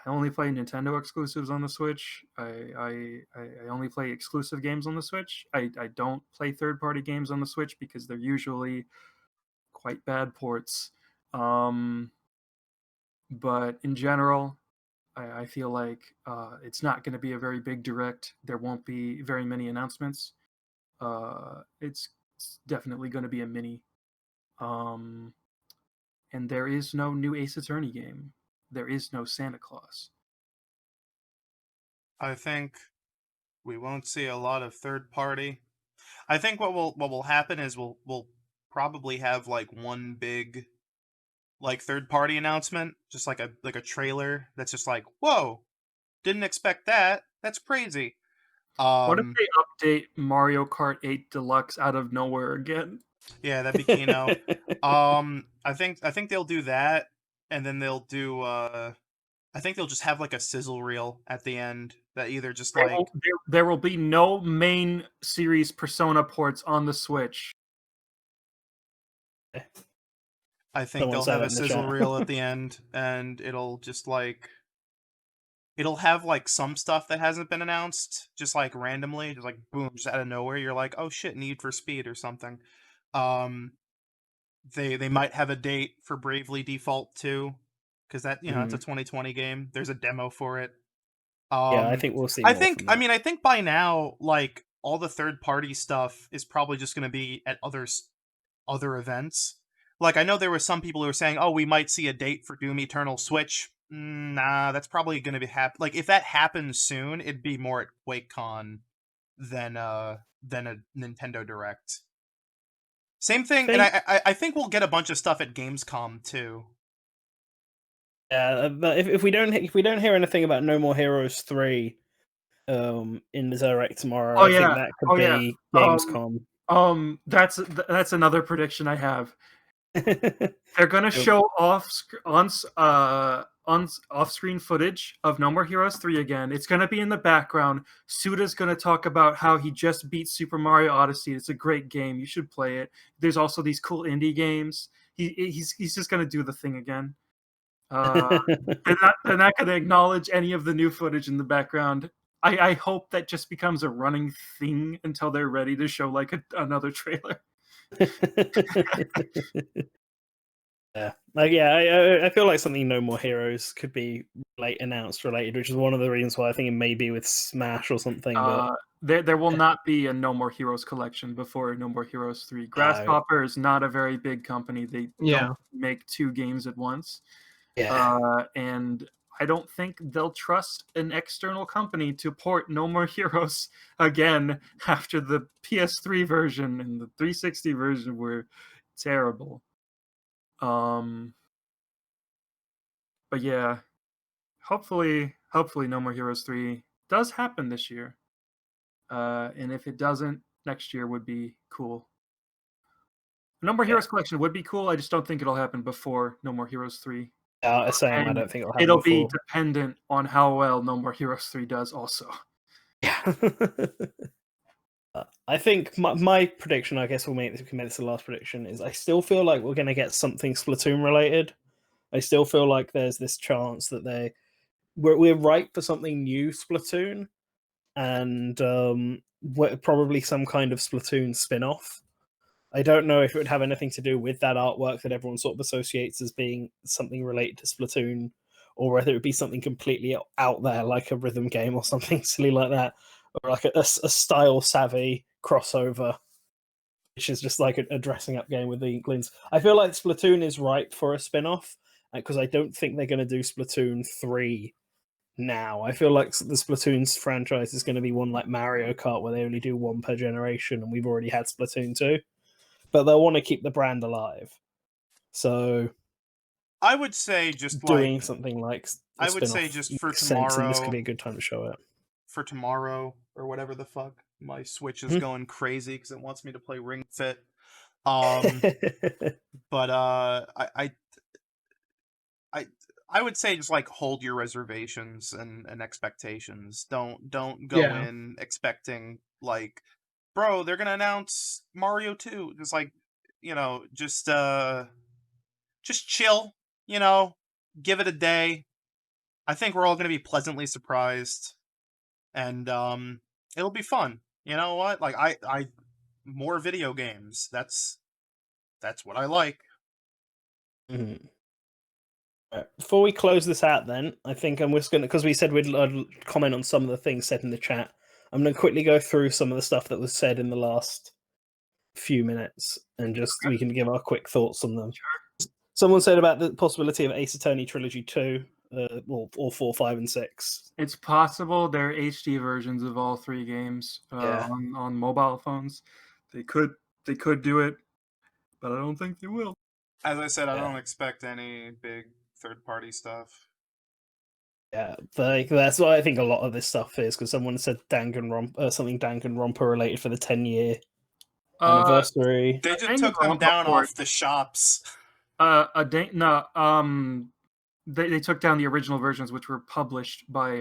I only play Nintendo exclusives on the Switch. I only play exclusive games on the Switch. I don't play third party games on the Switch because they're usually quite bad ports. But in general, I feel like it's not going to be a very big direct. There won't be very many announcements. It's definitely going to be a mini. And there is no new Ace Attorney game. There is no Santa Claus. I think we won't see a lot of third party. I think what will happen is we'll probably have like one big like third party announcement, just like a trailer that's just like, whoa, didn't expect that. That's crazy. What if they update Mario Kart 8 Deluxe out of nowhere again? Yeah, that'd be Kino. I think they'll do that, and then they'll do. I think they'll just have like a sizzle reel at the end that either just like There will be no main series Persona ports on the Switch. I think Someone they'll said have that a in the sizzle chat. reel at the end, and it'll just like it'll have like some stuff that hasn't been announced, just like randomly, just like boom, just out of nowhere. You're like, oh shit, Need for Speed or something. They might have a date for Bravely Default 2, because that it's a 2020 game. There's a demo for it. Yeah, I think we'll see more from that. I think by now, like all the third party stuff is probably just going to be at other events. Like I know there were some people who were saying, "Oh, we might see a date for Doom Eternal Switch." Nah, that's probably going to be like if that happens soon, it'd be more at QuakeCon than a Nintendo Direct. Same thing, and I think we'll get a bunch of stuff at Gamescom too. Yeah, but if we don't hear anything about No More Heroes 3 in the direct tomorrow, I think that could be Gamescom. That's another prediction I have. They're gonna show off-screen footage of No More Heroes 3 again. It's gonna be in the background. Suda's gonna talk about how he just beat Super Mario Odyssey. It's a great game. You should play it. There's also these cool indie games. He's just gonna do the thing again. They're not gonna acknowledge any of the new footage in the background. I hope that just becomes a running thing until they're ready to show like another trailer. Yeah, I feel like something No More Heroes could be announced related, which is one of the reasons why I think it may be with Smash or something. But there will not be a No More Heroes collection before No More Heroes 3. Grasshopper is not a very big company. They don't make 2 games at once. Yeah. And I don't think they'll trust an external company to port No More Heroes again after the PS3 version and the 360 version were terrible. But yeah, hopefully No More Heroes 3 does happen this year. And if it doesn't, next year would be cool. No More Heroes collection would be cool. I just don't think it'll happen before No More Heroes 3. Same. I don't think it'll be dependent on how well No More Heroes 3 does also. Yeah. I think my prediction, I guess we can make this the last prediction, is I still feel like we're going to get something Splatoon related. I still feel like there's this chance that we're ripe for something new Splatoon, and probably some kind of Splatoon spin-off. I don't know if it would have anything to do with that artwork that everyone sort of associates as being something related to Splatoon, or whether it would be something completely out there, like a rhythm game or something silly like that, or like a style-savvy crossover, which is just like a dressing-up game with the Inklings. I feel like Splatoon is ripe for a spin-off, because I don't think they're going to do Splatoon 3 now. I feel like the Splatoon franchise is going to be one like Mario Kart, where they only do one per generation, and we've already had Splatoon 2. But they'll want to keep the brand alive. So I would say just doing something like I would say just for sense, and tomorrow. this could be a good time to show it. For tomorrow or whatever the fuck, my Switch is going crazy because it wants me to play Ring Fit. But I would say just like hold your reservations and expectations. Don't go in expecting like, bro, they're gonna announce Mario 2. Just like, just chill, give it a day. I think we're all gonna be pleasantly surprised, and it'll be fun. You know what? Like I more video games. That's what I like. Mm-hmm. Before we close this out, then, I think I'm just going to, because we said we'd comment on some of the things said in the chat, I'm going to quickly go through some of the stuff that was said in the last few minutes, and just we can give our quick thoughts on them. Sure. Someone said about the possibility of Ace Attorney Trilogy 2, or 4, 5, and 6. It's possible there are HD versions of all 3 games on mobile phones. They could do it, but I don't think they will. As I said, I don't expect any big third-party stuff. Yeah, that's what I think a lot of this stuff is, because someone said something Danganronpa related for the 10-year anniversary. They just took them down off the shops. They took down the original versions, which were published by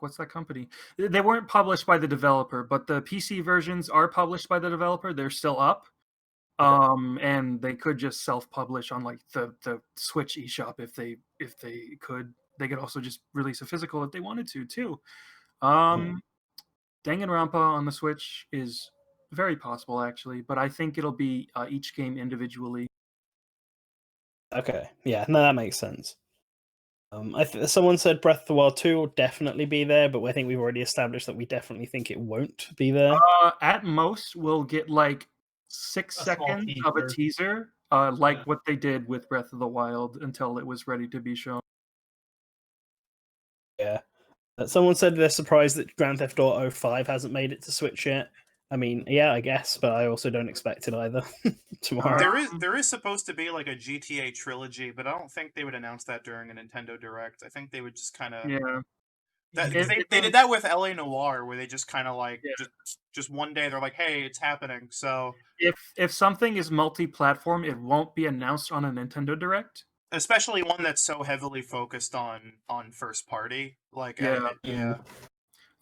what's that company? They weren't published by the developer, but the PC versions are published by the developer. They're still up. And they could just self-publish on like the Switch eShop if they could. They could also just release a physical if they wanted to too. Danganronpa on the Switch is very possible actually, but I think it'll be each game individually. Okay, yeah, no, that makes sense. Someone said Breath of the Wild 2 will definitely be there, but I think we've already established that we definitely think it won't be there. At most, we'll get like 6 seconds of a teaser, like what they did with Breath of the Wild until it was ready to be shown. Yeah. Someone said they're surprised that Grand Theft Auto 5 hasn't made it to Switch yet. I mean, yeah, I guess, but I also don't expect it either tomorrow. There is supposed to be like a GTA trilogy, but I don't think they would announce that during a Nintendo Direct. I think they would just kind of... Yeah. They did that with LA Noire, where they just kind of like just one day they're like, "Hey, it's happening." So if something is multi-platform, it won't be announced on a Nintendo Direct, especially one that's so heavily focused on first party. Like,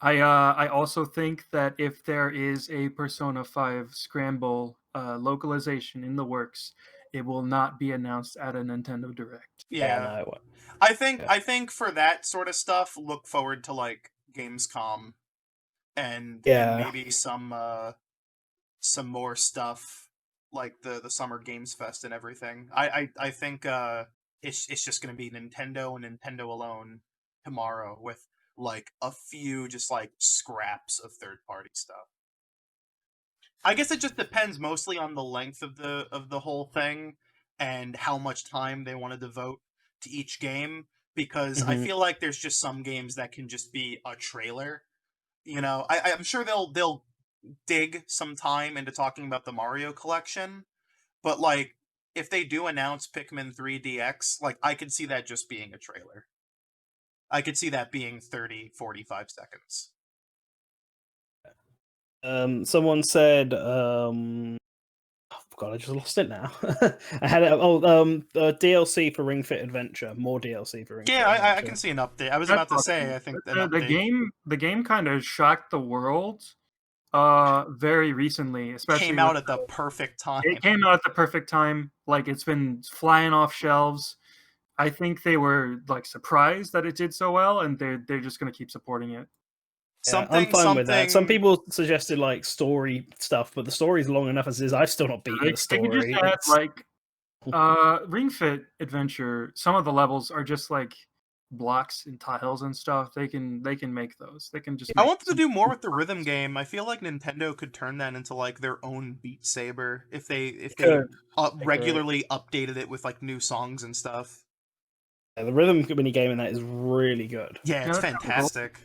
I also think that if there is a Persona 5 Scramble localization in the works, it will not be announced at a Nintendo Direct. Yeah, no, I think for that sort of stuff, look forward to like Gamescom, and maybe some more stuff like the Summer Games Fest and everything. I think it's just gonna be Nintendo and Nintendo alone tomorrow, with like a few just like scraps of third party stuff. I guess it just depends mostly on the length of the whole thing and how much time they want to devote to each game, because I feel like there's just some games that can just be a trailer. I'm sure they'll dig some time into talking about the Mario collection, but like if they do announce Pikmin 3 DX, like I could see that just being a trailer. I could see that being 30, 45 seconds. Someone said, God, I just lost it now. I had DLC for Ring Fit Adventure. More DLC for Ring Fit Yeah, I Adventure. can see an update. I was That's about to awesome. say, I think an The update game kind of shocked the world very recently, especially came out at the perfect time. it came out at the perfect time. Like, it's been flying off shelves. I think they were like surprised that it did so well, and they're just going to keep supporting it. Yeah, I'm fine with that. Some people suggested like story stuff, but the story's long enough as is. I've still not beaten the story. They could just add like Ring Fit Adventure. Some of the levels are just like blocks and tiles and stuff. They can make those. They can just. I want them to do more with the rhythm game. I feel like Nintendo could turn that into like their own Beat Saber if they regularly updated it with like new songs and stuff. Yeah, the rhythm mini game in that is really good. Yeah, it's fantastic.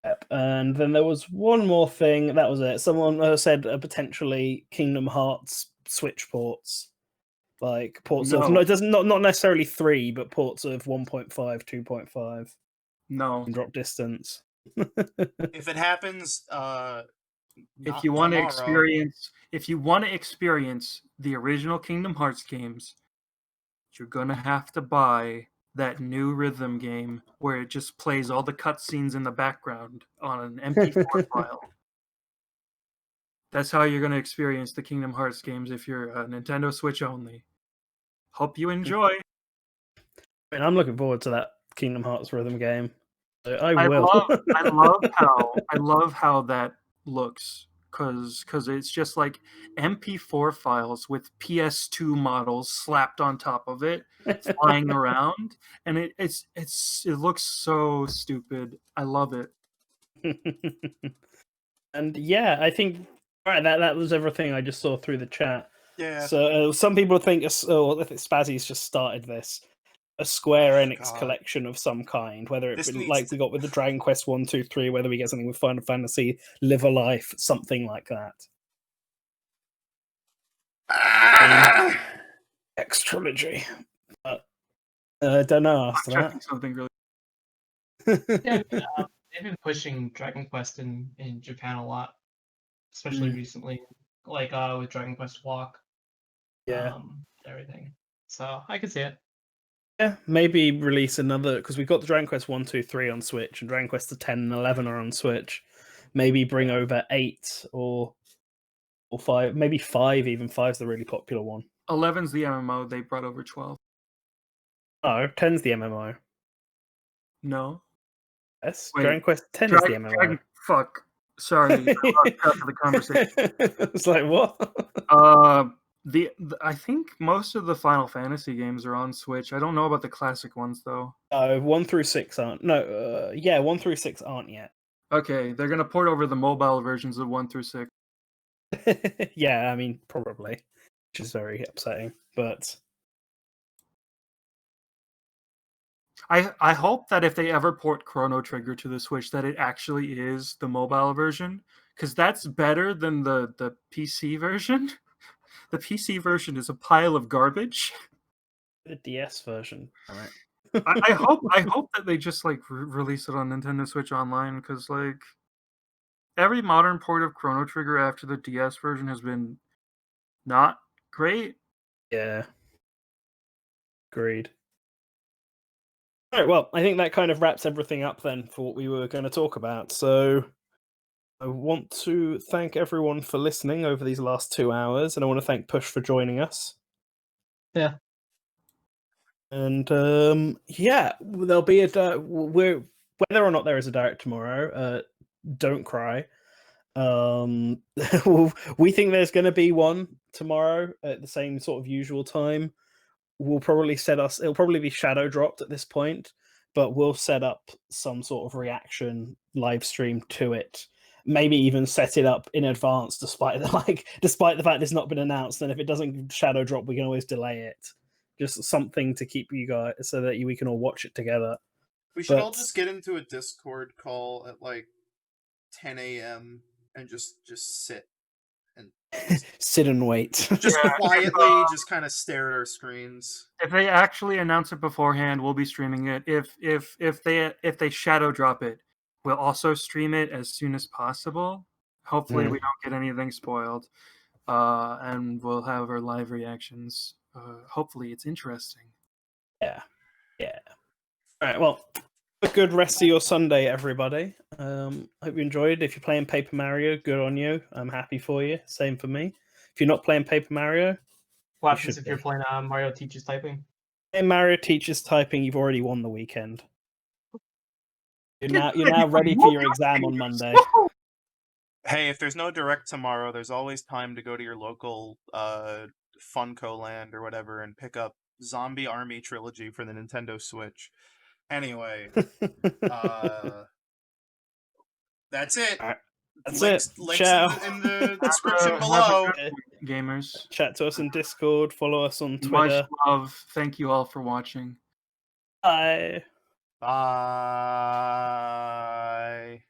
Yep. And then there was one more thing. That was it. Someone said potentially Kingdom Hearts Switch ports, like ports of no, it doesn't not necessarily 3, but ports of 1.5, 2.5. No, drop distance. If it happens, if you want to experience the original Kingdom Hearts games, you're gonna have to buy that new rhythm game where it just plays all the cutscenes in the background on an MP4 file. That's how you're gonna experience the Kingdom Hearts games if you're a Nintendo Switch only. Hope you enjoy. I mean, I'm looking forward to that Kingdom Hearts rhythm game. I will. I love how that looks, because it's just like MP4 files with PS2 models slapped on top of it, flying around, and it looks so stupid. I love it. And yeah, I think that was everything I just saw through the chat. Yeah. So some people think, I think Spazzy's just started this. A Square Enix collection of some kind, whether it be like we got with the Dragon Quest 1, 2, 3, whether we get something with Final Fantasy, Live a Life, something like that. X trilogy. But don't know after that. Something really. Yeah, they've been pushing Dragon Quest in Japan a lot, especially recently, like with Dragon Quest Walk. Yeah. Everything. So I could see it. Yeah, maybe release another, because we've got the Dragon Quest 1, 2, 3 on Switch, and Dragon Quest 10 and 11 are on Switch. Maybe bring over 8 or 5, maybe 5 even. 5's the really popular one. 11's the MMO. They brought over 12. Oh, 10's the MMO. No. Yes, wait, Dragon Quest 10 is the MMO. Fuck. Sorry, I lost track of the conversation. It's like, what? I think most of the Final Fantasy games are on Switch. I don't know about the classic ones though. 1 through 6 aren't. No, 1 through 6 aren't yet. Okay, they're gonna port over the mobile versions of 1 through 6. Yeah, I mean, probably, which is very upsetting. But I hope that if they ever port Chrono Trigger to the Switch, that it actually is the mobile version, because that's better than the PC version. The PC version is a pile of garbage. The DS version, all right. I hope that they just like release it on Nintendo Switch Online, because like every modern port of Chrono Trigger after the DS version has been not great. Yeah, agreed. All right, well, I think that kind of wraps everything up then for what we were going to talk about. So I want to thank everyone for listening over these last 2 hours, and I want to thank Push for joining us. Yeah. And yeah, there'll be whether or not there is a direct tomorrow, don't cry. We think there's going to be one tomorrow at the same sort of usual time. We'll probably it'll probably be shadow dropped at this point, but we'll set up some sort of reaction live stream to it. Maybe even set it up in advance, despite the fact it's not been announced. And if it doesn't shadow drop, we can always delay it. Just something to keep you guys so that we can all watch it together. We should all just get into a Discord call at like 10 a.m. and just sit and sit and wait. Just quietly, just kind of stare at our screens. If they actually announce it beforehand, we'll be streaming it. If they shadow drop it, we'll also stream it as soon as possible. Hopefully, we don't get anything spoiled. and we'll have our live reactions. Hopefully, it's interesting. Yeah. All right. Well, a good rest of your Sunday, everybody. Hope you enjoyed. If you're playing Paper Mario, good on you. I'm happy for you. Same for me. If you're not playing Paper Mario, What you happens should if you're be. playing Mario Teaches Typing? Playing Mario Teaches Typing, you've already won the weekend. You're now ready for your exam on Monday. Hey, if there's no direct tomorrow, there's always time to go to your local Funko Land or whatever and pick up Zombie Army Trilogy for the Nintendo Switch. Anyway, that's it. All right. That's links it. links Ciao. in the Have description a below. good week, gamers. Chat to us in Discord. Follow us on Much Twitter. love. Thank you all for watching. Bye. Bye.